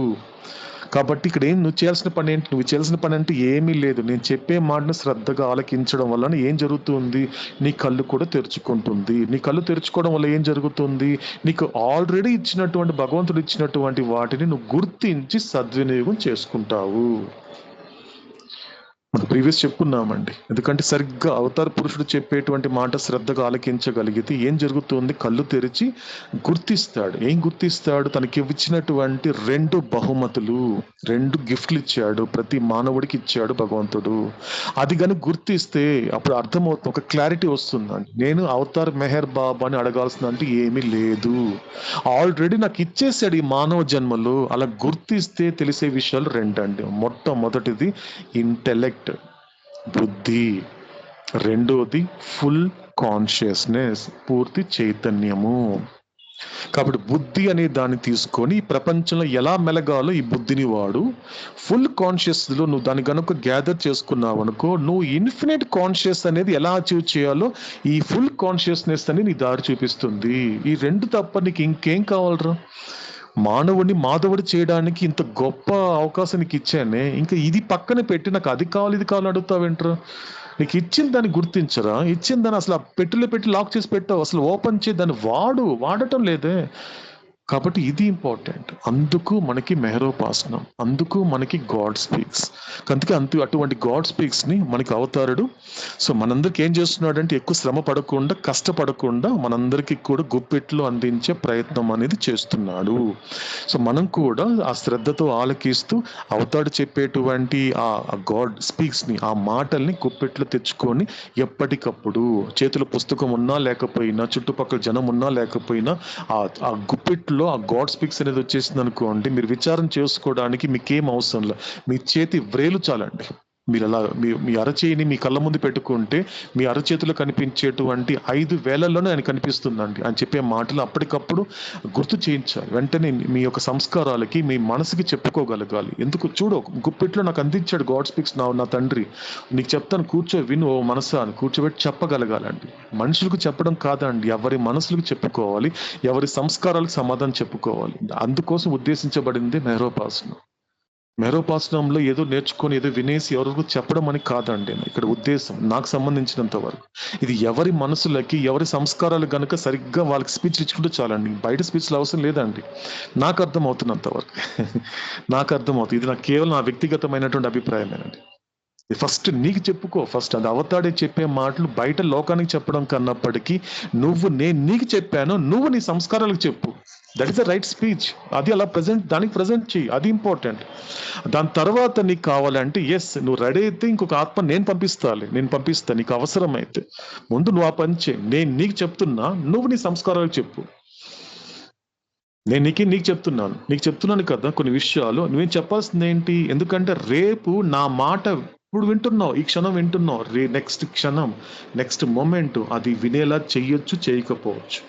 కాబట్టి ఇక్కడ నువ్వు చేయాల్సిన పని ఏంటి? నువ్వు చేయాల్సిన పని అంటే ఏమీ లేదు. నేను చెప్పే మాటను శ్రద్ధగా ఆలకించడం వలన ఏం జరుగుతుంది? నీ కళ్ళు కూడా తెరుచుకుంటుంది. నీ కళ్ళు తెరుచుకోవడం వల్ల ఏం జరుగుతుంది? నీకు ఆల్రెడీ ఇచ్చినటువంటి భగవంతుడు ఇచ్చినటువంటి వాటిని నువ్వు గుర్తించి సద్వినియోగం చేసుకుంటావు. మనకు ప్రీవియస్ చెప్పుకున్నామండి. ఎందుకంటే సరిగ్గా అవతార పురుషుడు చెప్పేటువంటి మాట శ్రద్ధగా ఆలకించగలిగితే ఏం జరుగుతుంది, కళ్ళు తెరిచి గుర్తిస్తాడు. ఏం గుర్తిస్తాడు? తనకి ఇచ్చినటువంటి 2 బహుమతులు, 2 గిఫ్ట్లు ఇచ్చాడు, ప్రతి మానవుడికి ఇచ్చాడు భగవంతుడు. అది కనుక గుర్తిస్తే అప్పుడు అర్థమవుతుంది, ఒక క్లారిటీ వస్తుందండి. నేను అవతార్ మెహర్ బాబా అని అడగాల్సిందంటే ఏమీ లేదు, ఆల్రెడీ నాకు ఇచ్చేసాడు ఈ మానవ జన్మలో. అలా గుర్తిస్తే తెలిసే విషయాలు 2 అండి. మొట్టమొదటిది ఇంటెలెక్ట్, బుద్ధి. రెండోది ఫుల్ కాన్షియస్నెస్, పూర్తి చైతన్యము. కాబట్టి బుద్ధి అనే దాన్ని తీసుకొని ఈ ప్రపంచంలో ఎలా మెలగాలో ఈ బుద్ధిని వాడు. ఫుల్ కాన్షియస్ లో నువ్వు దాన్ని కనుక గ్యాదర్ చేసుకున్నావు అనుకో, నువ్వు ఇన్ఫినిట్ కాన్షియస్ అనేది ఎలా అచీవ్ చేయాలో ఈ ఫుల్ కాన్షియస్నెస్ అని నీ దారి చూపిస్తుంది. ఈ 2 తప్ప నీకు ఇంకేం కావాలరా? మానవుడిని మాధవుడు చేయడానికి ఇంత గొప్ప అవకాశం నీకు ఇచ్చానే, ఇంకా ఇది పక్కన పెట్టి నాకు అది కావాలి ఇది కావాలి అడుగుతావేంట్రా? నీకు ఇచ్చిన దాన్ని గుర్తించరా? ఇచ్చిన దాన్ని అసలు ఆ పెట్టెలో పెట్టి లాక్ చేసి పెట్టావు, అసలు ఓపెన్ చేసి దాన్ని వాడటం లేదే. కాబట్టి ఇది ఇంపార్టెంట్. అందుకు మనకి మెహరోపాసనం, అందుకు మనకి గాడ్ స్పీక్స్. అందుకే అటువంటి గాడ్ స్పీక్స్ ని మనకి అవతారుడు సో మనందరికి ఏం చేస్తున్నాడు అంటే ఎక్కువ శ్రమ పడకుండా, కష్టపడకుండా మనందరికీ కూడా గుప్పెట్లో అందించే ప్రయత్నం అనేది చేస్తున్నాడు. సో మనం కూడా ఆ శ్రద్ధతో ఆలకిస్తూ అవతాడు చెప్పేటువంటి ఆ గాడ్ స్పీక్స్ ని, ఆ మాటల్ని గుప్పెట్లో తెచ్చుకొని ఎప్పటికప్పుడు చేతుల పుస్తకం ఉన్నా లేకపోయినా, చుట్టుపక్కల జనం ఉన్నా లేకపోయినా ఆ గుప్పెట్లో ఆ గాడ్ స్పీక్స్ అనేది వచ్చేసింది అనుకోండి, మీరు విచారం చేసుకోవడానికి మీకేం అవసరం లేదు, మీ చేతి వ్రేలు చాలండి. మీరు అలా మీ అరచేయిని మీ కళ్ళ ముందు పెట్టుకుంటే మీ అరచేతిలో కనిపించేటువంటి 5 వేలల్లోనే ఆయన కనిపిస్తుందండి. ఆయన చెప్పే మాటలు అప్పటికప్పుడు గుర్తు చేయించాలి. వెంటనే మీ యొక్క సంస్కారాలకి, మీ మనసుకి చెప్పుకోగలగాలి. ఎందుకు చూడు, గుప్పెట్లో నాకు అందించాడు గాడ్ స్పీక్స్ నా తండ్రి, నీకు చెప్తాను కూర్చో విను ఓ మనసా అని కూర్చోబెట్టి చెప్పగలగాలండి. మనుషులకు చెప్పడం కాదండి, ఎవరి మనసులకు చెప్పుకోవాలి, ఎవరి సంస్కారాలకు సమాధానం చెప్పుకోవాలి. అందుకోసం ఉద్దేశించబడింది మెహరోపాసనం. మెహరోపాసనంలో ఏదో నేర్చుకొని ఏదో వినేసి ఎవరికి చెప్పడం అని కాదండి ఇక్కడ ఉద్దేశం. నాకు సంబంధించినంత వరకు ఇది ఎవరి మనసులకి, ఎవరి సంస్కారాలు కనుక సరిగ్గా వాళ్ళకి స్పీచ్ ఇచ్చుకుంటూ చాలండి. బయట స్పీచ్లు అవసరం లేదండి. నాకు అర్థమవుతున్నంత వరకు నాకు అర్థమవుతుంది. ఇది నాకు కేవలం నా వ్యక్తిగతమైనటువంటి అభిప్రాయమేనండి. ఫస్ట్ నీకు చెప్పుకో. ఫస్ట్ అది అవతాడే చెప్పే మాటలు బయట లోకానికి చెప్పడం కన్నప్పటికీ నేను నీకు చెప్పాను, నువ్వు నీ సంస్కారాలకు చెప్పు. That is the right speech. అది అలా దానికి ప్రజెంట్ చెయ్యి, అది ఇంపార్టెంట్. దాని తర్వాత నీకు కావాలంటే నువ్వు రెడీ అయితే ఇంకొక ఆత్మ నేను పంపిస్తా నీకు అవసరమైతే. ముందు నువ్వు ఆ పని చేయి. నేను నీకు చెప్తున్నా, నువ్వు నీ సంస్కారాలకు చెప్పు. నేను నీకు చెప్తున్నాను కదా కొన్ని విషయాలు. నువ్వేం చెప్పాల్సింది ఏంటి? ఎందుకంటే రేపు నా మాట ఇప్పుడు వింటున్నావు, ఈ క్షణం వింటున్నావు, నెక్స్ట్ క్షణం, నెక్స్ట్ మూమెంట్ అది వినేలా చెయ్యొచ్చు, చేయకపోవచ్చు.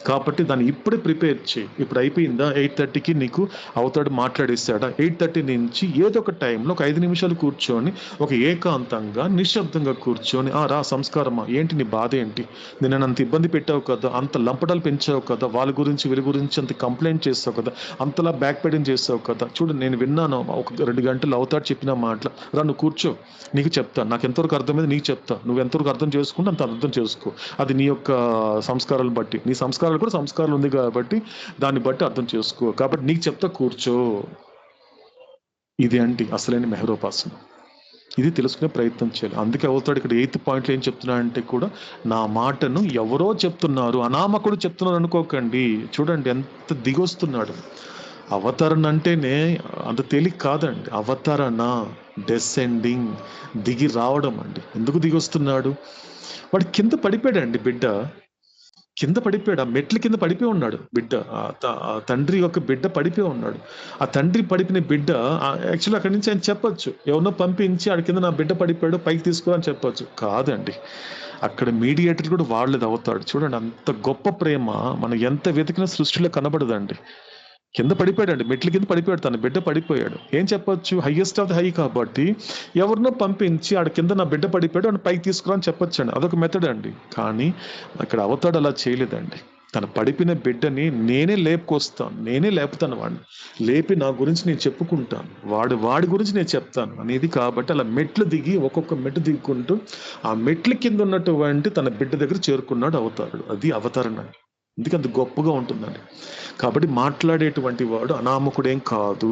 కాబట్టి దాన్ని ఇప్పుడే ప్రిపేర్ చేయి. ఇప్పుడు అయిపోయిందా 8:30కి నీకు అవతాడు మాట్లాడేశాడా, 8:30 నుంచి ఏదో ఒక టైంలో ఒక 5 నిమిషాలు కూర్చొని ఒక ఏకాంతంగా నిశ్శబ్దంగా కూర్చొని రా సంస్కారమా, ఏంటి నీ బాధ ఏంటి, నేను అంత ఇబ్బంది పెట్టావు కదా, అంత లంపటాలు పెంచావు కదా, వాళ్ళ గురించి వీళ్ళ గురించి అంత కంప్లైంట్ చేస్తావు కదా, అంతలా బ్యాక్ పెడింగ్ చేస్తావు కదా, చూడు నేను విన్నాను ఒక 2 గంటలు అవతాడు చెప్పిన మాటలు, నువ్వు కూర్చో, నీకు చెప్తా, నాకు ఎంతవరకు అర్థమైంది నీకు చెప్తా, నువ్వు ఎంతవరకు అర్థం చేసుకుంటే అంత అర్థం చేసుకో. అది నీ యొక్క సంస్కారాలను బట్టి, నీ సంస్కారాలు కూడా సంస్కారాలు ఉంది కాబట్టి దాన్ని బట్టి అర్థం చేసుకో. కాబట్టి నీకు చెప్తా కూర్చో. ఇది అంటే అసలైన మెహరోపాసన. ఇది తెలుసుకునే ప్రయత్నం చేయాలి. అందుకే అవుతాడు ఇక్కడ 8th పాయింట్లో ఏం చెప్తున్నాడంటే కూడా, నా మాటను ఎవరో చెప్తున్నారు, అనామకుడు చెప్తున్నారు అనుకోకండి. చూడండి ఎంత దిగొస్తున్నాడు. అవతరణ అంటేనే అంత తేలిక కాదండి. అవతరణ డెసెండింగ్, దిగి రావడం అండి. ఎందుకు దిగొస్తున్నాడు? వాడు కింద పడిపోయాడండి, బిడ్డ కింద పడిపోయాడు, ఆ మెట్ల కింద పడిపోయి ఉన్నాడు బిడ్డ. తండ్రి యొక్క బిడ్డ పడిపోయి ఉన్నాడు. ఆ తండ్రి పడిపోయిన బిడ్డ యాక్చువల్లీ అక్కడి నుంచి ఆయన చెప్పొచ్చు, ఎవరినో పంపించి ఆడి కింద నా బిడ్డ పడిపోయాడు పైకి తీసుకోవాలని చెప్పొచ్చు. కాదండి, అక్కడ మీడియేటర్ కూడా వాడలేదు అవుతాడు. చూడండి అంత గొప్ప ప్రేమ మనం ఎంత వెతికినా సృష్టిలో కనబడదండి. కింద పడిపోయాడండి, మెట్ల కింద పడిపోయాడు, తన బిడ్డ పడిపోయాడు. ఏం చెప్పొచ్చు? హైయెస్ట్ ఆఫ్ ద హై కాబట్టి ఎవరినో పంపించి ఆడ కింద నా బిడ్డ పడిపోయాడు అని పైకి తీసుకురాని చెప్పొచ్చండి. అదొక మెథడ్ అండి. కానీ అక్కడ అవతాడు అలా చేయలేదండి. తన పడిపోయిన బిడ్డని నేనే లేపుకొస్తాను, నేనే లేపుతాను, వాడిని లేపి నా గురించి నేను చెప్పుకుంటాను, వాడి గురించి నేను చెప్తాను అనేది. కాబట్టి అలా మెట్లు దిగి ఒక్కొక్క మెట్టు దిగుకుంటూ ఆ మెట్ల కింద ఉన్నటువంటి తన బిడ్డ దగ్గర చేరుకున్నాడు అవతారుడు. అది అవతరణ. అందుకే అంత గొప్పగా ఉంటుందండి. కాబట్టి మాట్లాడేటువంటి వాడు అనామకుడేం కాదు.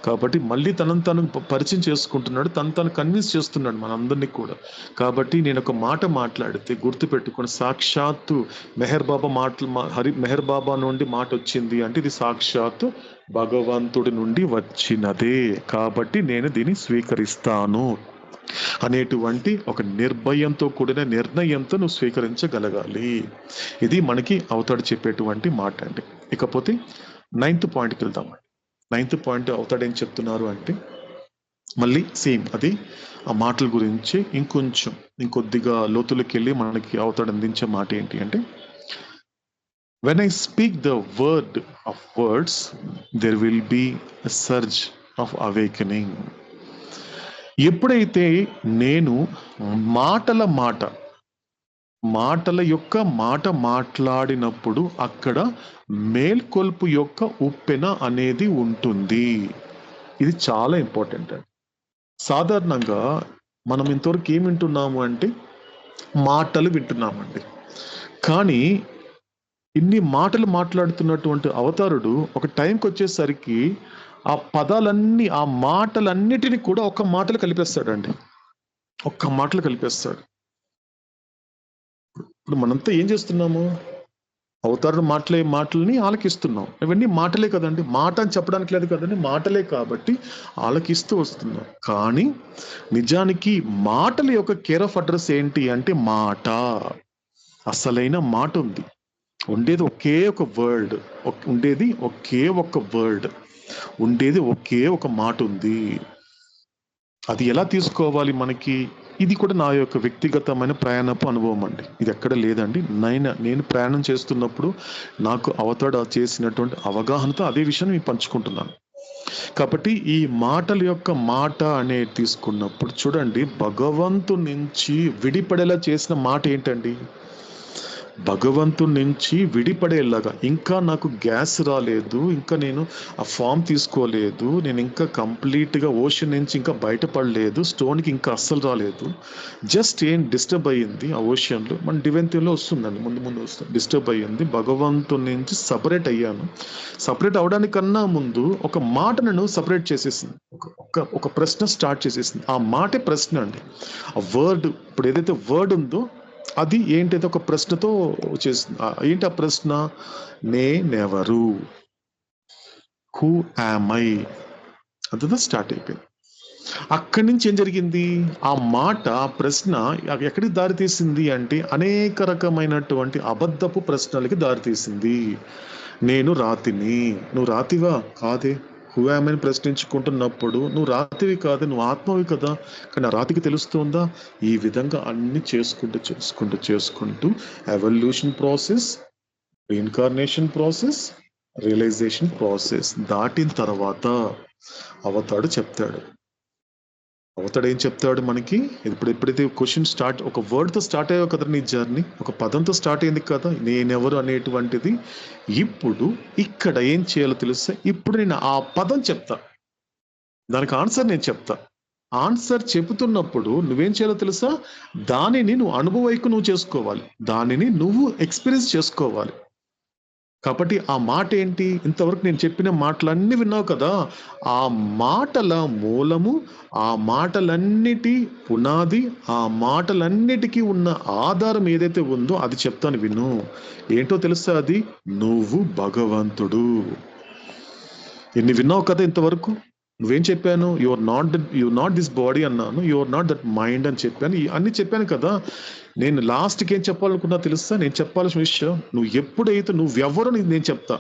కాబట్టి మళ్ళీ తనను తను పరిచయం చేసుకుంటున్నాడు, తను కన్విన్స్ చేస్తున్నాడు మనందరినీ కూడా. కాబట్టి నేను ఒక మాట మాట్లాడితే గుర్తుపెట్టుకుని, సాక్షాత్తు మెహర్ బాబా మెహర్ బాబా నుండి మాట వచ్చింది అంటే ఇది సాక్షాత్తు భగవంతుడి నుండి వచ్చినదే, కాబట్టి నేను దీన్ని స్వీకరిస్తాను అనేటువంటి ఒక నిర్భయంతో కూడిన నిర్ణయంతో నువ్వు స్వీకరించగలగాలి. ఇది మనకి అవతాడు చెప్పేటువంటి మాట అండి. ఇకపోతే 9th పాయింట్కి వెళ్దామండి. 9th పాయింట్ అవతాడు ఏం చెప్తున్నారు అంటే, మళ్ళీ సేమ్ అది ఆ మాటల గురించి ఇంకొద్దిగా లోతులకు వెళ్ళి మనకి అవతాడు అందించే మాట ఏంటి అంటే, when I speak the word of words, there will be a surge of awakening. ఎప్పుడైతే నేను మాటల యొక్క మాట మాట్లాడినప్పుడు అక్కడ మేల్కొల్పు యొక్క ఉప్పెన అనేది ఉంటుంది. ఇది చాలా ఇంపార్టెంట్ అండి. సాధారణంగా మనం ఇంతవరకు ఏం వింటున్నాము అంటే మాటలు వింటున్నామండి. కానీ ఇన్ని మాటలు మాట్లాడుతున్నటువంటి అవతారుడు ఒక టైంకి వచ్చేసరికి ఆ పదాలన్నీ, ఆ మాటలన్నిటినీ కూడా ఒక్క మాటలు కలిపేస్తాడండి. ఇప్పుడు మనంతా ఏం చేస్తున్నాము? అవతారుడు మాటలని ఆలకిస్తున్నాం. ఇవన్నీ మాటలే కదండి, మాట అని చెప్పడానికి లేదు కదండి, మాటలే కాబట్టి ఆలకిస్తూ వస్తున్నాం. కానీ నిజానికి మాటల యొక్క కేర్ ఆఫ్ అడ్రస్ ఏంటి అంటే మాట. అసలైన మాట ఉంది, ఉండేది ఒకే ఒక వర్డ్, ఉండేది ఒకే ఒక మాట ఉంది. అది ఎలా తీసుకోవాలి మనకి? ఇది కూడా నా యొక్క వ్యక్తిగతమైన ప్రయాణపు అనుభవం అండి. ఇది ఎక్కడ లేదండి. నేను ప్రయాణం చేస్తున్నప్పుడు నాకు అవతాడు చేసినటువంటి అవగాహనతో అదే విషయాన్ని నేను పంచుకుంటున్నాను. కాబట్టి ఈ మాటల యొక్క మాట అనేది తీసుకున్నప్పుడు చూడండి, భగవంతుడి నుంచి విడిపడేలా చేసిన మాట ఏంటండి? భగవంతుడి నుంచి విడిపడేలాగా, ఇంకా నాకు గ్యాస్ రాలేదు, ఇంకా నేను ఆ ఫామ్ తీసుకోలేదు, నేను ఇంకా కంప్లీట్గా ఓషన్ నుంచి ఇంకా బయటపడలేదు, స్టోన్కి ఇంకా అస్సలు రాలేదు, జస్ట్ ఏం డిస్టర్బ్ అయ్యింది ఆ ఓషన్లో, మన డివెంతిలో వస్తుందండి, ముందు వస్తుంది, డిస్టర్బ్ అయ్యింది, భగవంతుడి నుంచి సపరేట్ అయ్యాను. సపరేట్ అవడానికన్నా ముందు ఒక మాట నన్ను సపరేట్ చేసేసింది, ఒక ప్రశ్న స్టార్ట్ చేసేసింది. ఆ మాటే ప్రశ్న అండి. ఆ వర్డ్, ఇప్పుడు ఏదైతే వర్డ్ ఉందో అది ఏంటైతే ఒక ప్రశ్నతో చేస్తుంది. ఏంటి ఆ ప్రశ్న? నేనెవరు, హూ యామ్ ఐ, అదంతా స్టార్ట్ అయిపోయింది. అక్కడి నుంచి ఏం జరిగింది? ఆ మాట, ఆ ప్రశ్న ఎక్కడికి దారితీసింది అంటే అనేక రకమైనటువంటి అబద్ధపు ప్రశ్నలకి దారితీసింది. నేను రాతిని, నువ్వు రాతివా? కాదే. హూ యామ్ ఐ అని ప్రశ్నించుకుంటున్నప్పుడు నువ్వు రాతివి కాదు, నువ్వు ఆత్మవి కదా, కానీ ఆ రాతికి తెలుస్తుందా? ఈ విధంగా అన్ని చేసుకుంటూ evolution process, reincarnation process, realisation process దాటిన తర్వాత అవతాడు ఏం చెప్తాడు మనకి? ఎప్పుడైతే క్వశ్చన్ స్టార్ట్, ఒక వర్డ్తో స్టార్ట్ అయ్యావు కదా నీ జర్నీ, ఒక పదంతో స్టార్ట్ అయింది కదా నేనెవరు అనేటువంటిది. ఇప్పుడు ఇక్కడ ఏం చేయాలో తెలుసా? ఇప్పుడు నేను ఆ పదం చెప్తా, దానికి ఆన్సర్ నేను చెప్తా. ఆన్సర్ చెబుతున్నప్పుడు నువ్వేం చేయాలో తెలుసా? దానిని నువ్వు అనుభవైకు నువ్వు చేసుకోవాలి, దానిని నువ్వు ఎక్స్పీరియన్స్ చేసుకోవాలి. కాబట్టి ఆ మాట ఏంటి? ఇంతవరకు నేను చెప్పిన మాటలన్నీ విన్నావు కదా, ఆ మాటల మూలము, ఆ మాటలన్నిటి పునాది, ఆ మాటలన్నిటికీ ఉన్న ఆధారం ఏదైతే ఉందో అది చెప్తాను విను. ఏంటో తెలుసా? అది నువ్వు భగవంతుడు. ఎన్ని విన్నావు కదా ఇంతవరకు? నువ్వేం చెప్పాను? యు నాట్ దిస్ బాడీ అన్నాను, you are not that mind అని చెప్పాను, అన్ని చెప్పాను కదా. నేను లాస్ట్కి ఏం చెప్పాలనుకున్నా తెలుసా? నేను చెప్పాల్సిన విషయం, నువ్వు ఎప్పుడైతే నువ్వెవరో నేను చెప్తా.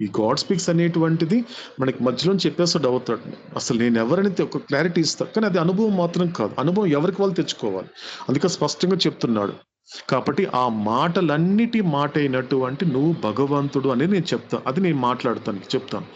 ఈ గాడ్ స్పీక్స్ అనేటువంటిది మనకి మధ్యలో చెప్పేస్తాడు అవుతాడు. అసలు నేను ఎవరని ఒక క్లారిటీ ఇస్తా, కానీ అది అనుభవం మాత్రం కాదు, అనుభవం ఎవరికి వాళ్ళు తెచ్చుకోవాలి. అందుకే స్పష్టంగా చెప్తున్నాడు. కాబట్టి ఆ మాటలన్నిటి మాట అయినటువంటి నువ్వు భగవంతుడు అనేది నేను చెప్తా, అది నేను చెప్తాను.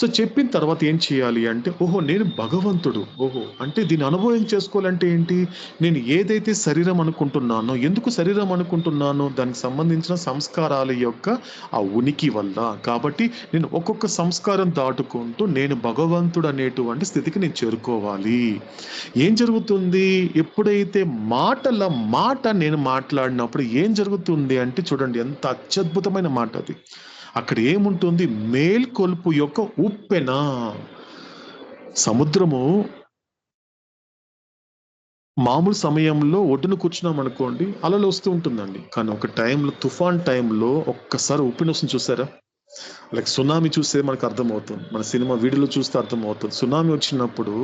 సో చెప్పిన తర్వాత ఏం చేయాలి అంటే, ఓహో నేను భగవంతుడు, ఓహో అంటే దీన్ని అనుభవం చేసుకోవాలంటే ఏంటి, నేను ఏదైతే శరీరం అనుకుంటున్నానో, ఎందుకు శరీరం అనుకుంటున్నానో దానికి సంబంధించిన సంస్కారాల యొక్క ఆ ఉనికి వల్ల. కాబట్టి నేను ఒక్కొక్క సంస్కారం దాటుకుంటూ నేను భగవంతుడు అనేటువంటి స్థితికి నేను చేరుకోవాలి. ఏం జరుగుతుంది ఎప్పుడైతే మాట నేను మాట్లాడినప్పుడు ఏం జరుగుతుంది అంటే, చూడండి ఎంత అత్యద్భుతమైన మాట అది. అక్కడ ఏముంటుంది, మేల్కొల్పు యొక్క ఉప్పెన. సముద్రము మామూలు సమయంలో ఒడ్డున కూర్చున్నాం అనుకోండి, అలలు వస్తూ ఉంటుందండి. కానీ ఒక టైంలో, తుఫాన్ టైంలో ఒక్కసారి ఉప్పెన వస్తుంది చూసారా, లైక్ సునామీ చూస్తే మనకు అర్థమవుతుంది, మన సినిమా వీడియోలో చూస్తే అర్థమవుతుంది. సునామీ వచ్చినప్పుడు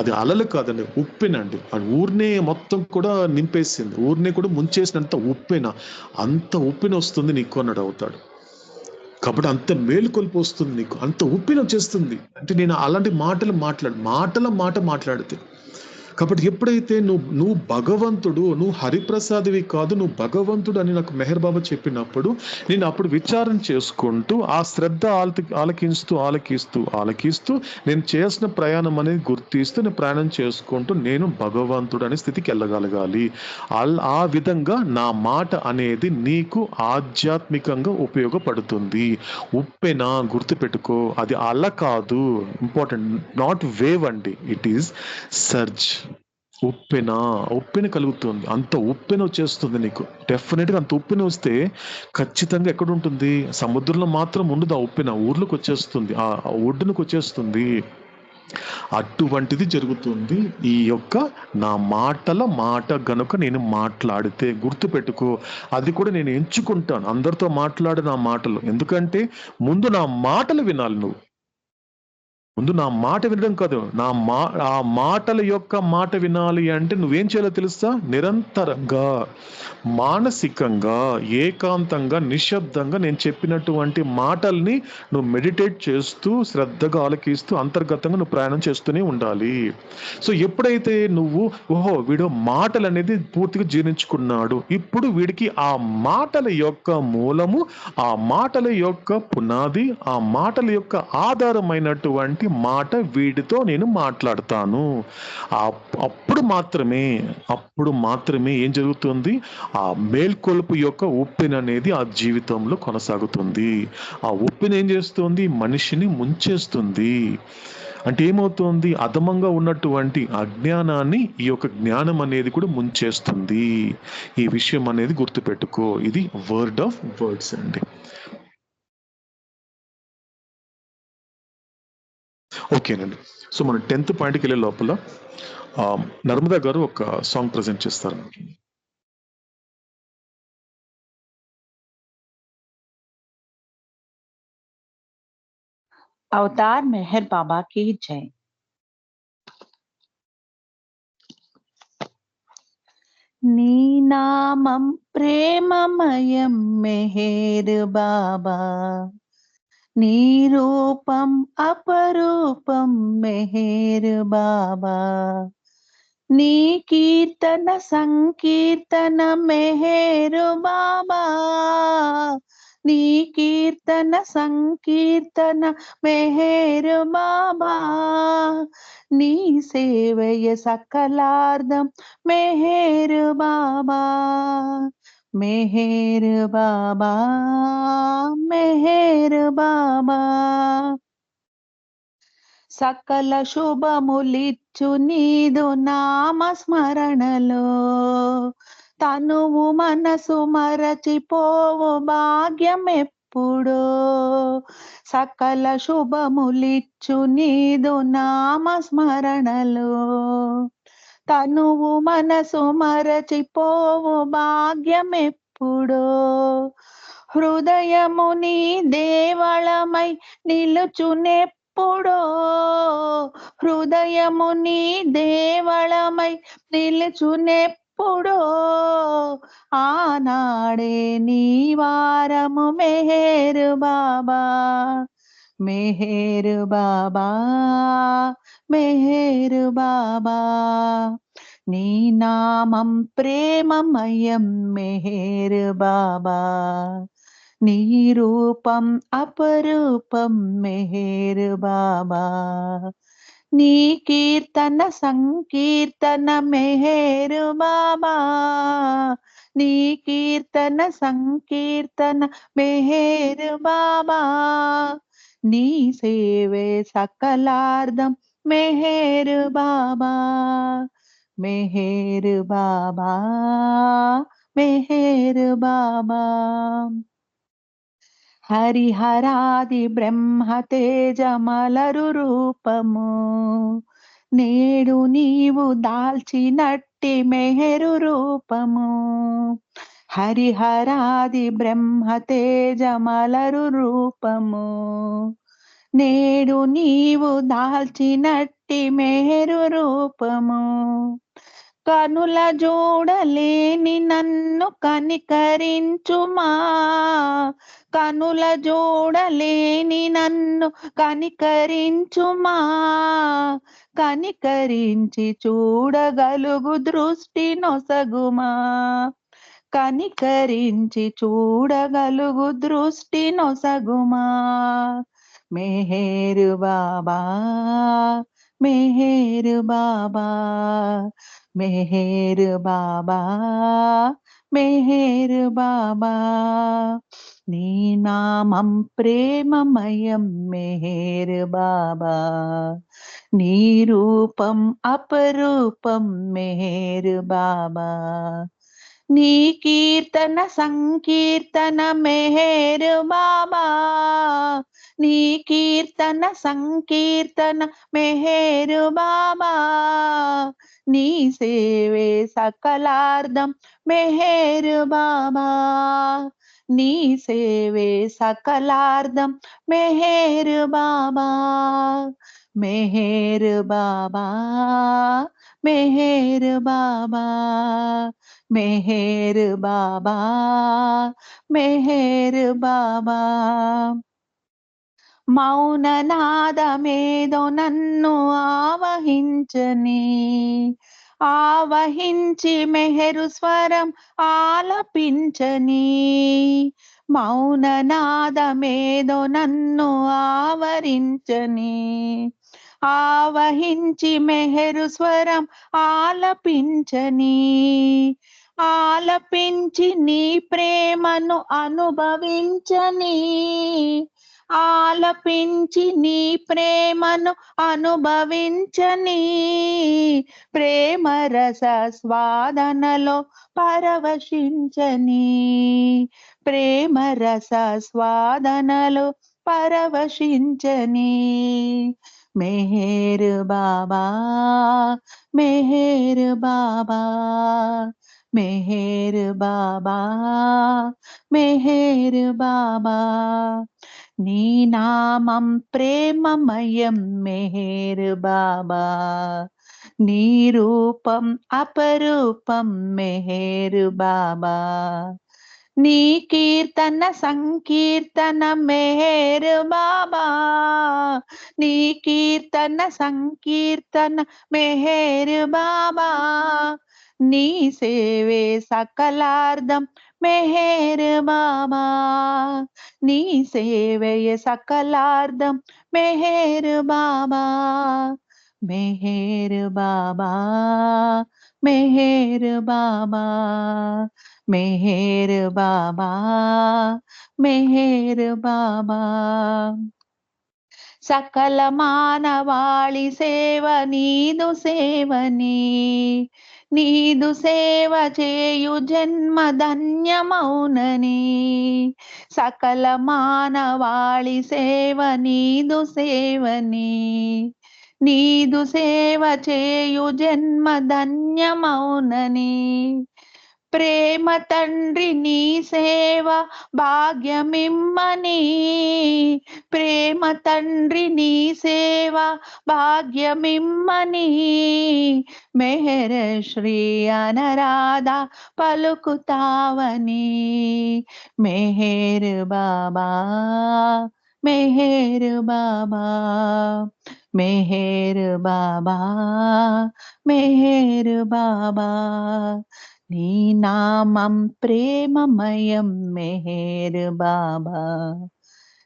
అది అలలు కాదండి, ఉప్పెనండి. అది ఊరినే మొత్తం కూడా నింపేసింది, ఊరినే కూడా ముంచేసినంత ఉప్పెన. అంత ఉప్పెన వస్తుంది నీకు అన్నాడు అవుతాడు. కాబట్టి అంత మేలుకొల్పు వస్తుంది నీకు, అంత ఉప్పిన వచ్చేస్తుంది. అంటే నేను అలాంటి మాట మాట్లాడితే. కాబట్టి ఎప్పుడైతే నువ్వు భగవంతుడు, నువ్వు హరిప్రసాదివి కాదు, నువ్వు భగవంతుడు అని నాకు మెహర్ బాబా చెప్పినప్పుడు నేను అప్పుడు విచారణ చేసుకుంటూ ఆ శ్రద్ధ ఆలకిస్తూ నేను చేసిన ప్రయాణం అనేది గుర్తిస్తూ నేను ప్రయాణం చేసుకుంటూ నేను భగవంతుడు అనే స్థితికి వెళ్ళగలగాలి. ఆ విధంగా నా మాట అనేది నీకు ఆధ్యాత్మికంగా ఉపయోగపడుతుంది. ఉప్పెన గుర్తుపెట్టుకో, అది అల కాదు, ఇంపార్టెంట్, నాట్ వేవ్ అండి, ఇట్ ఈస్ సర్జ్. ఉప్పెన కలుగుతుంది, అంత ఉప్పెన వచ్చేస్తుంది నీకు. డెఫినెట్గా అంత ఉప్పెన వస్తే ఖచ్చితంగా ఎక్కడ ఉంటుంది, సముద్రంలో మాత్రం ఉండదు. ఆ ఉప్పెన ఊర్లోకి వచ్చేస్తుంది, ఆ ఒడ్డునకు వచ్చేస్తుంది. అటువంటిది జరుగుతుంది ఈ యొక్క నా మాట గనుక నేను మాట్లాడితే. గుర్తుపెట్టుకో, అది కూడా నేను ఎంచుకుంటాను అందరితో మాట్లాడిన మాటలు. ఎందుకంటే ముందు నా మాటలు వినాలి నువ్వు. ముందు నా మాట వినడం కాదు, ఆ మాటల యొక్క మాట వినాలి అంటే నువ్వేం చేయాలో తెలుసా, నిరంతరంగా మానసికంగా ఏకాంతంగా నిశ్శబ్దంగా నేను చెప్పినటువంటి మాటల్ని నువ్వు మెడిటేట్ చేస్తూ శ్రద్ధగా ఆలకిస్తూ అంతర్గతంగా నువ్వు ప్రయాణం చేస్తూనే ఉండాలి. సో ఎప్పుడైతే నువ్వు ఓహో వీడు మాటలు అనేది పూర్తిగా జీర్ణించుకున్నాడు, ఇప్పుడు వీడికి ఆ మాటల యొక్క మూలము, ఆ మాటల యొక్క పునాది, ఆ మాటల యొక్క ఆధారమైనటువంటి మాట వీడితో నేను మాట్లాడతాను. అప్పుడు మాత్రమే ఏం జరుగుతుంది, ఆ మేల్కొలుపు యొక్క ఉప్పెన అనేది ఆ జీవితంలో కొనసాగుతుంది. ఆ ఉప్పెన ఏం చేస్తుంది, మనిషిని ముంచేస్తుంది. అంటే ఏమవుతుంది, అధమంగా ఉన్నటువంటి అజ్ఞానాన్ని ఈ యొక్క జ్ఞానం అనేది కూడా ముంచేస్తుంది. ఈ విషయం అనేది గుర్తుపెట్టుకో, ఇది వర్డ్ ఆఫ్ వర్డ్స్ అండి. ఓకేనండి. సో మనం 10th పాయింట్కి వెళ్ళే లోపల నర్మదా గారు ఒక సాంగ్ ప్రజెంట్ చేస్తారు. అవతార్ మెహర్ బాబా की जय। నీ నామం ప్రేమమయం మెహర్ బాబా, నీ రూపం అపరూపం మెహర్ బాబా, నీ కీర్తన సంకీర్తన మెహర్ బాబా, నీ కీర్తన సంకీర్తన మెహర్ బాబా, నీ సేవయ సకలార్థం మెహర్ బాబా, మెహర్ బాబా, మెహర్ బాబా। సకల శుభములిచ్చు నీదు నామస్మరణలో, తనువు మనసు మరచిపోవు భాగ్యం ఎప్పుడో। సకల శుభములిచ్చు నీదు నామస్మరణలో, తనువు మనసు మరచిపోవు భాగ్యం ఎప్పుడో। హృదయము నీ దేవళమై నిలుచునెప్పుడో, హృదయము నీ దేవళమై నిలుచునెప్పుడో। ఆనాడే నీ వారము మెహర్ బాబా, మెహర్ బాబా, మెహర్ బాబా, నీ నామం ప్రేమమయం మెహర్ బాబా, నీ రూపం అపరూపం మెహర్ బాబా, నీ కీర్తన సంకీర్తన మెహర్ బాబా, నీ కీర్తన సంకీర్తన మెహర్ బాబా, నీ సేవే సకలార్థం మెహర్ బాబా, మెహర్ బాబా, మెహర్ బాబా. హరిహరాది బ్రహ్మ తేజమలరు రూపము, నేడు నీవు దాల్చినట్టి మెహరు రూపము. హరిహరాది బ్రహ్మ తేజమలరు రూపము, నేడు నీవు దాల్చినట్టి మెహరు రూపము. కనుల జోడలేని నన్ను కనికరించుమా, కనుల జోడలేని నన్ను కనికరించుమా, కనికరించి చూడగలుగు దృష్టి నొసగుమా, కనికరించి చూడగలుగు దృష్టి నొసగుమా. మెహర్ బాబా, మెహర్ బాబా, మెహర్ బాబా, మెహర్ బాబా. నీ నామం ప్రేమమయం మెహర్ బాబా, నీ రూపం అపరూపం మెహర్ బాబా, నీ కీర్తన సంకీర్తన మెహర్ బాబా, నీ కీర్తన సంకీర్తన మెహర్ బాబా, నీ సేవే సకలార్థం మెహర్ బాబా, నీ సేవే సకలార్థం మెహర్ బాబా, మెహర్ బాబా, మెహర్ బాబా, మెహర్ బాబా, మెహర్ బాబా. మౌననాదమేదో నన్ను ఆవహించని, ఆవహించి మెహరు స్వరం ఆలపించని, మౌననాదమేదో నన్ను ఆవరించని, ఆవహించి మెహరు స్వరం ఆలపించని, ఆలపించి నీ ప్రేమను అనుభవించని, ఆలపించి నీ ప్రేమను అనుభవించని, ప్రేమ రస స్వాదనలో పరవశించని, ప్రేమ రస స్వాదనలో పరవశించని. మెహర్ బాబా, మెహర్ బాబా, మెహర్ బాబా, మెహర్ బాబా. నీ నామం ప్రేమమయం మెహర్ బాబా, నీ రూపం అపరూపం మెహర్ బాబా, నీ కీర్తన సంకీర్తన మెహర్ బాబా, నీ కీర్తన సంకీర్తన మెహర్ బాబా, నీ సేవే సకలార్థం మెహర్ బాబా, నీ సేవయ సకలార్థం మెహర్ బాబా, మెహర్ బాబా, మెహర్ బాబా, మెహర్ బాబా, మెహర్ బాబా. సకల మానవాళి సేవ నీదు సేవని, నీదు సేవ చేయు జన్మ ధన్యమౌనని, సకల మానవాళి సేవ నీదు సేవని, నీదు సేవ చేయు జన్మ ధన్యమౌనని, ప్రేమ తండ్రి నీ సేవ భాగ్యమిమ్మని, ప్రేమ తండ్రి నీ సేవ భాగ్యమిమ్మని, మెహర్ శ్రీ అనరాధ పలుకుతావని. మెహర్ బాబా, మెహర్ బాబా, మెహర్ బాబా, మెహర్ బాబా. నీ నామం ప్రేమమయం మెహర్ బాబా,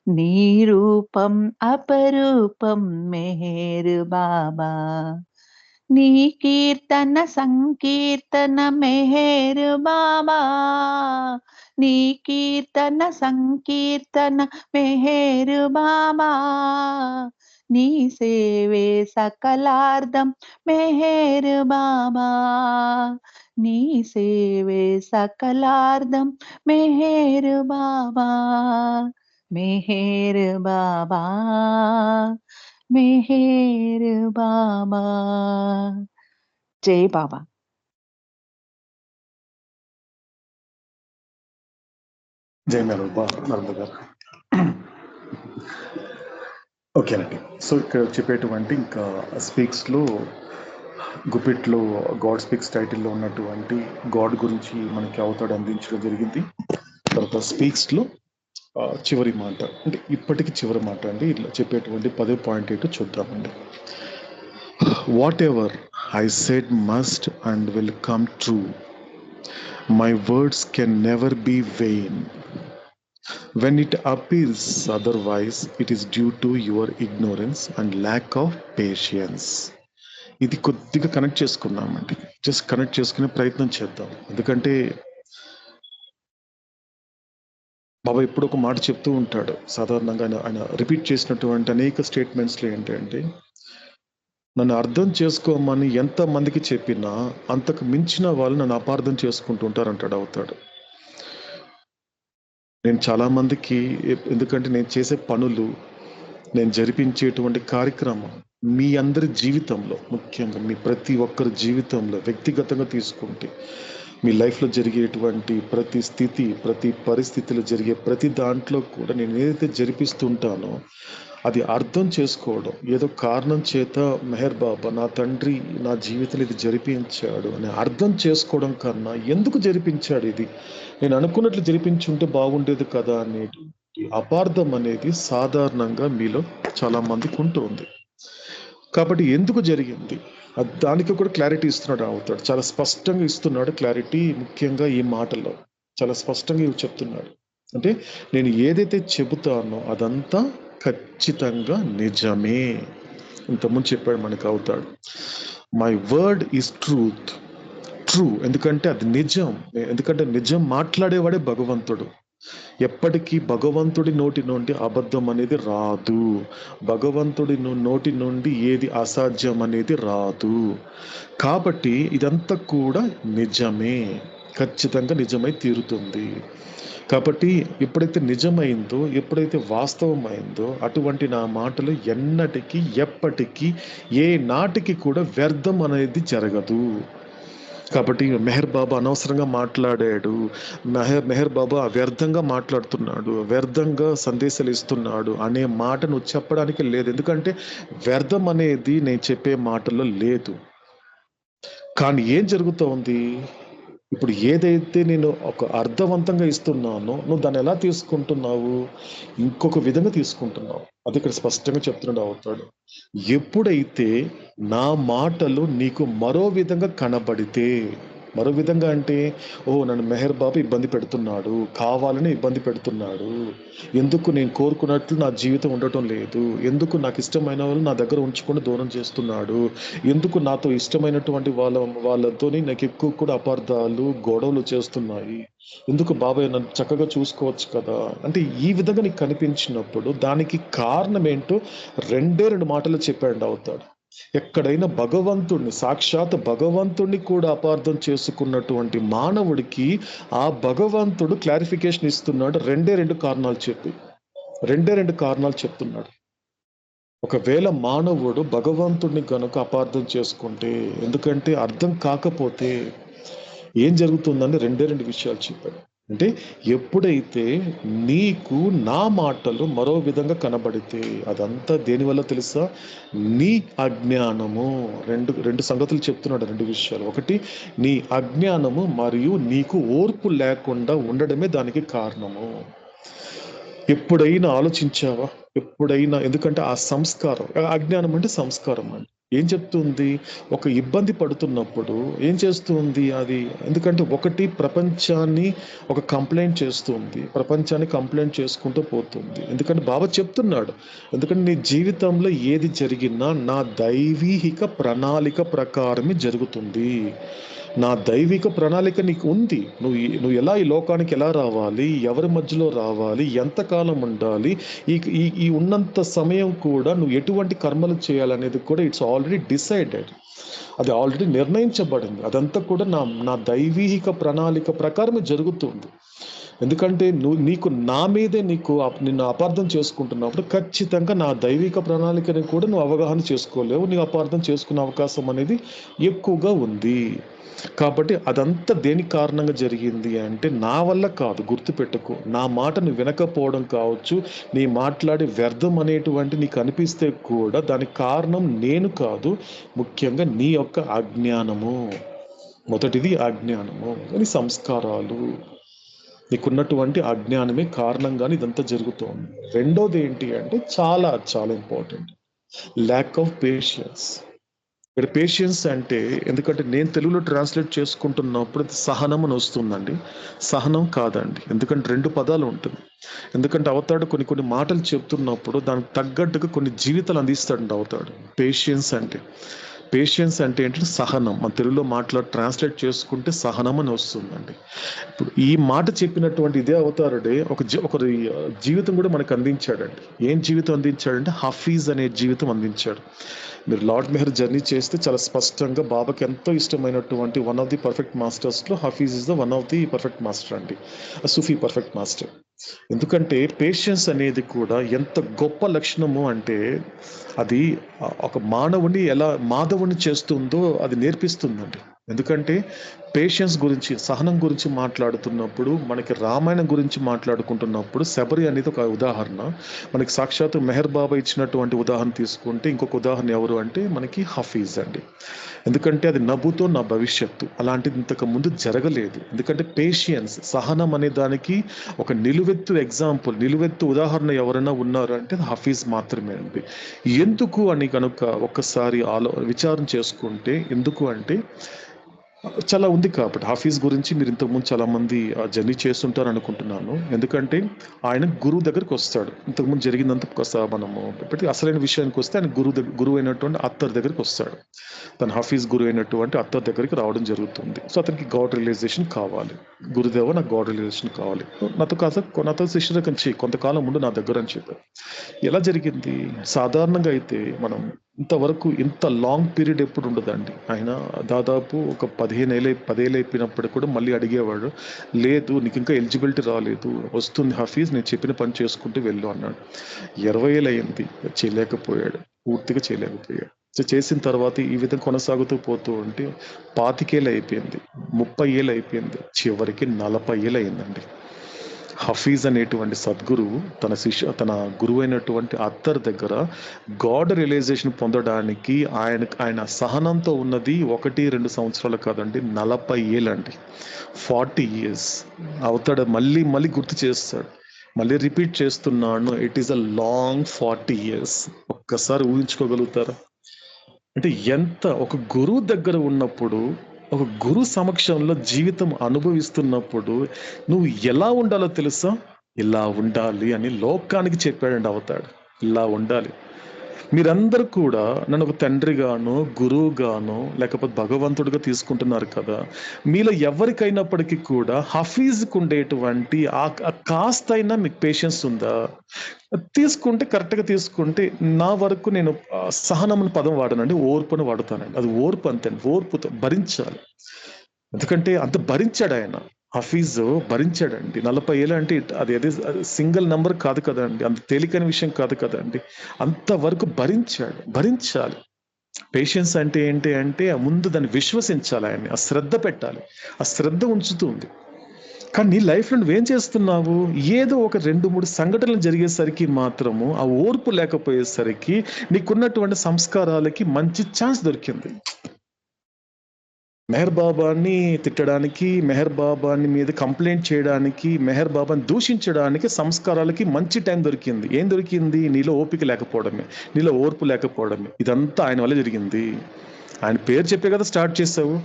నీ రూపం అపరూపం మెహర్ బాబా, నీ కీర్తన సంకీర్తన మెహర్ బాబా, నీ కీర్తన సంకీర్తన మెహర్ బాబా, నీ సేవే సకలార్థం మెహర్ బాబా, నీ సేవే సకలార్థం మెహర్ బాబా, మెహర్ బాబా, మెహర్ బాబా. జై బాబా. జై నర్మద గారు. ఓకేనండి. సో ఇక్కడ చెప్పేటువంటి ఇంకా స్పీక్స్లో గుప్పిట్లో గాడ్ స్పీక్స్ టైటిల్లో ఉన్నటువంటి గాడ్ గురించి మనకి అవతాడు అందించడం జరిగింది. తర్వాత స్పీక్స్లో చివరి మాట, అంటే ఇప్పటికి చివరి మాట అండి, ఇట్లా చెప్పేటువంటి 10.8 చూద్దామండి. Whatever I said must and will come true, my words can never be vain. When it appears otherwise, it is due to your ignorance and lack of patience. ఇది కొద్దిగా కనెక్ట్ చేసుకున్నామండి. జస్ట్ కనెక్ట్ చేసుకునే ప్రయత్నం చేద్దాం. ఎందుకంటే బాబా ఎప్పుడు ఒక మాట చెప్తూ ఉంటాడు. సాధారణంగా ఆయన రిపీట్ చేసినటువంటి అనేక స్టేట్మెంట్స్లో ఏంటంటే, నన్ను అర్థం చేసుకోమని ఎంతమందికి చెప్పినా అంతకు మించిన వాళ్ళు నన్ను అపార్థం చేసుకుంటూ ఉంటారంటాడు అవుతాడు. నేను చాలామందికి, ఎందుకంటే నేను చేసే పనులు, నేను జరిపించేటువంటి కార్యక్రమం మీ అందరి జీవితంలో, ముఖ్యంగా మీ ప్రతి ఒక్కరి జీవితంలో వ్యక్తిగతంగా తీసుకుంటే మీ లైఫ్లో జరిగేటువంటి ప్రతి స్థితి, ప్రతి పరిస్థితిలో జరిగే ప్రతి దాంట్లో కూడా నేను ఏదైతే జరిపిస్తుంటానో అది అర్థం చేసుకోవడం, ఏదో కారణం చేత మెహర్ బాబా నా తండ్రి నా జీవితంలో ఇది జరిపించాడు అని అర్థం చేసుకోవడం కన్నా ఎందుకు జరిపించాడు, ఇది నేను అనుకున్నట్లు జరిపించుంటే బాగుండేది కదా అనేది అపార్థం అనేది సాధారణంగా మీలో చాలా మందికి ఉంటుంది. కాబట్టి ఎందుకు జరిగింది దానికి కూడా క్లారిటీ ఇస్తున్నాడు అవుతాడు. చాలా స్పష్టంగా ఇస్తున్నాడు క్లారిటీ. ముఖ్యంగా ఈ మాటల్లో చాలా స్పష్టంగా చెప్తున్నాడు. అంటే నేను ఏదైతే చెబుతానో అదంతా ఖచ్చితంగా నిజమే. ఇంతకుముందు చెప్పాడు మనకు అవుతాడు, my word is truth. True ఎందుకంటే అది నిజం. ఎందుకంటే నిజం మాట్లాడేవాడే భగవంతుడు. ఎప్పటికీ భగవంతుడి నోటి నుండి అబద్ధం అనేది రాదు. భగవంతుడి నోటి నుండి ఏది అసాధ్యం అనేది రాదు. కాబట్టి ఇదంతా కూడా నిజమే, ఖచ్చితంగా నిజమై తీరుతుంది. కాబట్టి ఎప్పుడైతే నిజమైందో, ఎప్పుడైతే వాస్తవమైందో అటువంటి నా మాటలు ఎన్నటికీ ఎప్పటికీ ఏ నాటికి కూడా వ్యర్థం అనేది జరగదు. కాబట్టి మెహర్ బాబా అనవసరంగా మాట్లాడాడు, మెహర్ బాబా వ్యర్థంగా మాట్లాడుతున్నాడు, వ్యర్థంగా సందేశాలు ఇస్తున్నాడు అనే మాట నువ్వు చెప్పడానికి లేదు. ఎందుకంటే వ్యర్థం అనేది నేను చెప్పే మాటల్లో లేదు. కానీ ఏం జరుగుతోంది, ఇప్పుడు ఏదైతే నేను ఒక అర్థవంతంగా ఇస్తున్నానో నువ్వు దాన్ని ఎలా తీసుకుంటున్నావు, ఇంకొక విధంగా తీసుకుంటున్నావు. అది ఇక్కడ స్పష్టంగా చెప్తున్నాడు అవుతాడు. ఎప్పుడైతే నా మాటలు నీకు మరో విధంగా కనబడితే, మరో విధంగా అంటే నన్ను మెహర్ బాబా ఇబ్బంది పెడుతున్నాడు, కావాలని ఇబ్బంది పెడుతున్నాడు, ఎందుకు నేను కోరుకున్నట్లు నా జీవితం ఉండటం లేదు, ఎందుకు నాకు ఇష్టమైన వాళ్ళు నా దగ్గర ఉంచుకొని దూరం చేస్తున్నాడు, ఎందుకు నాతో ఇష్టమైనటువంటి వాళ్ళతో నాకు ఎక్కువ కూడా అపార్థాలు గొడవలు చేస్తున్నాయి, ఎందుకు బాబాయ్ నన్ను చక్కగా చూసుకోవచ్చు కదా అంటే ఈ విధంగా నీకు కనిపించినప్పుడు దానికి కారణం ఏంటో రెండు మాటలు చెప్పాడు అవుతాడు. ఎక్కడైనా భగవంతుడిని, సాక్షాత్ భగవంతుడిని కూడా అపార్థం చేసుకున్నటువంటి మానవుడికి ఆ భగవంతుడు క్లారిఫికేషన్ ఇస్తున్నాడు. రెండు కారణాలు చెప్తున్నాడు. ఒకవేళ మానవుడు భగవంతుడిని కనుక అపార్థం చేసుకుంటే, ఎందుకంటే అర్థం కాకపోతే ఏం జరుగుతుందని రెండు విషయాలు చెప్పాడు. అంటే ఎప్పుడైతే నీకు నా మాటలు మరో విధంగా కనబడితే, అదంతా దేనివల్ల తెలుసా, నీ అజ్ఞానము. రెండు సంగతులు చెప్తున్నాడు, రెండు విషయాలు. ఒకటి నీ అజ్ఞానము మరియు నీకు ఓర్పు లేకుండా ఉండడమే దానికి కారణము. ఎప్పుడైనా ఆలోచించావా? ఎప్పుడైనా, ఎందుకంటే ఆ సంస్కారం, అజ్ఞానం అంటే సంస్కారం అండి. ఏం చెప్తుంది? ఒక ఇబ్బంది పడుతున్నప్పుడు ఏం చేస్తుంది అది? ఎందుకంటే ఒకటి ప్రపంచాన్ని ఒక కంప్లైంట్ చేస్తుంది, ప్రపంచాన్ని కంప్లైంట్ చేసుకుంటూ పోతుంది. ఎందుకంటే బాబా చెప్తున్నాడు, ఎందుకంటే నీ జీవితంలో ఏది జరిగినా నా దైవీహిక ప్రణాళిక ప్రకారమే జరుగుతుంది. నా దైవిక ప్రణాళిక నీకు ఉంది. నువ్వు ఎలా ఈ లోకానికి ఎలా రావాలి, ఎవరి మధ్యలో రావాలి, ఎంతకాలం ఉండాలి, ఈ ఉన్నంత సమయం కూడా నువ్వు ఎటువంటి కర్మలు చేయాలనేది కూడా ఇట్స్ ఆల్రెడీ డిసైడెడ్. అది ఆల్రెడీ నిర్ణయించబడింది. అదంతా కూడా నా దైవీహిక ప్రణాళిక ప్రకారమే జరుగుతుంది. ఎందుకంటే నీకు నా మీదే నిన్ను అపార్థం చేసుకుంటున్నప్పుడు ఖచ్చితంగా నా దైవిక ప్రణాళికని కూడా నువ్వు అవగాహన చేసుకోలేవు, నీవు అపార్థం చేసుకునే అవకాశం అనేది ఎక్కువగా ఉంది. కాబట్టి అదంతా దేనికి కారణంగా జరిగింది అంటే నా వల్ల కాదు. గుర్తుపెట్టుకో, నా మాట నువ్వు వినకపోవడం కావచ్చు, నీ మాట్లాడే వ్యర్థం అనేటువంటి నీకు అనిపిస్తే కూడా దానికి కారణం నేను కాదు, ముఖ్యంగా నీ యొక్క అజ్ఞానము. మొదటిది అజ్ఞానము, నీ సంస్కారాలు, నీకున్నటువంటి అజ్ఞానమే కారణంగానే ఇదంతా జరుగుతోంది. రెండోది ఏంటి అంటే చాలా చాలా ఇంపార్టెంట్, ల్యాక్ ఆఫ్ పేషియన్స్. ఇక్కడ పేషియన్స్ అంటే, ఎందుకంటే నేను తెలుగులో ట్రాన్స్లేట్ చేసుకుంటున్నప్పుడు సహనం అని వస్తుందండి, సహనం కాదండి. ఎందుకంటే 2 పదాలు ఉంటుంది. ఎందుకంటే అవతాడు కొన్ని మాటలు చెప్తున్నప్పుడు దానికి తగ్గట్టుగా కొన్ని జీవితాలు అందిస్తాడండి అవతాడు. పేషియన్స్ అంటే ఏంటంటే సహనం. మన తెలుగులో ట్రాన్స్లేట్ చేసుకుంటే సహనం అని వస్తుందండి. ఇప్పుడు ఈ మాట చెప్పినటువంటి ఇదే అవతారుడే ఒకరి జీవితం కూడా మనకు అందించాడండి. ఏం జీవితం అందించాడంటే హఫీజ్ అనే జీవితం అందించాడు. మీరు లార్డ్ మెహర్ జర్నీ చేస్తే చాలా స్పష్టంగా బాబాకి ఎంతో ఇష్టమైనటువంటి వన్ ఆఫ్ ది పర్ఫెక్ట్ మాస్టర్స్లో Hafiz is the one of the perfect master అండి, సూఫీ పర్ఫెక్ట్ మాస్టర్. ఎందుకంటే పేషెన్స్ అనేది కూడా ఎంత గొప్ప లక్షణము అంటే అది ఒక మానవుని ఎలా మాధవుని చేస్తుందో అది నేర్పిస్తుందండి. ఎందుకంటే పేషెన్స్ గురించి, సహనం గురించి మాట్లాడుతున్నప్పుడు, మనకి రామాయణం గురించి మాట్లాడుకుంటున్నప్పుడు శబరి అనేది ఒక ఉదాహరణ. మనకి సాక్షాత్ మెహర్ బాబా ఇచ్చినటువంటి ఉదాహరణ తీసుకుంటే ఇంకొక ఉదాహరణ ఎవరు అంటే మనకి హఫీజ్ అండి. ఎందుకంటే అది నభూతో నా భవిష్యత్తు, అలాంటిది ఇంతకు ముందు జరగలేదు. ఎందుకంటే పేషియన్స్, సహనం అనే దానికి ఒక నిలువెత్తు ఉదాహరణ ఎవరైనా ఉన్నారు అంటే హఫీజ్ మాత్రమే అండి. ఎందుకు అని కనుక ఒక్కసారి విచారం చేసుకుంటే, ఎందుకు అంటే చాలా ఉంది కాబట్టి. హఫీజ్ గురించి మీరు ఇంతకుముందు చాలా మంది జర్నీ చేస్తుంటారు అనుకుంటున్నాను. ఎందుకంటే ఆయన గురువు దగ్గరికి వస్తాడు. ఇంతకుముందు జరిగిందంతా మనము అసలైన విషయానికి వస్తే ఆయన గురువు అయినటువంటి అత్తర్ దగ్గరికి వస్తాడు. తన హఫీజ్ గురువు అయినటువంటి అత్తర్ దగ్గరికి రావడం జరుగుతుంది. సో అతనికి గాడ్ రియలైజేషన్ కావాలి. గురుదేవ నాకు గాడ్ రియలైజేషన్ కావాలి, నాతో శిష్యురకం చేయి, కొంతకాలం ముందు నా దగ్గర అని చెప్పారు. ఎలా జరిగింది? సాధారణంగా అయితే మనం ఇంతవరకు ఇంత లాంగ్ పీరియడ్ ఎప్పుడు ఉండదండి. ఆయన దాదాపు ఒక 10 ఏళ్ళు అయిపోయినప్పుడు కూడా మళ్ళీ అడిగేవాడు, లేదు నీకు ఇంకా ఎలిజిబిలిటీ రాలేదు, వస్తుంది హఫీజ్, నేను చెప్పిన పని చేసుకుంటూ వెళ్ళు అన్నాడు. 20 ఏళ్ళు అయింది, చేయలేకపోయాడు, పూర్తిగా చేయలేకపోయాడు. చేసిన తర్వాత ఈ విధంగా కొనసాగుతూ పోతూ ఉంటే 25 ఏళ్ళు అయిపోయింది, 30 ఏళ్ళు అయిపోయింది, చివరికి 40 ఏళ్ళు అయిందండి. హఫీజ్ అనేటువంటి సద్గురువు తన గురువు అయినటువంటి అత్తర్ దగ్గర గాడ్ రియలైజేషన్ పొందడానికి ఆయన సహనంతో ఉన్నది 1-2 సంవత్సరాలు కాదండి, 40 ఏళ్ళండి, 40 years. అవుతాడు మళ్ళీ గుర్తు చేస్తాడు, మళ్ళీ రిపీట్ చేస్తున్నాను, it is a long 40 years. ఒక్కసారి ఊహించుకోగలుగుతారా? అంటే ఎంత ఒక గురువు దగ్గర ఉన్నప్పుడు, ఒక గురు సమక్షంలో జీవితం అనుభవిస్తున్నప్పుడు నువ్వు ఎలా ఉండాలో తెలుసా? ఇలా ఉండాలి అని లోకానికి చెప్పాడండి అవతాడు. ఇలా ఉండాలి. మీరందరూ కూడా నన్ను ఒక తండ్రిగాను, గురువుగాను, లేకపోతే భగవంతుడిగా తీసుకుంటున్నారు కదా. మీలో ఎవరికైనప్పటికీ కూడా హఫీజ్కి ఉండేటువంటి ఆ కాస్త అయినా మీకు పేషెన్స్ ఉందా? తీసుకుంటే కరెక్ట్గా తీసుకుంటే, నా వరకు నేను సహనం అనే పదం వాడనండి, ఓర్పుని వాడుతానండి. అది ఓర్పు, అంతే, ఓర్పుతో భరించాలి. ఎందుకంటే అంత భరించాడు ఆయన. హఫీజ్ భరించాడండి 40 ఏళ్ళు అంటే అది సింగిల్ నెంబర్ కాదు కదండి, అంత తేలికైన విషయం కాదు కదండి. అంతవరకు భరించాలి. పేషెన్స్ అంటే ఏంటి అంటే ముందు దాన్ని విశ్వసించాలి, ఆయన్ని ఆ శ్రద్ధ పెట్టాలి, ఆ శ్రద్ధ ఉంచుతుంది. కానీ నీ లైఫ్లో నువ్వేం చేస్తున్నావు? ఏదో ఒక 2-3 సంఘటనలు జరిగేసరికి మాత్రము ఆ ఓర్పు లేకపోయేసరికి నీకున్నటువంటి సంస్కారాలకి మంచి ఛాన్స్ దొరికింది. మెహర్ బాబాని తిట్టడానికి, మెహర్ బాబాని మీద కంప్లైంట్ చేయడానికి, మెహర్ బాబాని దూషించడానికి సంస్కారాలకి మంచి టైం దొరికింది. ఏం దొరికింది? నీలో ఓపిక లేకపోవడమే, నీలో ఓర్పు లేకపోవడమే. ఇదంతా ఆయన వల్ల జరిగింది. ఆయన పేరు చెప్పే కదా స్టార్ట్ చేసావు,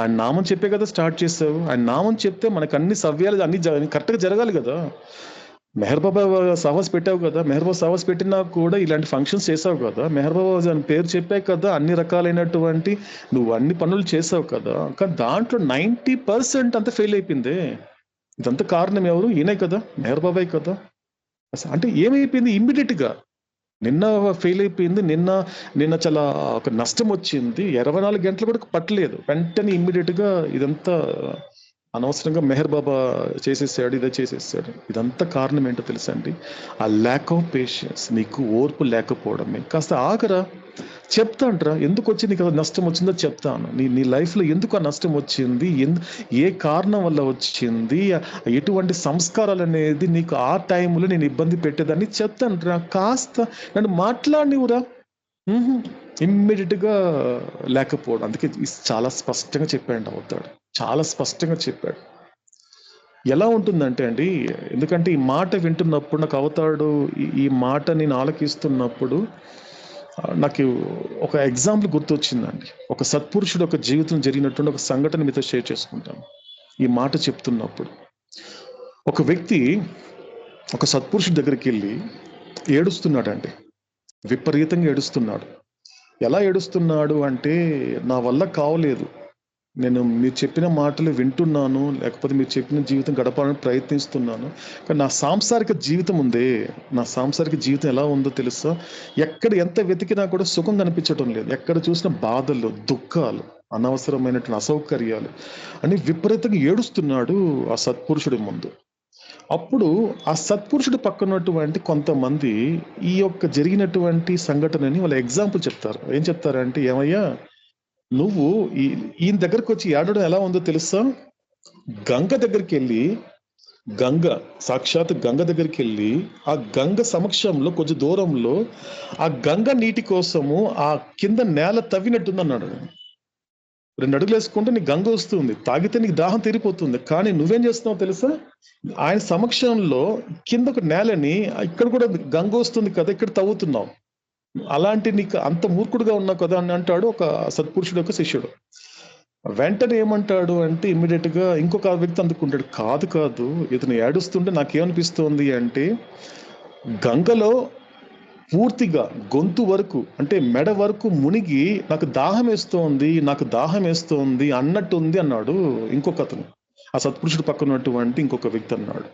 ఆయన నామం చెప్పే కదా స్టార్ట్ చేసావు. ఆయన నామం చెప్తే మనకు అన్ని సవ్యాలు అన్ని కరెక్ట్గా జరగాలి కదా. మెహర్ బాబా సహవాస్ పెట్టావు కదా, మెహర్ బాబా సహవాస్ పెట్టినా కూడా ఇలాంటి ఫంక్షన్స్ చేసావు కదా, మెహర్ బాబా అని పేరు చెప్పావు కదా, అన్ని రకాలైనటువంటి నువ్వు అన్ని పనులు చేసావు కదా. కానీ దాంట్లో 90% అంతా ఫెయిల్ అయిపోయింది. ఇదంతా కారణం ఎవరు? ఈయనే కదా, మెహర్ బాబాయ్ కదా. అంటే ఏమైపోయింది? ఇమ్మీడియట్గా నిన్న ఫెయిల్ అయిపోయింది. నిన్న చాలా ఒక నష్టం వచ్చింది. 24 గంటలు కూడా పట్టలేదు, వెంటనే ఇమ్మీడియట్గా ఇదంతా అనవసరంగా మెహర్ బాబా చేసేసాడు, ఇదే చేసేసాడు. ఇదంతా కారణం ఏంటో తెలుసా అండి? ఆ ల్యాక్ ఆఫ్ పేషెన్స్, నీకు ఓర్పు లేకపోవడమే. కాస్త ఆగరా, చెప్తాంట్రా ఎందుకు వచ్చి నీకు నష్టం వచ్చిందో చెప్తాను. నీ లైఫ్లో ఎందుకు ఆ నష్టం వచ్చింది, ఏ కారణం వల్ల వచ్చింది, ఎటువంటి సంస్కారాలు అనేది నీకు ఆ టైంలో నేను ఇబ్బంది పెట్టేదాన్ని చెప్తాంట్రా. కాస్త నన్ను మాట్లాడినివురా. ఇమ్మీడియట్గా లేకపోవడం. అందుకే చాలా స్పష్టంగా చెప్పాడు అవుతాడు, చాలా స్పష్టంగా చెప్పాడు. ఎలా ఉంటుందంటే అండి, ఎందుకంటే ఈ మాట వింటున్నప్పుడు నాకు అవుతాడు, ఈ మాట నేను ఆలకిస్తున్నప్పుడు నాకు ఒక ఎగ్జాంపుల్ గుర్తొచ్చిందండి. ఒక సత్పురుషుడు ఒక జీవితం జరిగినటువంటి ఒక సంఘటన మీతో షేర్ చేసుకుంటాను. ఈ మాట చెప్తున్నప్పుడు ఒక వ్యక్తి ఒక సత్పురుషుడి దగ్గరికి వెళ్ళి ఏడుస్తున్నాడండి, విపరీతంగా ఏడుస్తున్నాడు. ఎలా ఏడుస్తున్నాడు అంటే, నా వల్ల కావలేదు, నేను మీరు చెప్పిన మాటలు వింటున్నాను, లేకపోతే మీరు చెప్పిన జీవితం గడపాలని ప్రయత్నిస్తున్నాను, కానీ నా సాంసారిక జీవితం ఉందే, నా సాంసారిక జీవితం ఎలా ఉందో తెలుసా, ఎక్కడ ఎంత వెతికినా కూడా సుఖం కనిపించడం లేదు, ఎక్కడ చూసిన బాధలు, దుఃఖాలు, అనవసరమైనటువంటి అసౌకర్యాలు అని విపరీతంగా ఏడుస్తున్నాడు ఆ సత్పురుషుడి ముందు. అప్పుడు ఆ సత్పురుషుడు పక్కనటువంటి కొంతమంది ఈ యొక్క జరిగినటువంటి సంఘటనని వాళ్ళ ఎగ్జాంపుల్ చెప్తారు. ఏం చెప్తారంటే, ఏమయ్యా నువ్వు ఈయన దగ్గరకు వచ్చి ఏడడం ఎలా ఉందో తెలుసా, గంగ దగ్గరికి వెళ్ళి, గంగ సాక్షాత్ గంగ దగ్గరికి వెళ్ళి ఆ గంగ సమక్షంలో కొంచెం దూరంలో ఆ గంగ నీటి కోసము ఆ కింద నేల తవ్వినట్టుందన్నాడు. 2 అడుగులు వేసుకుంటే నీకు గంగ వస్తుంది, తాగితే నీకు దాహం తీరిపోతుంది. కానీ నువ్వేం చేస్తున్నావు తెలుసా, ఆయన సమక్షంలో కింద ఒక నేలని, ఇక్కడ కూడా గంగ వస్తుంది కదా, ఇక్కడ తవ్వుతున్నావు. అలాంటి నీకు అంత మూర్ఖుడుగా ఉన్నావు కదా అని అంటాడు ఒక సత్పురుషుడు యొక్క శిష్యుడు. వెంటనే ఏమంటాడు అంటే, ఇమ్మీడియట్ గా ఇంకొక వ్యక్తి అందుకుంటాడు, కాదు ఇతను ఏడుస్తుంటే నాకేమనిపిస్తోంది అంటే, గంగలో పూర్తిగా గొంతు వరకు అంటే మెడ వరకు మునిగి నాకు దాహం వేస్తోంది అన్నట్టుంది అన్నాడు ఇంకొక అతను. ఆ సత్పురుషుడు పక్కన ఉన్నటువంటి ఇంకొక వ్యక్తి అన్నాడు.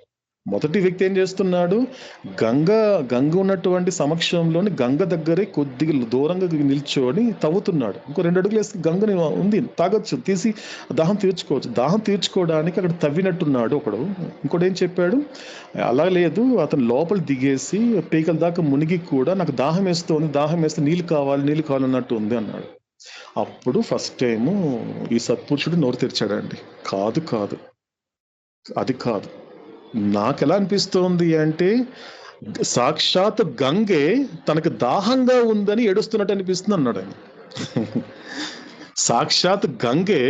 మొదటి వ్యక్తి ఏం చేస్తున్నాడు, గంగ ఉన్నటువంటి సమక్షంలోని గంగ దగ్గరే కొద్దిగా దూరంగా నిల్చొని తవ్వుతున్నాడు. ఇంకో 2 అడుగులు వేసి గంగని ఉంది, తాగొచ్చు, తీసి దాహం తీర్చుకోవచ్చు. దాహం తీర్చుకోవడానికి అక్కడ తవ్వినట్టున్నాడు ఒకడు. ఇంకోటి ఏం చెప్పాడు, అలా లేదు, అతను లోపల దిగేసి పీకల దాకా మునిగి కూడా నాకు దాహం వేస్తే నీళ్ళు కావాలి అన్నట్టు ఉంది అన్నాడు. అప్పుడు ఫస్ట్ టైము ఈ సత్పురుషుడు నోరు తెరిచాడండి, కాదు అది కాదు, నాకెలా అనిపిస్తోంది అంటే, సాక్షాత్ గంగే తనకు దాహంగా ఉందని ఏడుస్తున్నట్టు అనిపిస్తుంది అన్నాడు ఆయన. సాక్షాత్ గంగే,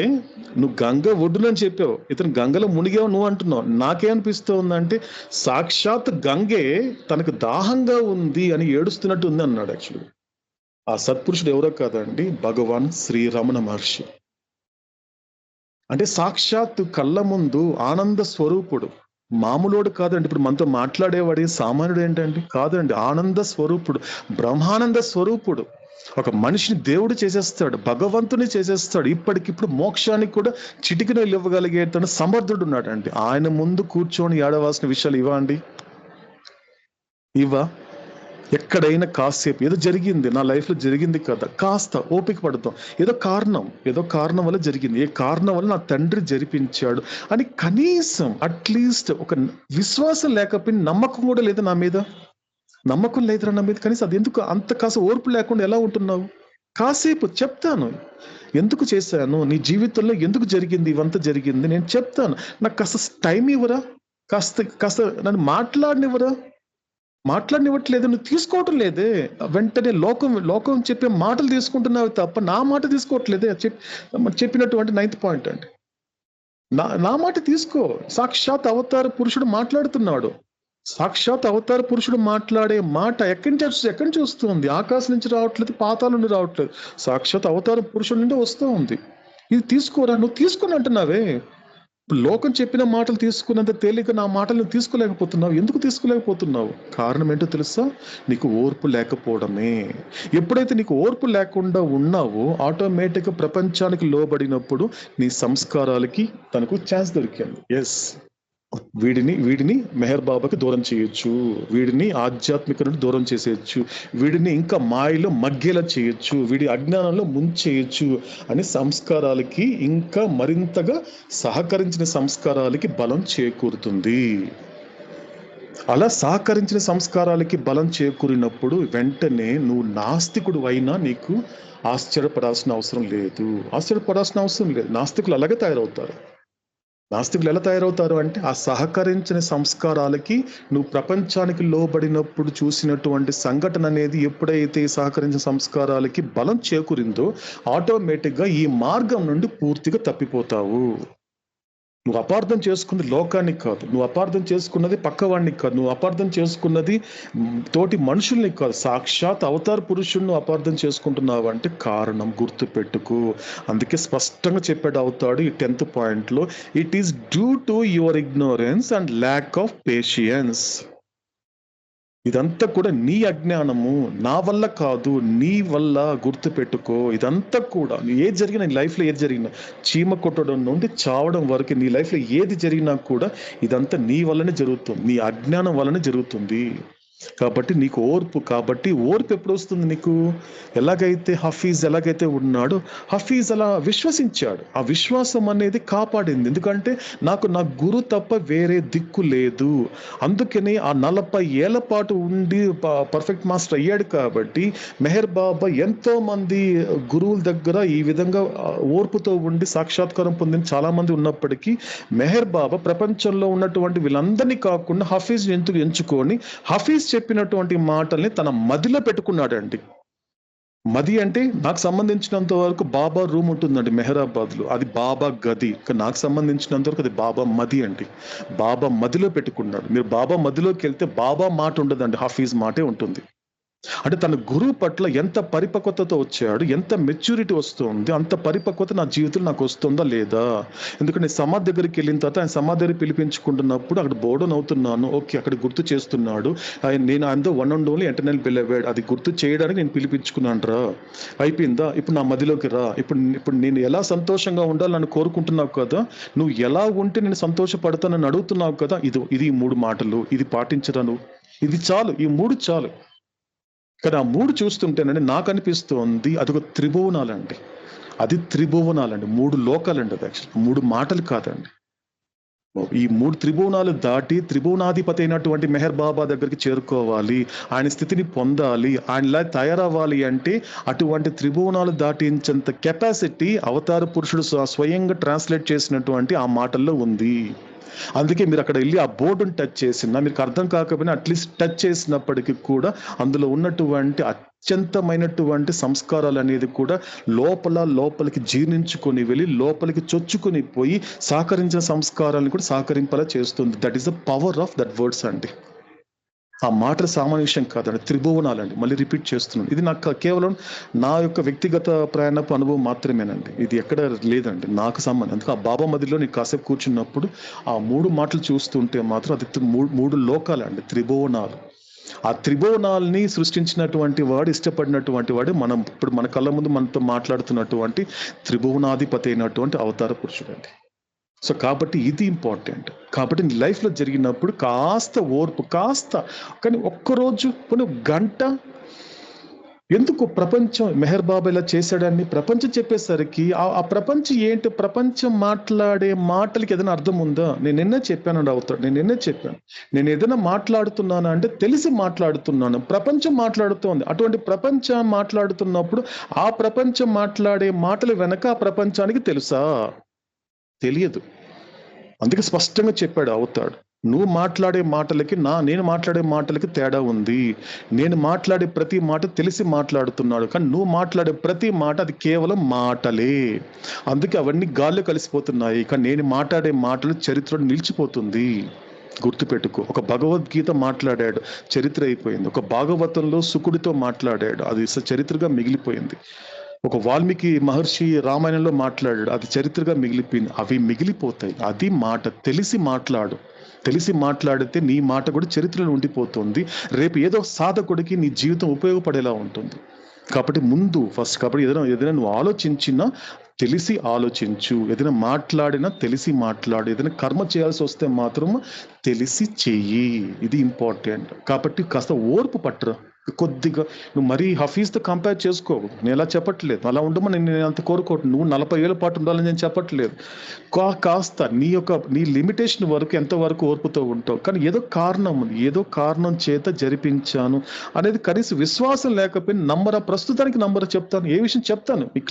నువ్వు గంగ ఒడ్డునని చెప్పావు, ఇతను గంగలో మునిగావు నువ్వు అంటున్నావు, నాకేమనిపిస్తోందంటే సాక్షాత్ గంగే తనకు దాహంగా ఉంది అని ఏడుస్తున్నట్టు ఉంది అన్నాడు. యాక్చువల్లీ ఆ సత్పురుషుడు ఎవరో కాదండి, భగవాన్ శ్రీ రమణ మహర్షి. అంటే సాక్షాత్ కళ్ళ ముందు ఆనంద స్వరూపుడు, మామూలుడు కాదండి. ఇప్పుడు మనతో మాట్లాడేవాడు సామాన్యుడు ఏంటండి? కాదండి, ఆనంద స్వరూపుడు, బ్రహ్మానంద స్వరూపుడు. ఒక మనిషిని దేవుడు చేసేస్తాడు, భగవంతుని చేసేస్తాడు, ఇప్పటికిప్పుడు మోక్షానికి కూడా చిటికిన ఇవ్వగలిగేట సమర్థుడు ఉన్నాడండి. ఆయన ముందు కూర్చొని ఏడవలసిన విషయాలు ఇవా? ఎక్కడైనా కాసేపు ఏదో జరిగింది, నా లైఫ్లో జరిగింది కదా, కాస్త ఓపిక పడతాం, ఏదో కారణం వల్ల జరిగింది, ఏ కారణం వల్ల నా తండ్రి జరిపించాడు అని కనీసం అట్లీస్ట్ ఒక విశ్వాసం లేకపోయినా నమ్మకం కూడా లేదు నా మీద, నమ్మకం లేదురా నా మీద, కనీసం అది ఎందుకు అంత కాస్త ఓర్పు లేకుండా ఎలా ఉంటున్నావు? కాసేపు చెప్తాను ఎందుకు చేశాను, నీ జీవితంలో ఎందుకు జరిగింది, ఇవంతా జరిగింది నేను చెప్తాను, నాకు కాస్త టైం ఇవ్వరా, కాస్త నన్ను మాట్లాడినివ్వరా. మాట్లాడనివ్వట్లేదు, నువ్వు తీసుకోవటం లేదే. వెంటనే లోకం చెప్పే మాటలు తీసుకుంటున్నావు తప్ప నా మాట తీసుకోవట్లేదే. చెప్పినటువంటి 9th పాయింట్ అండి. నా మాట తీసుకో. సాక్షాత్ అవతార పురుషుడు మాట్లాడుతున్నాడు. సాక్షాత్ అవతార పురుషుడు మాట్లాడే మాట ఎక్కడి నుంచి వస్తుంది? ఆకాశం నుంచి రావట్లేదు, పాతాల నుండి రావట్లేదు, సాక్షాత్ అవతార పురుషుడు నుండి వస్తూ ఉంది. ఇది తీసుకోరా, నువ్వు తీసుకుని అంటున్నావే. లోకం చెప్పిన మాటలు తీసుకున్నంత తేలిక నా మాటలు నువ్వు తీసుకోలేకపోతున్నావు. ఎందుకు తీసుకోలేకపోతున్నావు? కారణం ఏంటో తెలుసా? నీకు ఓర్పు లేకపోవడమే. ఎప్పుడైతే నీకు ఓర్పు లేకుండా ఉన్నావో ఆటోమేటిక్గా ప్రపంచానికి లోబడినప్పుడు నీ సంస్కారాలకి తనకు ఛాన్స్ దొరికింది. ఎస్, వీడిని మెహర్ బాబాకి దూరం చేయొచ్చు, వీడిని ఆధ్యాత్మిక నుండి దూరం చేసేయచ్చు, వీడిని ఇంకా మాయలో మగ్గేలా చేయొచ్చు, వీడి అజ్ఞానంలో ముంచేయచ్చు అని సంస్కారాలకి ఇంకా మరింతగా సహకరించిన సంస్కారాలకి బలం చేకూరుతుంది. అలా సహకరించిన సంస్కారాలకి బలం చేకూరినప్పుడు వెంటనే నువ్వు నాస్తికుడు అయినా నీకు ఆశ్చర్యపడాల్సిన అవసరం లేదు. నాస్తికులు అలాగే తయారవుతారు. నాస్తికులు ఎలా తయారవుతారు అంటే ఆ సహకరించిన సంస్కారాలకి నువ్వు ప్రపంచానికి లోబడినప్పుడు చూసినటువంటి సంఘటన అనేది ఎప్పుడైతే సహకరించిన సంస్కారాలకి బలం చేకూరిందో ఆటోమేటిక్గా ఈ మార్గం నుండి పూర్తిగా తప్పిపోతావు. నువ్వు అపార్థం చేసుకున్నది లోకానికి కాదు, నువ్వు అపార్థం చేసుకున్నది పక్కవాడిని కాదు, నువ్వు అపార్థం చేసుకున్నది తోటి మనుషుల్ని కాదు, సాక్షాత్ అవతార పురుషుడిని అపార్థం చేసుకుంటున్నావు అంటే కారణం గుర్తు పెట్టుకో. అందుకే స్పష్టంగా చెప్పాడు అవుతాడు ఈ 10th పాయింట్లో, it is due to your ignorance and lack of patience. ఇదంతా కూడా నీ అజ్ఞానము, నా వల్ల కాదు, నీ వల్ల. గుర్తు పెట్టుకో. ఇదంతా కూడా ఏది జరిగినా నీ లైఫ్లో ఏది జరిగినా, చీమ కొట్టడం నుండి చావడం వరకు నీ లైఫ్లో ఏది జరిగినా కూడా ఇదంతా నీ వల్లనే జరుగుతుంది, నీ అజ్ఞానం వల్లనే జరుగుతుంది. కాబట్టి నీకు ఓర్పు ఎప్పుడు వస్తుంది నీకు? ఎలాగైతే హఫీజ్ ఉన్నాడో హఫీజ్ అలా విశ్వసించాడు. ఆ విశ్వాసం అనేది కాపాడింది. ఎందుకంటే నాకు నా గురు తప్ప వేరే దిక్కు లేదు. అందుకని ఆ 40 ఏళ్ల పాటు ఉండి పర్ఫెక్ట్ మాస్టర్ అయ్యాడు. కాబట్టి మెహర్ బాబా ఎంతో మంది గురువుల దగ్గర ఈ విధంగా ఓర్పుతో ఉండి సాక్షాత్కారం పొందిన చాలా మంది ఉన్నప్పటికీ మెహర్ బాబా ప్రపంచంలో ఉన్నటువంటి వీళ్ళందరినీ కాకుండా హఫీజ్ ఎందుకు ఎంచుకొని హఫీజ్ చెప్పినటువంటి మాటల్ని తన మదిలో పెట్టుకున్నాడండి. మది అంటే నాకు సంబంధించినంత వరకు బాబా రూమ్ ఉంటుందండి మెహరాబాద్లో, అది బాబా గది. నాకు సంబంధించినంత వరకు అది బాబా మది అండి. బాబా మదిలో పెట్టుకున్నాడు. మీరు బాబా మదిలోకి వెళ్తే బాబా మాట ఉండదండి, హఫీజ్ మాటే ఉంటుంది. అంటే తన గురువు పట్ల ఎంత పరిపక్వతతో వచ్చాడు, ఎంత మెచ్యూరిటీ వస్తుంది, అంత పరిపక్వత నా జీవితంలో నాకు వస్తుందా లేదా? ఎందుకంటే సమాధి దగ్గరికి వెళ్ళిన తర్వాత ఆయన సమాధి దగ్గర పిలిపించుకుంటున్నప్పుడు అక్కడ బోర్డన్ అవుతున్నాను, ఓకే అక్కడ గుర్తు చేస్తున్నాడు, నేను ఆయనతో వన్ అండ్ ఓన్లీ ఇంటర్నల్ బిలీవెడ్, అది గుర్తు చేయడానికి నేను పిలిపించుకున్నాను రా, అయిపోయిందా, ఇప్పుడు నా మదిలోకి రా, ఇప్పుడు నేను ఎలా సంతోషంగా ఉండాలని నన్ను కోరుకుంటున్నావు కదా, నువ్వు ఎలా ఉంటే నేను సంతోషపడతానని అడుగుతున్నావు కదా, ఇది 3 మాటలు, ఇది పాటించరా నువ్వు, ఇది చాలు, ఈ 3 చాలు. కానీ ఆ 3 చూస్తుంటేనండి నాకు అనిపిస్తుంది అదొక త్రిభువనాలండి. అది త్రిభువనాలండి, 3 లోకాలండి. అది యాక్చువల్ 3 మాటలు కాదండి. ఈ 3 త్రిభువనాలు దాటి త్రిభువనాధిపతి అయినటువంటి మెహర్ బాబా దగ్గరికి చేరుకోవాలి, ఆయన స్థితిని పొందాలి, ఆయనలా తయారవ్వాలి అంటే అటువంటి త్రిభువనాలు దాటించేంత కెపాసిటీ అవతార పురుషుడు స్వయంగా ట్రాన్స్లేట్ చేసినటువంటి ఆ మాటల్లో ఉంది. అందుకే మీరు అక్కడ వెళ్ళి ఆ బోర్డును టచ్ చేసినా మీకు అర్థం కాకపోయినా అట్లీస్ట్ టచ్ చేసినప్పటికీ కూడా అందులో ఉన్నటువంటి అత్యంతమైనటువంటి సంస్కారాలు అనేది కూడా లోపలికి జీర్ణించుకొని వెళ్ళి లోపలికి చొచ్చుకొని పోయి సహకరించిన సంస్కారాలను కూడా సహకరింపలా చేస్తుంది. That is the power of that words అండి. ఆ మాటలు సామాన్య విషయం కాదండి, త్రిభువనాలండి. మళ్ళీ రిపీట్ చేస్తున్నాను, ఇది నాకు కేవలం నా యొక్క వ్యక్తిగత ప్రయాణపు అనుభవం మాత్రమేనండి, ఇది ఎక్కడ లేదండి నాకు సంబంధం. అందుకే ఆ బాబా మదిలో నీకు కాసేపు కూర్చున్నప్పుడు ఆ 3 మాటలు చూస్తుంటే మాత్రం అది 3 లోకాలండి, త్రిభువనాలు. ఆ త్రిభువనాల్ని సృష్టించినటువంటి వాడు, ఇష్టపడినటువంటి వాడు ఇప్పుడు మన కళ్ళ ముందు మనతో మాట్లాడుతున్నటువంటి త్రిభువనాధిపతి అయినటువంటి అవతార పురుషుడు అండి. సో కాబట్టి ఇది ఇంపార్టెంట్. కాబట్టి నీ లైఫ్లో జరిగినప్పుడు కాస్త ఓర్పు, కానీ ఒక్కరోజు కొన్ని గంట ఎందుకు ప్రపంచం మెహర్ బాబా ఇలా చేశాడని ప్రపంచం చెప్పేసరికి ఆ ప్రపంచం ఏంటి, ప్రపంచం మాట్లాడే మాటలకి ఏదైనా అర్థం ఉందా? నేను నిన్నే చెప్పాను అవుతాడు, నేను ఏదైనా మాట్లాడుతున్నాను అంటే తెలిసి మాట్లాడుతున్నాను, ప్రపంచం మాట్లాడుతోంది. అటువంటి ప్రపంచం మాట్లాడుతున్నప్పుడు ఆ ప్రపంచం మాట్లాడే మాటలు వెనక ఆ ప్రపంచానికి తెలుసా? తెలియదు. అందుకే స్పష్టంగా చెప్పాడు అవుతాడు, నువ్వు మాట్లాడే మాటలకి నేను మాట్లాడే మాటలకి తేడా ఉంది. నేను మాట్లాడే ప్రతి మాట తెలిసి మాట్లాడుతున్నాడు, కానీ నువ్వు మాట్లాడే ప్రతి మాట అది కేవలం మాటలే. అందుకే అవన్నీ గాల్లో కలిసిపోతున్నాయి. కానీ నేను మాట్లాడే మాటలు చరిత్రలో నిలిచిపోతుంది. గుర్తుపెట్టుకో. ఒక భగవద్గీత మాట్లాడాడు, చరిత్ర అయిపోయింది. ఒక భాగవతంలో శుకుడితో మాట్లాడాడు, అది చరిత్రగా మిగిలిపోయింది. ఒక వాల్మీకి మహర్షి రామాయణంలో మాట్లాడాడు, అది చరిత్రగా మిగిలిపోయింది. అవి మిగిలిపోతాయి. అది మాట. తెలిసి మాట్లాడు. తెలిసి మాట్లాడితే నీ మాట కూడా చరిత్రలో ఉండిపోతుంది. రేపు ఏదో సాధకుడికి నీ జీవితం ఉపయోగపడేలా ఉంటుంది. కాబట్టి ముందు ఫస్ట్ కాబట్టి ఏదైనా నువ్వు ఆలోచించినా తెలిసి ఆలోచించు. ఏదైనా మాట్లాడినా తెలిసి మాట్లాడు. ఏదైనా కర్మ చేయాల్సి వస్తే మాత్రం తెలిసి చెయ్యి. ఇది ఇంపార్టెంట్. కాబట్టి కాస్త ఓర్పు పట్టురా. కొద్దిగా నువ్వు మరీ హఫీజ్తో కంపేర్ చేసుకోవు. నేను ఎలా చెప్పట్లేదు, అలా ఉండమని నేను అంత కోరుకోవట్లేదు. నువ్వు 40 ఏళ్ళ పాటు ఉండాలని నేను చెప్పట్లేదు. కాస్త నీ లిమిటేషన్ వరకు ఎంతవరకు ఓర్పుతో ఉంటావు. కానీ ఏదో కారణం ఉంది, ఏదో కారణం చేత జరిపించాను అనేది కనీసం విశ్వాసం లేకపోయినా ప్రస్తుతానికి చెప్తాను. ఏ విషయం చెప్తాను మీకు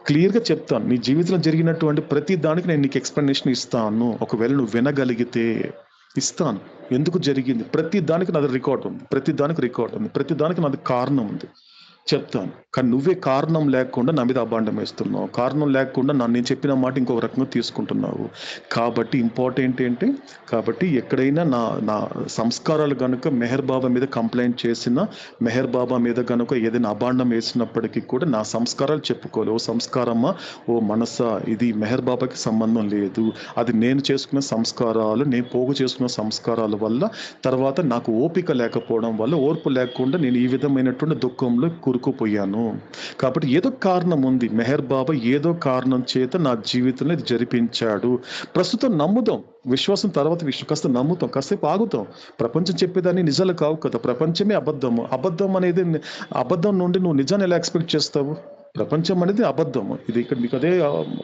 క్లియర్గా చెప్తాను. నీ జీవితంలో జరిగినటువంటి ప్రతి దానికి నేను నీకు ఎక్స్ప్లెనేషన్ ఇస్తాను. ఒకవేళ నువ్వు వినగలిగితే ఇస్తాను. ఎందుకు జరిగింది ప్రతి దానికి నాది రికార్డ్ ఉంది. ప్రతి దానికి నాది కారణం ఉంది, చెప్తాను. కానీ నువ్వే కారణం లేకుండా నా మీద అబాండం వేస్తున్నావు. కారణం లేకుండా నేను చెప్పిన మాట ఇంకొక రకంగా తీసుకుంటున్నావు. కాబట్టి ఇంపార్టెంట్ ఏంటి, కాబట్టి ఎక్కడైనా నా సంస్కారాలు కనుక మెహర్ బాబా మీద కంప్లైంట్ చేసినా, మెహర్ బాబా మీద కనుక ఏదైనా అబాండం వేసినప్పటికీ కూడా నా సంస్కారాలు చెప్పుకోవాలి. ఓ సంస్కారమ్మా, ఓ మనసా, ఇది మెహర్ బాబాకి సంబంధం లేదు. అది నేను చేసుకున్న సంస్కారాలు, నేను పోగు చేసుకున్న సంస్కారాల వల్ల, తర్వాత నాకు ఓపిక లేకపోవడం వల్ల, ఓర్పు లేకుండా నేను ఈ విధమైనటువంటి దుఃఖంలో కూరుకుపోయాను. కాబట్టి ఏదో కారణం ఉంది. మెహర్ బాబా ఏదో కారణం చేత నా జీవితంలో ఇది జరిపించాడు. ప్రస్తుతం నమ్ముదాం. విశ్వాసం తర్వాత విషయం. కాస్త నమ్ముతాం, కాసేపు ఆగుతాం. ప్రపంచం చెప్పేదాన్ని నిజాలు కావు కదా. ప్రపంచమే అబద్ధము. అబద్ధం నుండి నువ్వు నిజాన్ని ఎలా ఎక్స్పెక్ట్ చేస్తావు? ప్రపంచం అనేది అబద్ధము. ఇది ఇక్కడ మీకు అదే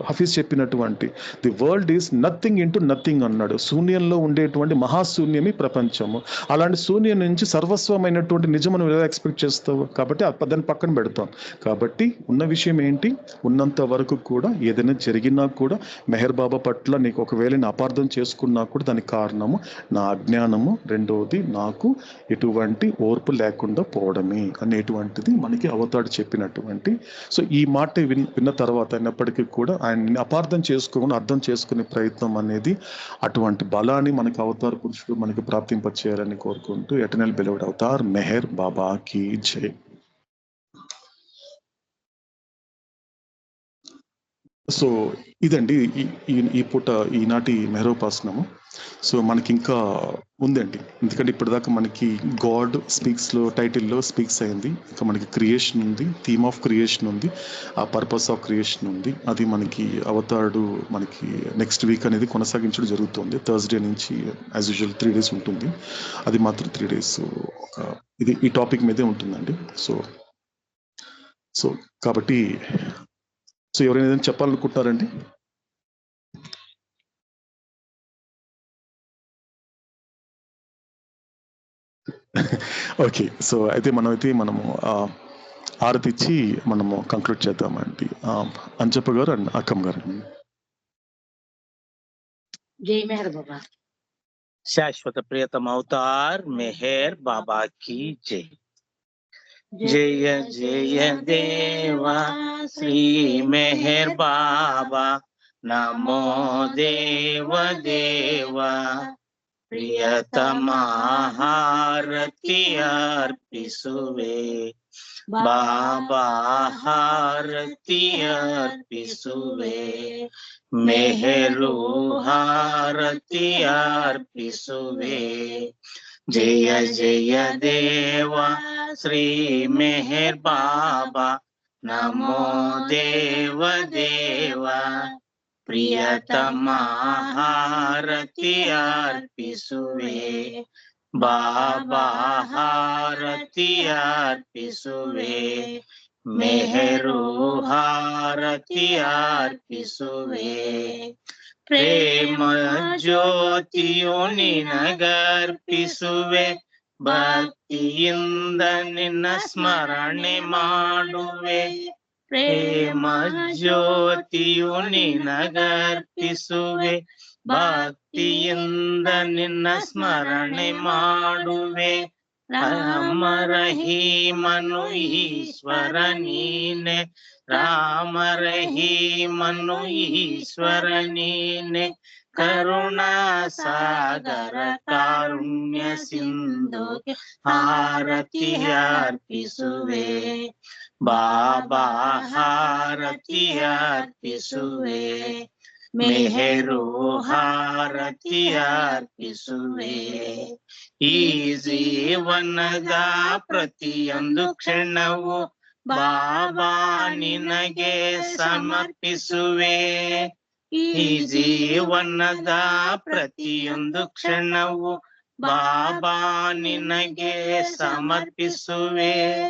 హఫీజ్ చెప్పినటువంటి the world is nothing into nothing అన్నాడు. శూన్యంలో ఉండేటువంటి మహాశూన్యమే ప్రపంచము. అలాంటి శూన్యం నుంచి సర్వస్వమైనటువంటి నిజం మనం ఎలా ఎక్స్పెక్ట్ చేస్తావు? కాబట్టి దాన్ని పక్కన పెడతాం. కాబట్టి ఉన్న విషయం ఏంటి, ఉన్నంత వరకు కూడా ఏదైనా జరిగినా కూడా మెహర్ బాబా పట్ల నీకు ఒకవేళ అపార్థం చేసుకున్నా కూడా దానికి కారణము నా అజ్ఞానము, రెండవది నాకు ఎటువంటి ఓర్పు లేకుండా పోవడమే అనేటువంటిది మనకి అవతాడు చెప్పినటువంటి. సో ఈ మాట విన్న తర్వాత అయినప్పటికీ కూడా ఆయన్ని అపార్థం చేసుకోకుండా అర్థం చేసుకునే ప్రయత్నం అనేది, అటువంటి బలాన్ని మనకి అవతార పురుషుడు మనకి ప్రాప్తింపచేయాలని కోరుకుంటూ, ఎటర్నల్ బిలవ్డ్ అవతార్ మెహర్ బాబా కీ జై. సో ఇదండి ఈ పూట ఈనాటి మెహరోపాసనము. సో మనకి ఇంకా ఉందండి, ఎందుకంటే ఇప్పటిదాకా మనకి గాడ్ స్పీక్స్లో టైటిల్లో స్పీక్స్ అయింది. ఇంకా మనకి క్రియేషన్ ఉంది, థీమ్ ఆఫ్ క్రియేషన్ ఉంది, ఆ పర్పస్ ఆఫ్ క్రియేషన్ ఉంది. అది మనకి అవతారుడు మనకి నెక్స్ట్ వీక్ అనేది కొనసాగించడం జరుగుతుంది. థర్స్డే నుంచి యాజ్ యూజువల్ 3 days ఉంటుంది. అది మాత్రం 3 days ఇది ఈ టాపిక్ మీదే ఉంటుందండి. సో కాబట్టి ఎవరైనా ఏదైనా చెప్పాలనుకుంటున్నారండి? ఓకే. సో అయితే మనము ఆరతి ఇచ్చి మనము కంక్లూడ్ చేద్దామండి. అంజప్ప గారు అండ్ అక్కమ్మ గారు. జై మెహర్ బాబా. శాశ్వత ప్రియతమ అవతార్ మెహర్ బాబా కీ జై. జయ జయ దేవా శ్రీ మెహర్ బాబా, నమో దేవ దేవా. ಪ್ರಿಯತಮಾ ಹಾರತಿ ಅರ್ಪಿಸುವೆ ಬಾಬಾ, ಹಾರತಿ ಅರ್ಪಿಸುವೆ. ಮೆಹರು ಹಾರತಿ ಅರ್ಪಿಸುವೆ. ಜಯ ಜಯ ದೇವ ಶ್ರೀ ಮೆಹರ್ ಬಾಬಾ, ನಮೋ ದೇವ ದೇವ. ಪ್ರಿಯತಮಾ ಹಾರತಿ ಅರ್ಪಿಸುವೆ ಬಾಬಾ, ಹಾರತಿ ಅರ್ಪಿಸುವೆ. ಮೆಹರು ಹಾರತಿ ಅರ್ಪಿಸುವೆ. ಪ್ರೇಮ ಜ್ಯೋತಿಯು ನಿನಗರ್ಪಿಸುವೆ, ಭಕ್ತಿಯಿಂದ ನಿನ್ನ ಸ್ಮರಣೆ ಮಾಡುವೆ. ಪ್ರೇಮ ಜ್ಯೋತಿಯು ನಿನಗರ್ಪಿಸುವೆ, ಭಕ್ತಿಯಿಂದ ನಿನ್ನ ಸ್ಮರಣೆ ಮಾಡುವೆ. ರಾಮ ರಹೀಮನು ಈಶ್ವರ ನೀನೆ, ರಾಮ ರಹೀಮನು ಈಶ್ವರ ನೀನೆ. ಕರುಣಾ ಸಾಗರ ಕಾರುಣ್ಯ ಸಿಂಧುಗೆ ಹಾರತಿ ಅರ್ಪಿಸುವೆ. ಬಾಬಾ ಹಾರತಿ ಅರ್ಪಿಸುವೆ. ಮೆಹರು ಹಾರತಿ ಅರ್ಪಿಸುವೆ. ಈ ಜೀವನದ ಪ್ರತಿಯೊಂದು ಕ್ಷಣವು ಬಾಬಾ ನಿನಗೆ ಸಮರ್ಪಿಸುವೆ. ಈ ಜೀವನದ ಪ್ರತಿಯೊಂದು ಕ್ಷಣವು ಬಾಬಾ ನಿನಗೆ ಸಮರ್ಪಿಸುವೆ.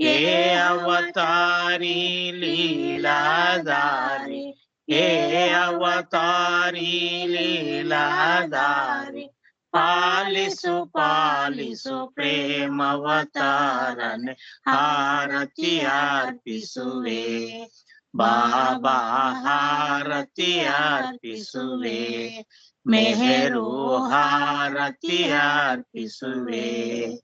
ಹೇ ಅವತಾರಿ ಲೀಲಾಧಾರಿ, ಹೇ ಅವತಾರಿ ಲೀಲಾಧಾರಿ, ಪಾಲಿಸು ಪಾಲಿಸು ಪ್ರೇಮವತಾರನೆ ಹಾರತಿ ಅರ್ಪಿಸುವೆ. ಬಾಬಾ ಹಾರತಿ ಅರ್ಪಿಸುವೆ. ಮೆಹರು ಹಾರತಿ ಅರ್ಪಿಸುವೆ.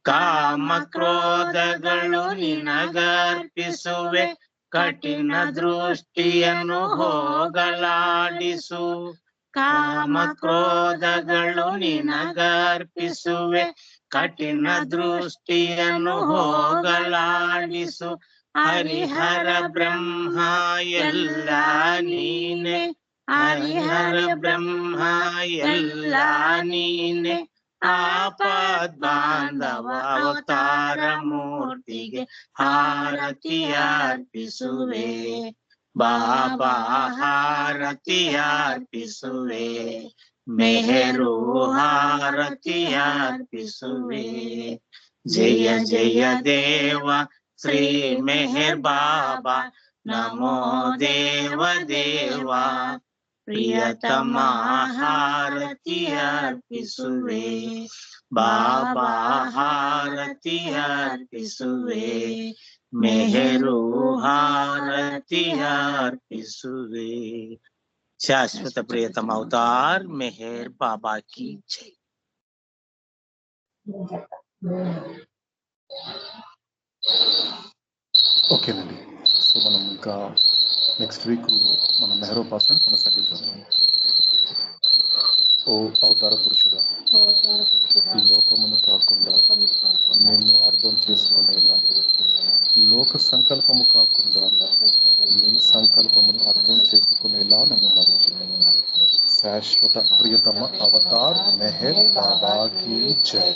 ಕಾಮ ಕ್ರೋಧಗಳು ನಿನಗರ್ಪಿಸುವೆ. ಕಠಿಣ ದೃಷ್ಟಿಯನ್ನು ಹೋಗಲಾಡಿಸು. ಕಾಮ ಕ್ರೋಧಗಳು ನಿನಗರ್ಪಿಸುವೆ. ಕಠಿಣ ದೃಷ್ಟಿಯನ್ನು ಹೋಗಲಾಡಿಸು. ಹರಿಹರ ಬ್ರಹ್ಮ ಎಲ್ಲ ನೀನೆ, ಹರಿಹರ ಬ್ರಹ್ಮ ಎಲ್ಲ ನೀನೆ. ಆಪದ್ ಬಾಂಧವ ಅವತಾರ ಮೂರ್ತಿಗೆ ಹಾರತಿ ಅರ್ಪಿಸುವೆ. ಬಾಬಾ ಹಾರತಿ ಅರ್ಪಿಸುವೆ. ಮೆಹರು ಹಾರತಿ ಅರ್ಪಿಸುವೆ. ಜಯ ಜಯ ದೇವ ಶ್ರೀ ಮೆಹರ್ ಬಾಬಾ, ನಮೋ ದೇವ ದೇವ. ಪ್ರಿಯತಮ ಹಾರತಿ ಅರ್ಪಿಸುವೆ. ಬಾಬಾ ಹಾರತಿ ಅರ್ಪಿಸುವೆ. ಮೆಹರು ಹಾರತಿ ಅರ್ಪಿಸುವೆ. ಶಾಶ್ವತ ಪ್ರಿಯತಮ ಅವತಾರ್ ಮೆಹರ್ ಬಾಬಾ ಕಿ ಜೈ. ఓకేనండి. సో మనం ఇంకా నెక్స్ట్ వీక్ మన మెహరోపాసన కొనసాగిద్దాం. ఓ అవతార పురుషుడా, లోకమును కాకుండా నిన్ను అర్థం చేసుకునేలా, లోక సంకల్పము కాకుండా నీ సంకల్పమును అర్థం చేసుకునేలా నన్ను మలుచు. శాశ్వత ప్రియతమ అవతార్ మెహర్ బాబా కీ జై.